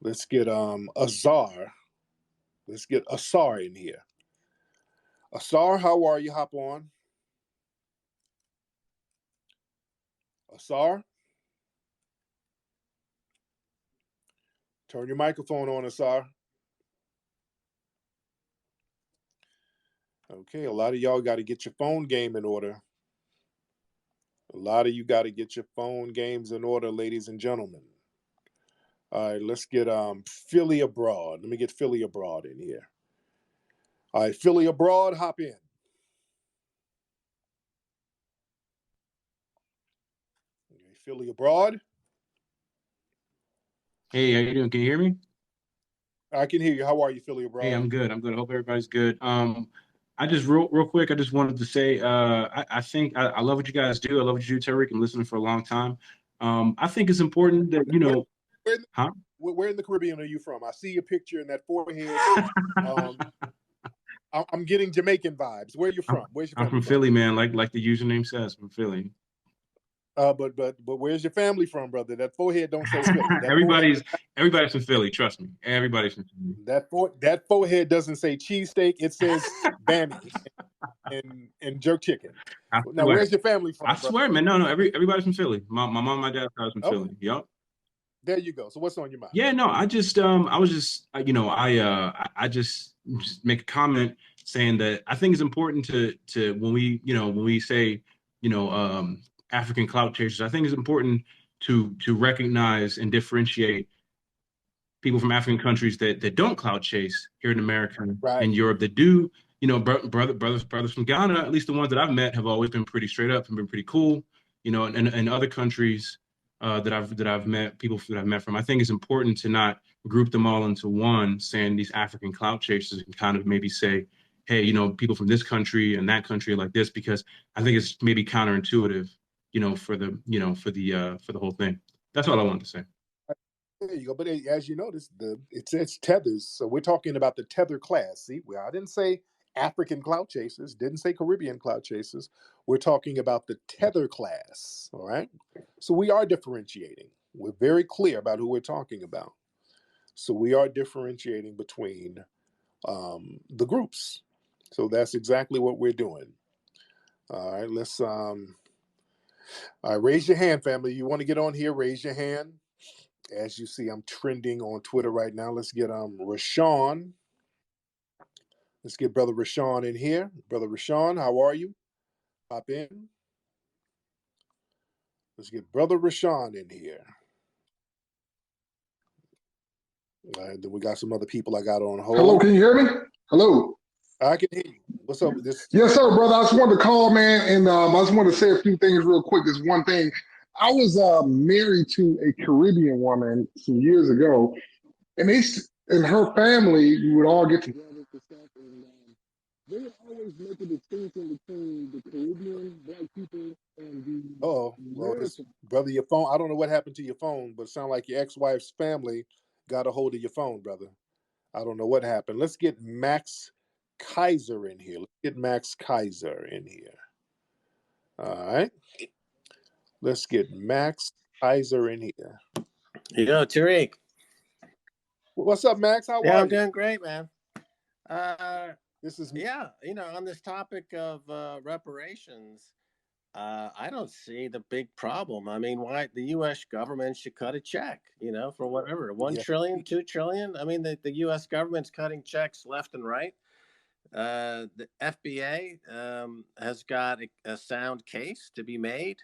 Let's get Azar. Let's get Asar in here. Asar, how are you? Hop on. Asar? Turn your microphone on, Asar. Okay, a lot of y'all got to get your phone game in order. A lot of you got to get your phone games in order, ladies and gentlemen. All right, let's get Philly Abroad. Let me get Philly Abroad in here. All right, Philly Abroad, hop in. Okay, Philly Abroad. Hey, how you doing? Can you hear me? I can hear you. How are you, Philly Abroad? Hey, I'm good. I hope everybody's good. I just real quick, I just wanted to say, I think I love what you guys do. I love what you do, Tariq. I'm listening for a long time. I think it's important that, you know, where in the Caribbean are you from? I see your picture and that forehead. I'm getting Jamaican vibes. Where are you from? Where's your family I'm from Philly, man. Like the username says, from Philly. But where's your family from, brother? That forehead don't say Philly. Everybody's from Philly. Trust me. Everybody's from Philly. That forehead doesn't say cheesesteak. It says Bammy and jerk chicken. Now, where's your family from? I swear, man. No. Everybody's from Philly. My mom, and my dad are from Philly. Yep. There you go. So what's on your mind? Yeah, no. I was just I just make a comment saying that I think it's important to when we say African clout chasers, I think it's important to recognize and differentiate people from African countries that don't clout chase here in America and Europe that do. Brothers from Ghana, at least the ones that I've met, have always been pretty straight up and been pretty cool. And other countries that I've met, people that I've met from, I think it's important to not group them all into one, saying these African clout chasers, and kind of maybe say, hey, people from this country and that country like this, because I think it's maybe counterintuitive, for the whole thing. That's all I wanted to say. There you go. But as you notice, it says tethers. So we're talking about the tether class. See, I didn't say African clout chasers, didn't say Caribbean clout chasers. We're talking about the tether class. All right. So we are differentiating. We're very clear about who we're talking about. So we are differentiating between the groups. So that's exactly what we're doing. All right. Let's raise your hand, family. You want to get on here? Raise your hand. As you see, I'm trending on Twitter right now. Let's get Rashawn. Let's get Brother Rashawn in here. Brother Rashawn, how are you? Hop in. Let's get Brother Rashawn in here. All right, then we got some other people I got on hold. Hello, can you hear me? Hello. I can hear you. What's up with this? Yes, sir, brother. I just wanted to call, man, and I just wanted to say a few things real quick. There's one thing. I was married to a Caribbean woman some years ago, and and her family, we would all get together for stuff, and they would always make a distinction between the Caribbean black people and the Well, this American. brother, your phone. I don't know what happened to your phone, but it sounded like your ex-wife's family got a hold of your phone, brother. I don't know what happened. Let's get Max Kaiser in here. Let's get Max Kaiser in here. All right. Let's get Max Kaiser in here. Tariq. What's up, Max? How Yeah, are I'm you? doing great, man. This is on this topic of reparations, I don't see the big problem. I mean, why the U.S. government should cut a check, for whatever, 1 trillion, 2 trillion. I mean, the U.S. government's cutting checks left and right. The FBA has got a sound case to be made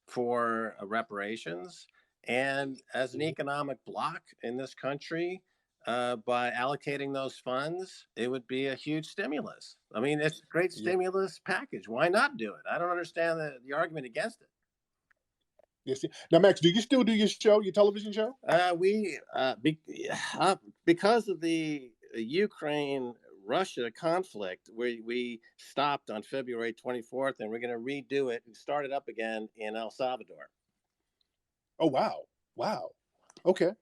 for reparations. And as an economic bloc in this country, by allocating those funds, it would be a huge stimulus. I mean, it's a great stimulus package. Why not do it? I don't understand the argument against it. Yes. Now, Max, do you still do your show, your television show? Because of the Ukraine-Russia conflict, we stopped on February 24th, and we're going to redo it and start it up again in El Salvador. Oh, wow. Okay.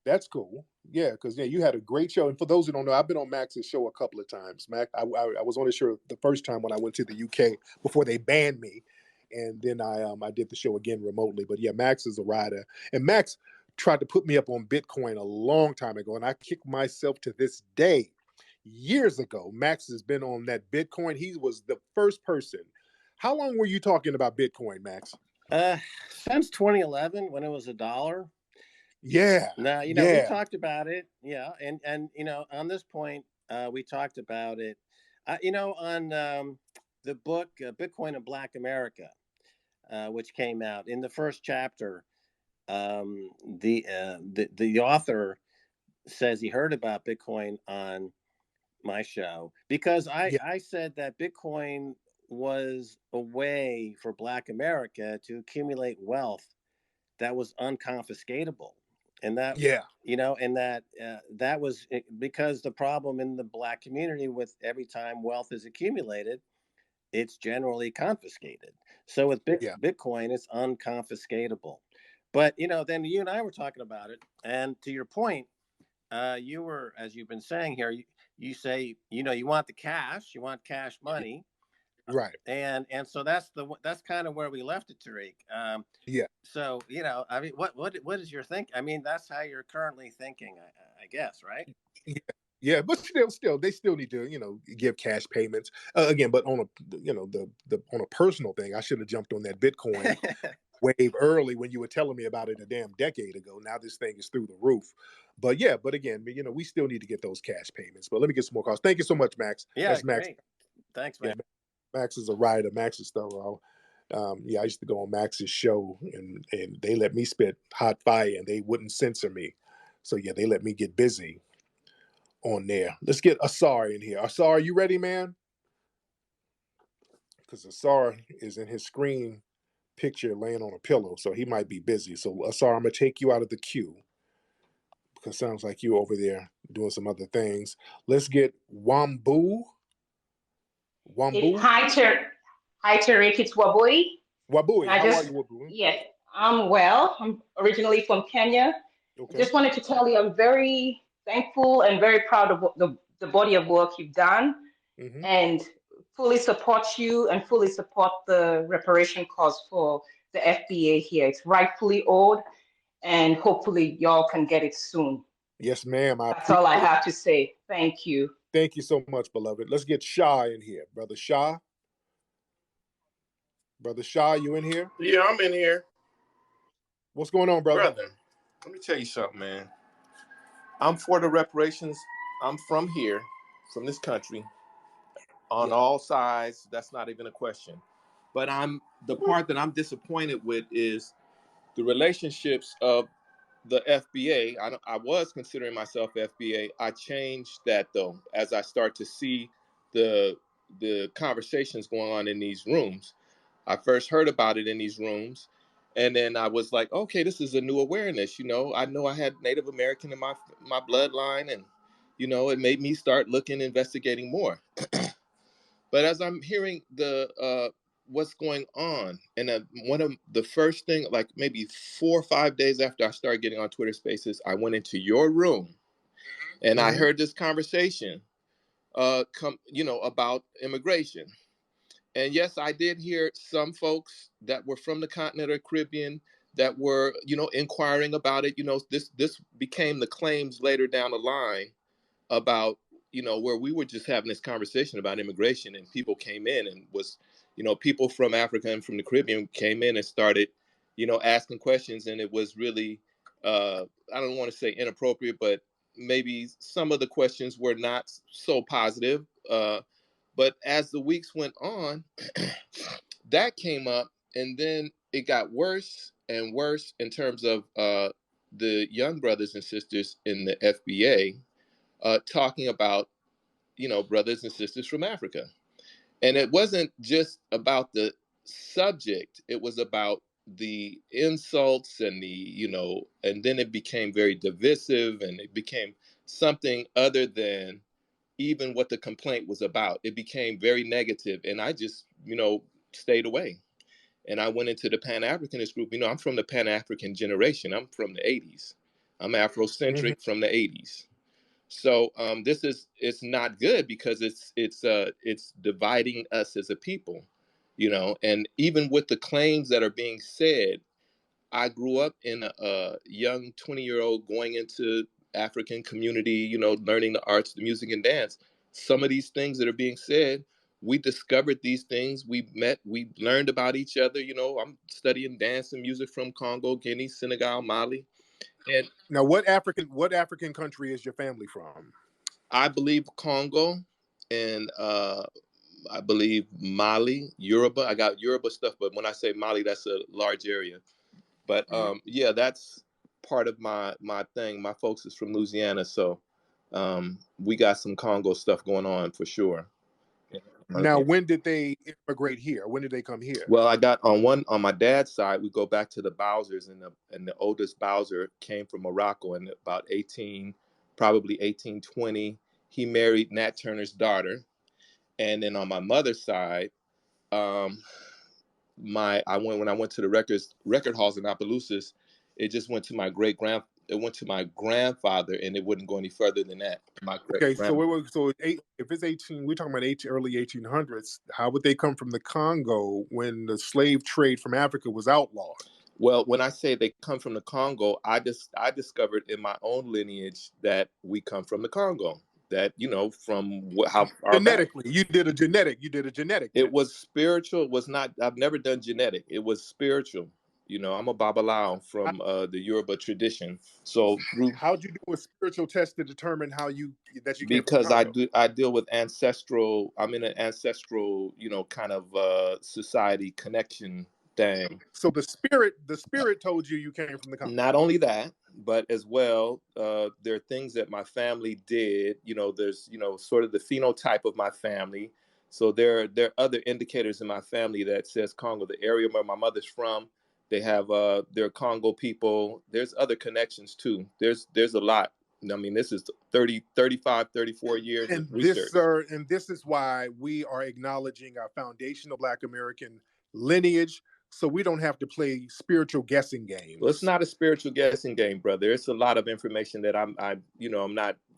That's cool. Yeah, because you had a great show. And for those who don't know, I've been on Max's show a couple of times. Max, I was on the show the first time when I went to the UK before they banned me, and then I did the show again remotely. But yeah, Max is a rider, and Max tried to put me up on Bitcoin a long time ago, and I kick myself to this day. Years ago, Max has been on that Bitcoin. He was the first person. How long were you talking about Bitcoin, Max? Since 2011, when it was $1. Yeah. Now, we talked about it. Yeah. And on this point, we talked about it, on the book, Bitcoin and Black America, which came out in the first chapter. The author says he heard about Bitcoin on my show because I said that Bitcoin was a way for Black America to accumulate wealth that was unconfiscatable. And that, that was because the problem in the Black community with every time wealth is accumulated, it's generally confiscated. So with Bitcoin, it's unconfiscatable. But, then you and I were talking about it. And to your point, you were, as you've been saying here, you say, you want the cash, you want cash money. Right. And so that's kind of where we left it, Tariq. So, I mean, what is your think? I mean, that's how you're currently thinking, I guess, right? Yeah, but still, they still need to, give cash payments again. But on a, on a personal thing, I should have jumped on that Bitcoin wave early when you were telling me about it a damn decade ago. Now this thing is through the roof. But yeah, but again, we still need to get those cash payments. But let me get some more calls. Thank you so much, Max. Yeah, that's Max. Great. Thanks, man. Yeah, Max is a rider. Max is thorough. I used to go on Max's show, and they let me spit hot fire, and they wouldn't censor me. So yeah, they let me get busy on there. Let's get Asar in here. Asar, you ready, man? Because Asar is in his screen picture laying on a pillow, so he might be busy. So Asar, I'm gonna take you out of the queue because it sounds like you over there doing some other things. Let's get Wambu. Hi, Tariq. It's Wabui. Wabui, how are you, Wabui? Yes, I'm well. I'm originally from Kenya. Okay. I just wanted to tell you I'm very thankful and very proud of the body of work you've done, and fully support you and fully support the reparation cause for the FBA here. It's rightfully owed, and hopefully y'all can get it soon. Yes, ma'am. That's all I have to say. Thank you. Thank you so much, beloved. Let's get Shah in here. Brother Shah. Brother Shah, you in here? Yeah, I'm in here. What's going on, brother? Brother, let me tell you something, man. I'm for the reparations. I'm from here, from this country, on all sides. That's not even a question. But the part that I'm disappointed with is the relationships of the FBA. I was considering myself FBA. I changed that though, as I start to see the conversations going on in these rooms. I first heard about it in these rooms, And then I was like, okay, this is a new awareness. You know I had Native American in my bloodline, and it made me start looking, investigating more. But as I'm hearing the what's going on, and one of the first thing, like maybe 4 or 5 days after I started getting on Twitter Spaces, I went into your room, and I heard this conversation about immigration. And yes, I did hear some folks that were from the continent of the Caribbean that were, inquiring about it. This became the claims later down the line about, where we were just having this conversation about immigration, and people came in and was, people from Africa and from the Caribbean came in and started, asking questions. And it was really, I don't want to say inappropriate, but maybe some of the questions were not so positive. But as the weeks went on, that came up, and then it got worse and worse in terms of the young brothers and sisters in the FBA talking about, brothers and sisters from Africa. And it wasn't just about the subject, it was about the insults and and then it became very divisive, and it became something other than even what the complaint was about. It became very negative, and I just, stayed away. And I went into the Pan-Africanist group. I'm from the Pan-African generation. I'm from the 80s. I'm Afrocentric from the 80s. So it's not good, because it's dividing us as a people, and even with the claims that are being said, I grew up in a young 20-year-old going into African community, learning the arts, the music and dance. Some of these things that are being said, we discovered these things. We learned about each other. I'm studying dance and music from Congo, Guinea, Senegal, Mali. And now, what African country is your family from? I believe Congo, and I believe Mali, Yoruba. I got Yoruba stuff, but when I say Mali, that's a large area. But yeah, that's part of my thing. My folks is from Louisiana, so we got some Congo stuff going on for sure. Now, when did they immigrate here? When did they come here? Well, I got on my dad's side, we go back to the Bowsers, and the oldest Bowser came from Morocco in about 1820. He married Nat Turner's daughter. And then on my mother's side, when I went to the record halls in Opelousas, it just went to my grandfather, and it wouldn't go any further than that. Okay, so if it's 18, we're talking about early 1800s. How would they come from the Congo when the slave trade from Africa was outlawed? Well, when I say they come from the Congo, I discovered in my own lineage that we come from the Congo. That from how genetically, you did a genetic. It was spiritual. It was not. I've never done genetic. It was spiritual. I'm a Babalao from the Yoruba tradition. So how'd you do a spiritual test to determine that you came from because Congo? I deal with ancestral. I'm in an ancestral, kind of society connection thing. So the spirit told you came from the Congo. Not only that, but as well, there are things that my family did. There's sort of the phenotype of my family. So there are other indicators in my family that says Congo, the area where my mother's from. They have they're Congo people. There's other connections too. There's a lot. I mean, this is 30, 35, 34 years of research. And this is why we are acknowledging our foundational Black American lineage, so we don't have to play spiritual guessing games. Well, it's not a spiritual guessing game, brother. It's a lot of information that I'm not,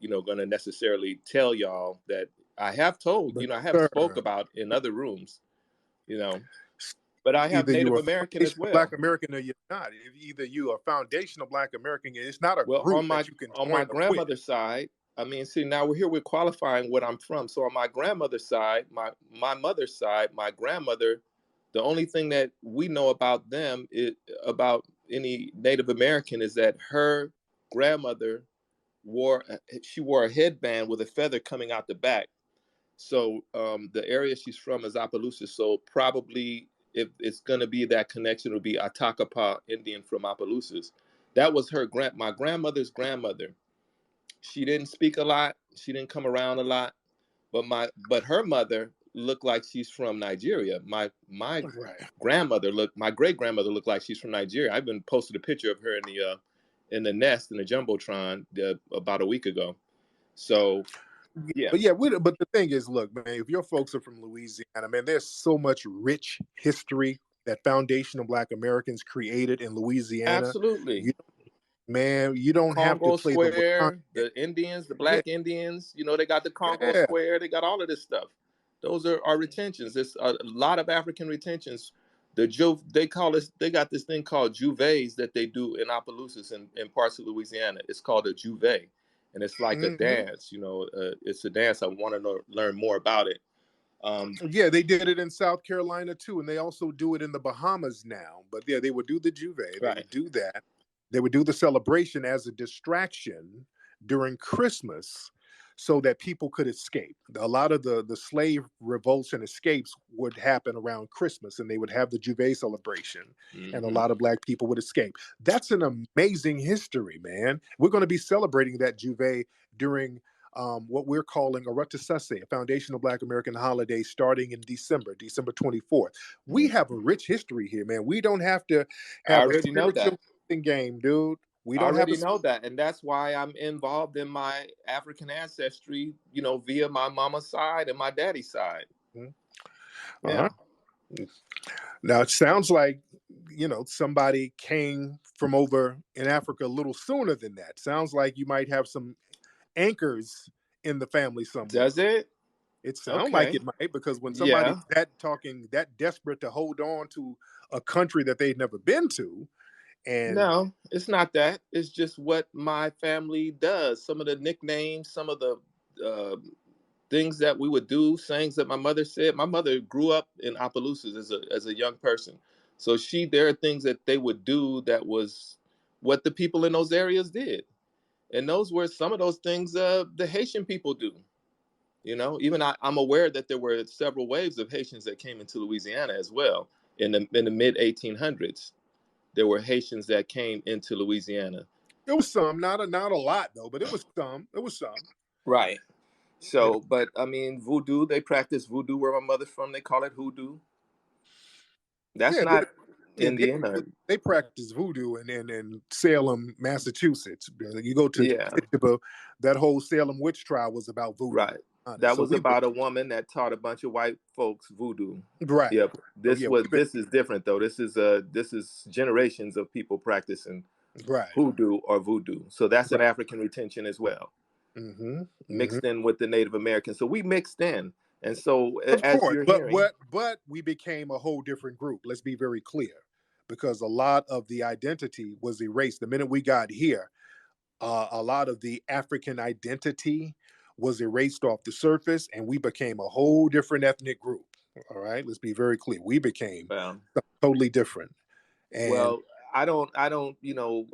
going to necessarily tell y'all that I have told, I have spoke about in other rooms, but I have Native American as well. Black American or you're not. Either you are foundational Black American, it's not a group that you can on my grandmother's side. I mean, see, now we're qualifying what I'm from. So on my grandmother's side, my mother's side, my grandmother, the only thing that we know about them about any Native American is that her grandmother wore a headband with a feather coming out the back. So the area she's from is Opelousas. So probably if it's going to be that connection, it'll be Atakapa Indian from Opelousas. That was my grandmother's grandmother. She didn't speak a lot. She didn't come around a lot. But her mother look like she's from Nigeria. My Right. grandmother my great grandmother looked like she's from Nigeria. I've been posted a picture of her in the nest in the jumbotron about a week ago. So yeah. But yeah, but the thing is, look, man, if your folks are from Louisiana, man, there's so much rich history that foundational Black Americans created in Louisiana. Absolutely. Man, you don't have to Congo play the Square, the Indians, the Black Indians, you know, they got the Congo Square, they got all of this stuff. Those are our retentions. There's a lot of African retentions. They got this thing called Juves that they do in Opelousas in parts of Louisiana. It's called a Juve. And it's like a dance, you know, it's a dance. I want to learn more about it. Yeah, they did it in South Carolina too, and they also do it in the Bahamas now. But yeah, they would do the Juve. They would do that. They would do the celebration as a distraction during Christmas so that people could escape. A lot of the slave revolts and escapes would happen around Christmas, and they would have the Juve celebration, and a lot of Black people would escape. That's an amazing history, man. We're going to be celebrating that Juve during what we're calling a Rutasase, a foundational Black American holiday starting in December 24th. We have a rich history here, man. We don't have to have a spiritual game, dude. We don't already know that, and that's why I'm involved in my African ancestry, you know, via my mama's side and my daddy's side. Yeah. Now it sounds like, you know, somebody came from over in Africa a little sooner than that. Sounds like you might have some anchors in the family somewhere. Does it? It sounds like it might, because when somebody's that desperate to hold on to a country that they've never been to. And no, it's not that. It's just what my family does. Some of the nicknames, some of the things that we would do, sayings that my mother said. My mother grew up in Opelousas as a young person. So there are things that they would do that was what the people in those areas did. And those were some of those things the Haitian people do. You know, even I'm aware that there were several waves of Haitians that came into Louisiana as well in the mid 1800s. There were Haitians that came into Louisiana. There was some, not a lot though, but it was some. It was some. Right. So, but I mean, voodoo. They practice voodoo where my mother's from. They call it hoodoo. That's not Indian. They practice voodoo in Salem, Massachusetts. You go to that whole Salem witch trial was about voodoo. Right. That was about a woman that taught a bunch of white folks voodoo. Right. Yep. This is different though. This is generations of people practicing hoodoo or voodoo. So that's an African retention as well. Mixed in with the Native Americans. So we mixed in. And so but we became a whole different group. Let's be very clear, because a lot of the identity was erased. The minute we got here, a lot of the African identity was erased off the surface, and we became a whole different ethnic group. All right, let's be very clear. We became totally different. And well, I don't, you know,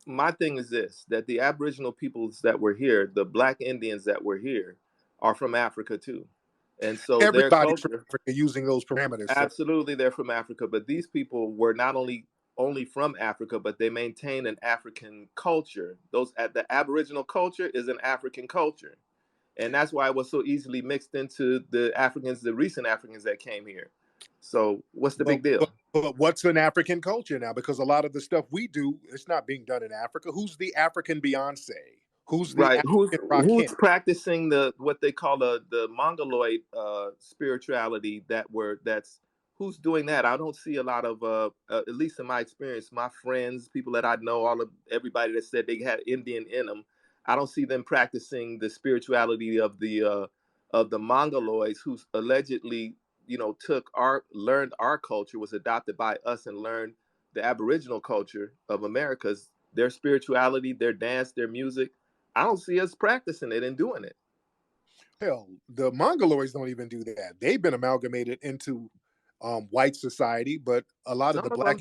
my thing is this, that the Aboriginal peoples that were here, the Black Indians that were here, are from Africa too. And so everybody from Africa using those parameters. Absolutely, they're from Africa. But these people were not only from Africa, but they maintain an African culture. The Aboriginal culture is an African culture. And that's why it was so easily mixed into the recent Africans that came here. So what's the big deal? But what's an African culture now? Because a lot of the stuff we do, it's not being done in Africa. Who's the African Beyonce? Who's the who's practicing what they call the Mongoloid spirituality who's doing that? I don't see a lot of at least in my experience, my friends, people that I know, everybody that said they had Indian in them, I don't see them practicing the spirituality of the Mongoloids, who allegedly, you know, learned our culture, was adopted by us, and learned the Aboriginal culture of America's, their spirituality, their dance, their music. I don't see us practicing it and doing it. Hell, the Mongoloids don't even do that. They've been amalgamated into white society, but a lot of the Black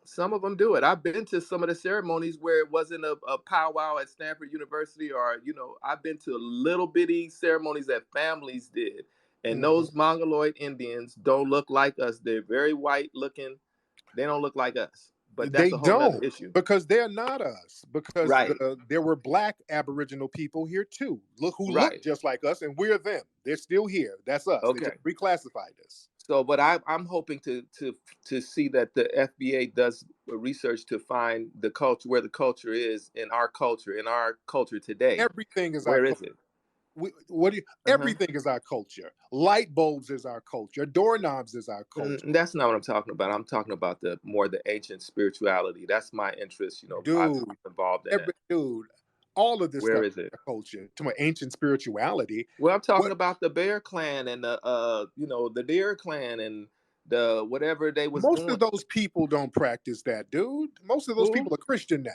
Some of them do it. I've been to some of the ceremonies where it wasn't a powwow at Stanford University, or, you know, I've been to little bitty ceremonies that families did. And those Mongoloid Indians don't look like us. They're very white looking. They don't look like us. But that's a whole other issue. Because they're not us. Because Right. there were black Aboriginal people here too. Look Right. just like us, and we're them. They're still here. That's us. Okay. They just reclassified us. So, but I'm hoping to see that the FBA does research to find the culture, where the culture is in our culture today. Everything is Where our is culture. it? Everything is our culture. Light bulbs is our culture. Doorknobs is our culture. That's not what I'm talking about. I'm talking about the ancient spirituality. That's my interest. I'm involved in it. Dude, all of this Where stuff is it? Our culture, to my ancient spirituality. Well, I'm talking about the Bear Clan and the Deer Clan and the whatever they was Most doing. of those people don't practice that, dude. Most of those people are Christian now.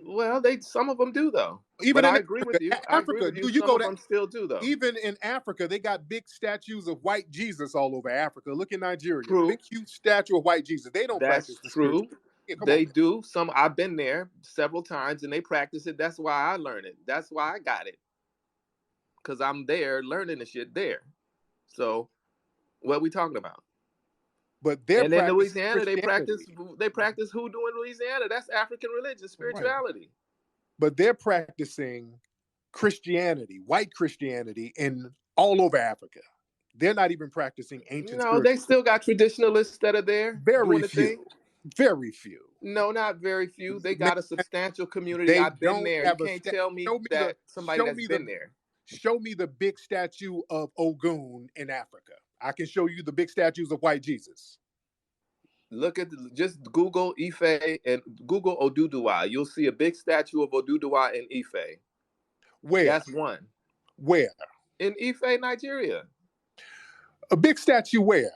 Well, some of them do though. Even but in I agree with you. I agree with you. Some of them still do though. Even in Africa, they got big statues of white Jesus all over Africa. Look in Nigeria, big huge statue of white Jesus. They don't practice the true. Yeah, they do. I've been there several times, and they practice it. That's why I learned it. That's why I got it. Because I'm there learning the shit there. So, what are we talking about? But in Louisiana, they practice hoodoo in Louisiana. That's African religion, spirituality. Right. But they're practicing Christianity, white Christianity, in all over Africa. They're not even practicing ancient. No, they still got traditionalists that are there. Very few. Very few. No, not very few. They got a substantial community. I've been there. You can't tell me that somebody that's been there. Show me the big statue of Ogun in Africa. I can show you the big statues of white Jesus. Look at just Google Ife and Google Oduduwa. You'll see a big statue of Oduduwa in Ife. Where? That's one. Where? In Ife, Nigeria. A big statue where?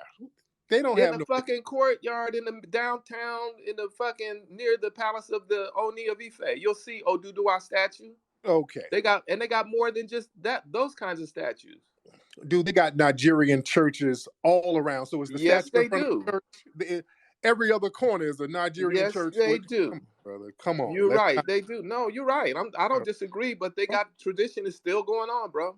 They don't have the fucking courtyard in the downtown, in the fucking near the palace of the Oni of Ife. You'll see Oduduwa statue. Okay. They got more than just that. Those kinds of statues. Dude, they got Nigerian churches all around. So is the statue in front of the church? Every other corner is a Nigerian church. Yes, they do. Come on, brother. Come on. You're right. They do. No, you're right. I don't disagree, but they got tradition is still going on, bro.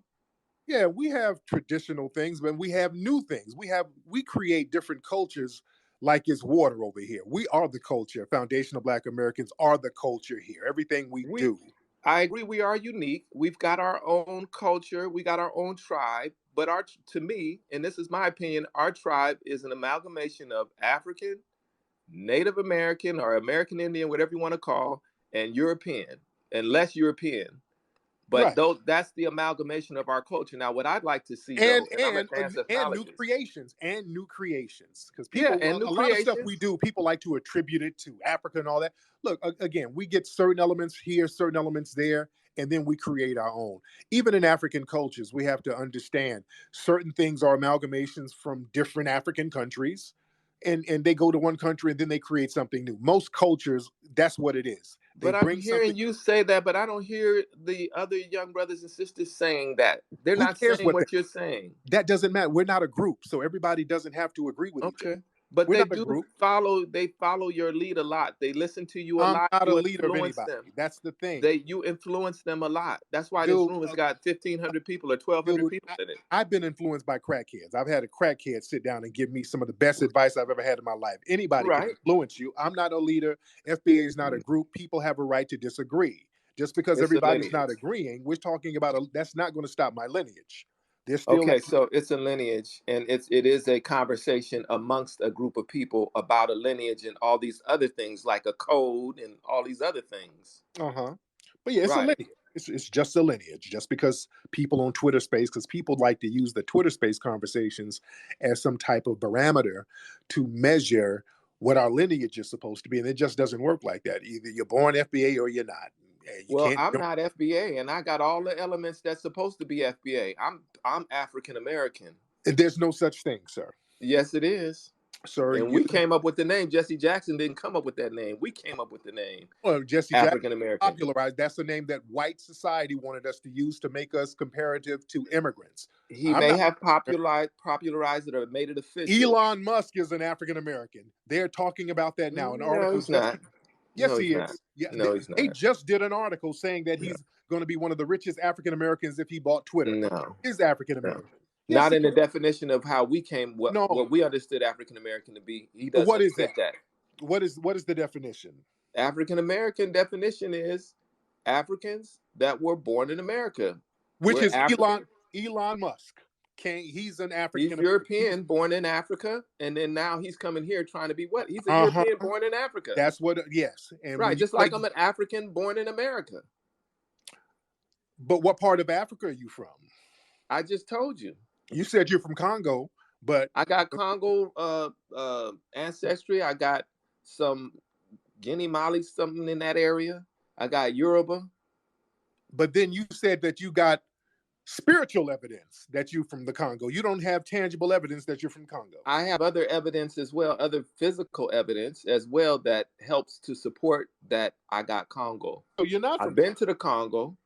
Yeah, we have traditional things, but we have new things. We create different cultures like it's water over here. We are the culture. Foundational Black Americans are the culture here. Everything we do. I agree. We are unique. We've got our own culture. We got our own tribe. But to me, and this is my opinion, our tribe is an amalgamation of African, Native American, or American Indian, whatever you want to call, and European, and less European. But that's the amalgamation of our culture. Now, what I'd like to see, and new creations, because people, a lot of stuff we do, people like to attribute it to Africa and all that. Look, again, we get certain elements here, certain elements there, and then we create our own. Even in African cultures, we have to understand certain things are amalgamations from different African countries, and they go to one country and then they create something new. Most cultures, that's what it is. But I'm hearing you say that, but I don't hear the other young brothers and sisters saying that. They're not saying what you're saying. That doesn't matter. We're not a group, so everybody doesn't have to agree with each other. But they do follow your lead a lot. They listen to you a lot. I'm not a leader of anybody. That's the thing. You influence them a lot. That's why this room has got 1,500 people or 1,200 people in it. I've been influenced by crackheads. I've had a crackhead sit down and give me some of the best advice I've ever had in my life. Anybody can influence you. I'm not a leader. FBA is not a group. People have a right to disagree. Just because everybody's not agreeing, we're talking about that's not going to stop my lineage. So it's a lineage, and it is a conversation amongst a group of people about a lineage and all these other things, like a code and all these other things. But yeah, it's a lineage. It's just a lineage. Just because people on Twitter Space, because people like to use the Twitter Space conversations as some type of barometer to measure what our lineage is supposed to be, and it just doesn't work like that. Either you're born FBA or you're not. I'm not FBA, and I got all the elements that's supposed to be FBA. I'm African American. There's no such thing, sir. Yes, it is. Sir, and we came up with the name. Jesse Jackson didn't come up with that name. We came up with the name. Well, Jesse African American popularized. That's the name that white society wanted us to use to make us comparative to immigrants. He may have popularized it or made it official. Elon Musk is an African American. They're talking about that now. No, he's not. Yes, he is. Yeah, he's not. They just did an article saying that he's going to be one of the richest African Americans if he bought Twitter. No, he's African American. Not in the definition of how we came. What we understood African American to be. He doesn't fit that. What is the definition? African American definition is Africans that were born in America. Which We're is African. Elon Musk. He's an He's African. European, born in Africa, and then now he's coming here trying to be what? He's a Uh-huh. European born in Africa. That's what. Yes, and right. when you Just like I'm an African born in America. But what part of Africa are you from? I just told you. You said you're from Congo, but I got Congo ancestry. I got some Guinea Mali, something in that area. I got Yoruba. But then you said that you got spiritual evidence that you're from the Congo. You don't have tangible evidence that you're from Congo. I have other evidence as well, other physical evidence as well that helps to support that I got Congo. So you're not from I've been to the Congo,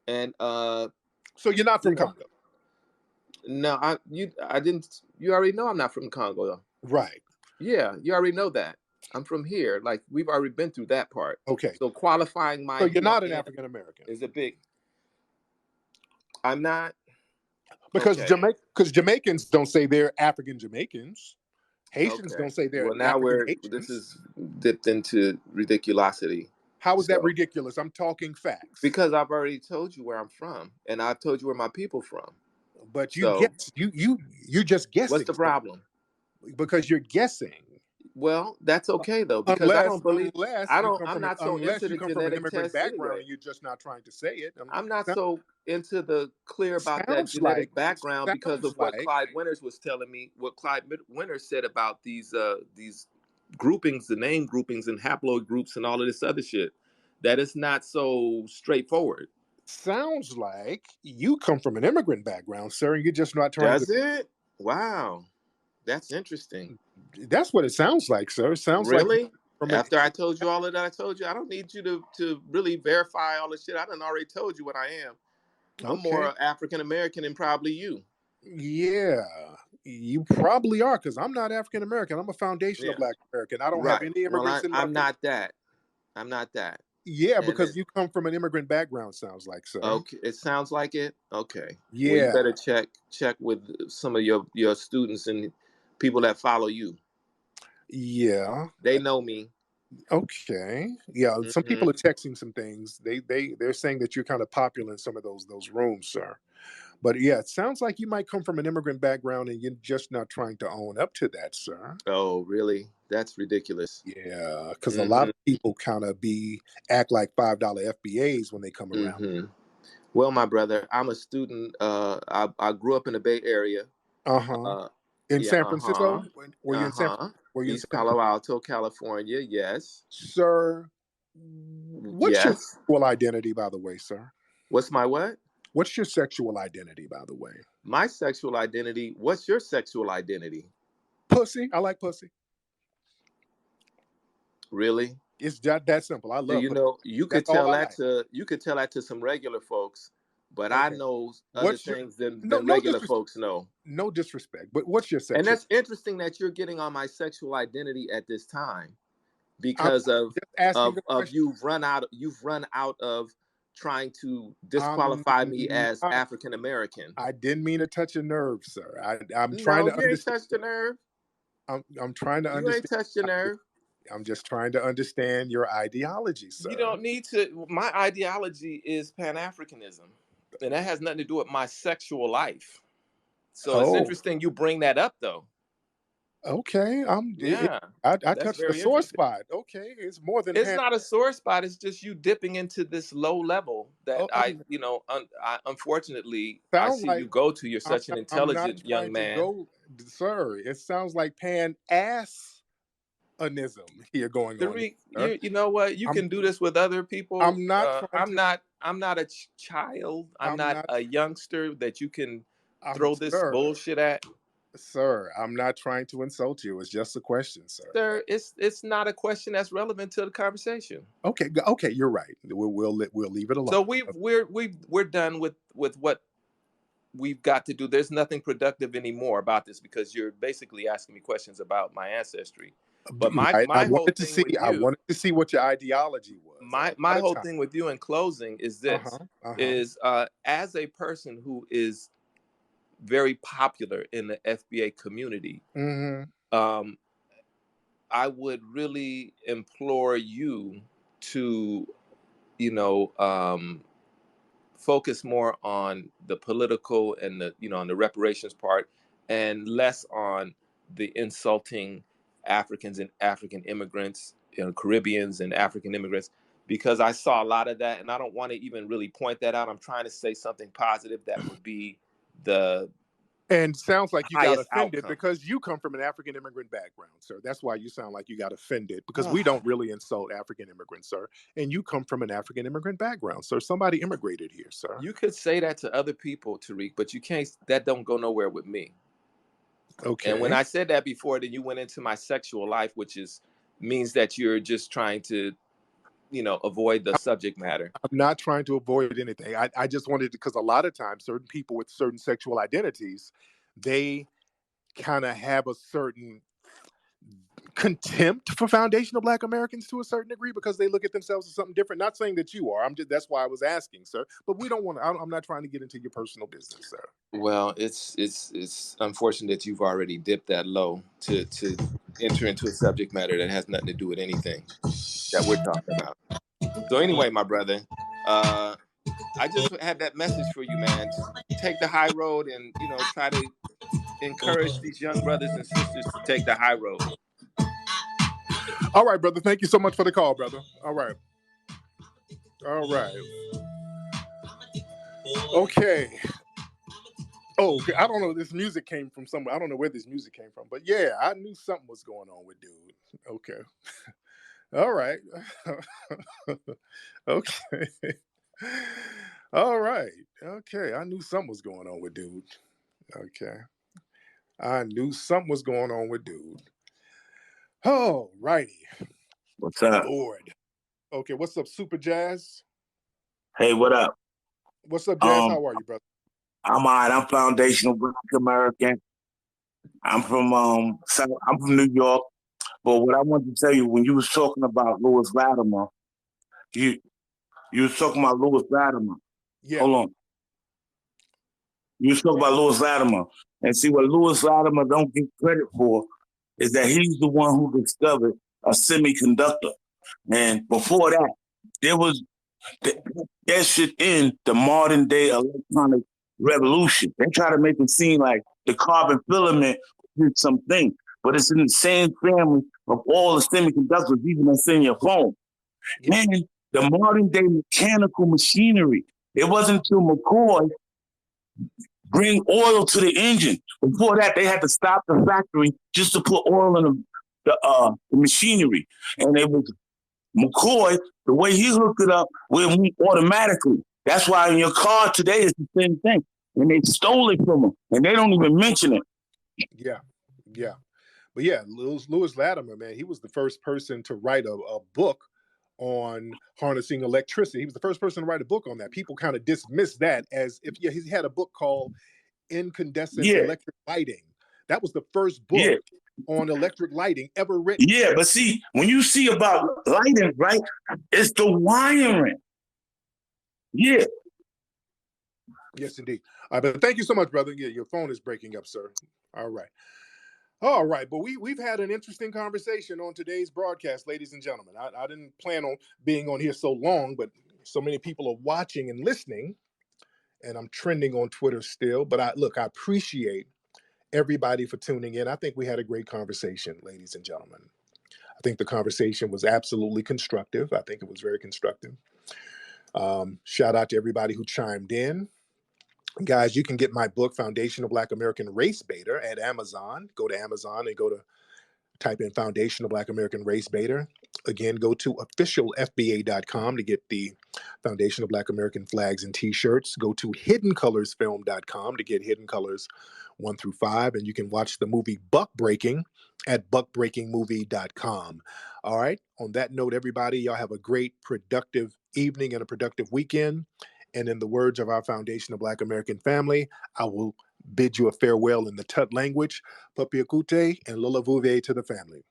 and so you're not from Congo. No, I didn't. You already know I'm not from Congo, though. Right. Yeah, you already know that. I'm from here. Like, we've already been through that part. Okay. So qualifying my. So you're not an African American. Is a big. I'm not. Because okay. Jamaicans don't say they're African Jamaicans. Haitians don't say they're now African Haitians. This is dipped into ridiculosity. How is that ridiculous? I'm talking facts. Because I've already told you where I'm from, and I've told you where my people from. But you're just guessing. What's the problem? Because you're guessing. Well, that's okay though, because I don't believe. I'm not so into the genetic test background, and you're just not trying to say it. I'm not so into the clear about that genetic background because of what Clyde Winters was telling me. What Clyde Winters said about these groupings, the name groupings and haploid groups and all of this other shit. That is not so straightforward. Sounds like you come from an immigrant background, sir, and you're just not trying Does it? Wow. That's interesting. That's what it sounds like, sir. It sounds really? Like after I told you all of that, I told you I don't need you to really verify all the shit. I done already told you what I am. I'm more African American than probably you. Yeah, you probably are, because I'm not African American. I'm a foundational Black American. I don't have any immigrants in my I'm not that. I'm not that. Yeah, because you come from an immigrant background, sounds like, sir. Okay, it sounds like it. Okay. Yeah. Well, you better check with some of your students and people that follow you. Yeah. They know me. Okay. Yeah. Mm-hmm. Some people are texting some things. They're saying that you're kind of popular in some of those rooms, sir. But yeah, it sounds like you might come from an immigrant background and you're just not trying to own up to that, sir. Oh, really? That's ridiculous. Yeah, because a lot of people kind of act like $5 FBAs when they come around. Well, my brother, I'm a student. I grew up in the Bay Area. In San Francisco? Were you in East Palo Alto, California? Yes. Sir, what's your sexual identity, by the way, sir? What's my what? What's your sexual identity, by the way? My sexual identity. What's your sexual identity? Pussy. I like pussy. Really? It's that simple. I love. You know, you could tell that to some regular folks, but I know other things than regular folks know. No disrespect, but what's your sexual? And that's interesting that you're getting on my sexual identity at this time, because of you've run out of trying to disqualify me as African American. I didn't mean to touch a nerve, sir. I'm trying to understand. You ain't touched the nerve. I'm trying to understand. You ain't touched your nerve. I'm just trying to understand your ideology, sir. You don't need to. My ideology is Pan-Africanism, and that has nothing to do with my sexual life. So it's interesting you bring that up, though. Okay, I touched the sore spot. Okay, it's more than. It's not a sore spot. It's just you dipping into this low level that unfortunately, I see you go to. You're such an intelligent young man, sir. It sounds like Pan-Ass. Here going on. You know what? You can do this with other people. I'm not a child. I'm not a youngster that you can throw this bullshit at. Sir, I'm not trying to insult you. It's just a question, sir. Sir, it's not a question that's relevant to the conversation. Okay, you're right. We'll leave it alone. So we're done with what we've got to do. There's nothing productive anymore about this, because you're basically asking me questions about my ancestry. But I wanted to see what your ideology was. My whole thing with you in closing is this: as a person who is very popular in the FBA community, I would really implore you to, focus more on the political and on the reparations part, and less on the insulting Africans and African immigrants, Caribbeans and African immigrants, because I saw a lot of that, and I don't want to even really point that out. I'm trying to say something positive that would be the And sounds like you got highest offended outcome. because you come from an African immigrant background, sir. That's why you sound like you got offended, because we don't really insult African immigrants, sir. And you come from an African immigrant background, sir. Somebody immigrated here, sir. You could say that to other people, Tariq, but you can't. That don't go nowhere with me. Okay. And when I said that before, then you went into my sexual life, which means that you're just trying to, avoid the subject matter. I'm not trying to avoid anything. I just wanted to, because a lot of times certain people with certain sexual identities, they kind of have a certain contempt for foundational Black Americans to a certain degree, because they look at themselves as something different. Not saying that you are. That's why I was asking, sir. But we don't want to. I'm not trying to get into your personal business, sir. Well, it's unfortunate that you've already dipped that low to enter into a subject matter that has nothing to do with anything that we're talking about. So anyway, my brother, I just had that message for you, man. Take the high road, and try to encourage these young brothers and sisters to take the high road. All right, brother. Thank you so much for the call, brother. All right. Okay. Oh, I don't know. This music came from somewhere. I don't know where this music came from, but yeah, I knew something was going on with dude. Okay. All right. Okay. All right. Okay. I knew something was going on with dude. Okay. I knew something was going on with dude. Oh, righty. What's up? Lord. Okay. What's up, Super Jazz? Hey, what up? What's up, Jazz? How are you, brother? I'm all right. I'm foundational Black American. I'm from New York. But what I wanted to tell you, when you was talking about Lewis Latimer, you was talking about Lewis Latimer. Yeah. Hold on. You was talking about Lewis Latimer. And see, what Lewis Latimer don't get credit for is that he's the one who discovered a semiconductor. And before that, there was that shit in the modern day electronic revolution. They try to make it seem like the carbon filament did something, but it's in the same family of all the semiconductors, even that's in your phone. And the modern day mechanical machinery. It wasn't until McCoy bring oil to the engine. Before that, they had to stop the factory just to put oil in the machinery. And it was McCoy, the way he hooked it up, went automatically. That's why in your car today is the same thing. And they stole it from him, and they don't even mention it. Yeah. But yeah, Lewis Latimer, man, he was the first person to write a book on harnessing electricity. He was the first person to write a book on that. People kind of dismiss that as if he had a book called Incandescent Electric Lighting. That was the first book on electric lighting ever written. Yeah, but see, when you see about lighting, right, it's the wiring. Yeah. Yes, indeed. But thank you so much, brother. Yeah, your phone is breaking up, sir. All right. But we've had an interesting conversation on today's broadcast, ladies and gentlemen. I didn't plan on being on here so long, but so many people are watching and listening, and I'm trending on Twitter still. But I appreciate everybody for tuning in. I think we had a great conversation, ladies and gentlemen. I think the conversation was absolutely constructive. I think it was very constructive. Shout out to everybody who chimed in. Guys, you can get my book, Foundational Black American Race Baiter, at Amazon. Go to Amazon and type in Foundational Black American Race Baiter. Again, go to officialfba.com to get the Foundational Black American flags and t-shirts. Go to hiddencolorsfilm.com to get Hidden Colors 1 through 5. And you can watch the movie Buck Breaking at buckbreakingmovie.com. All right. On that note, everybody, y'all have a great, productive evening and a productive weekend. And in the words of our Foundational Black American family, I will bid you a farewell in the Tut language. Papiakute and Lola Vuve to the family.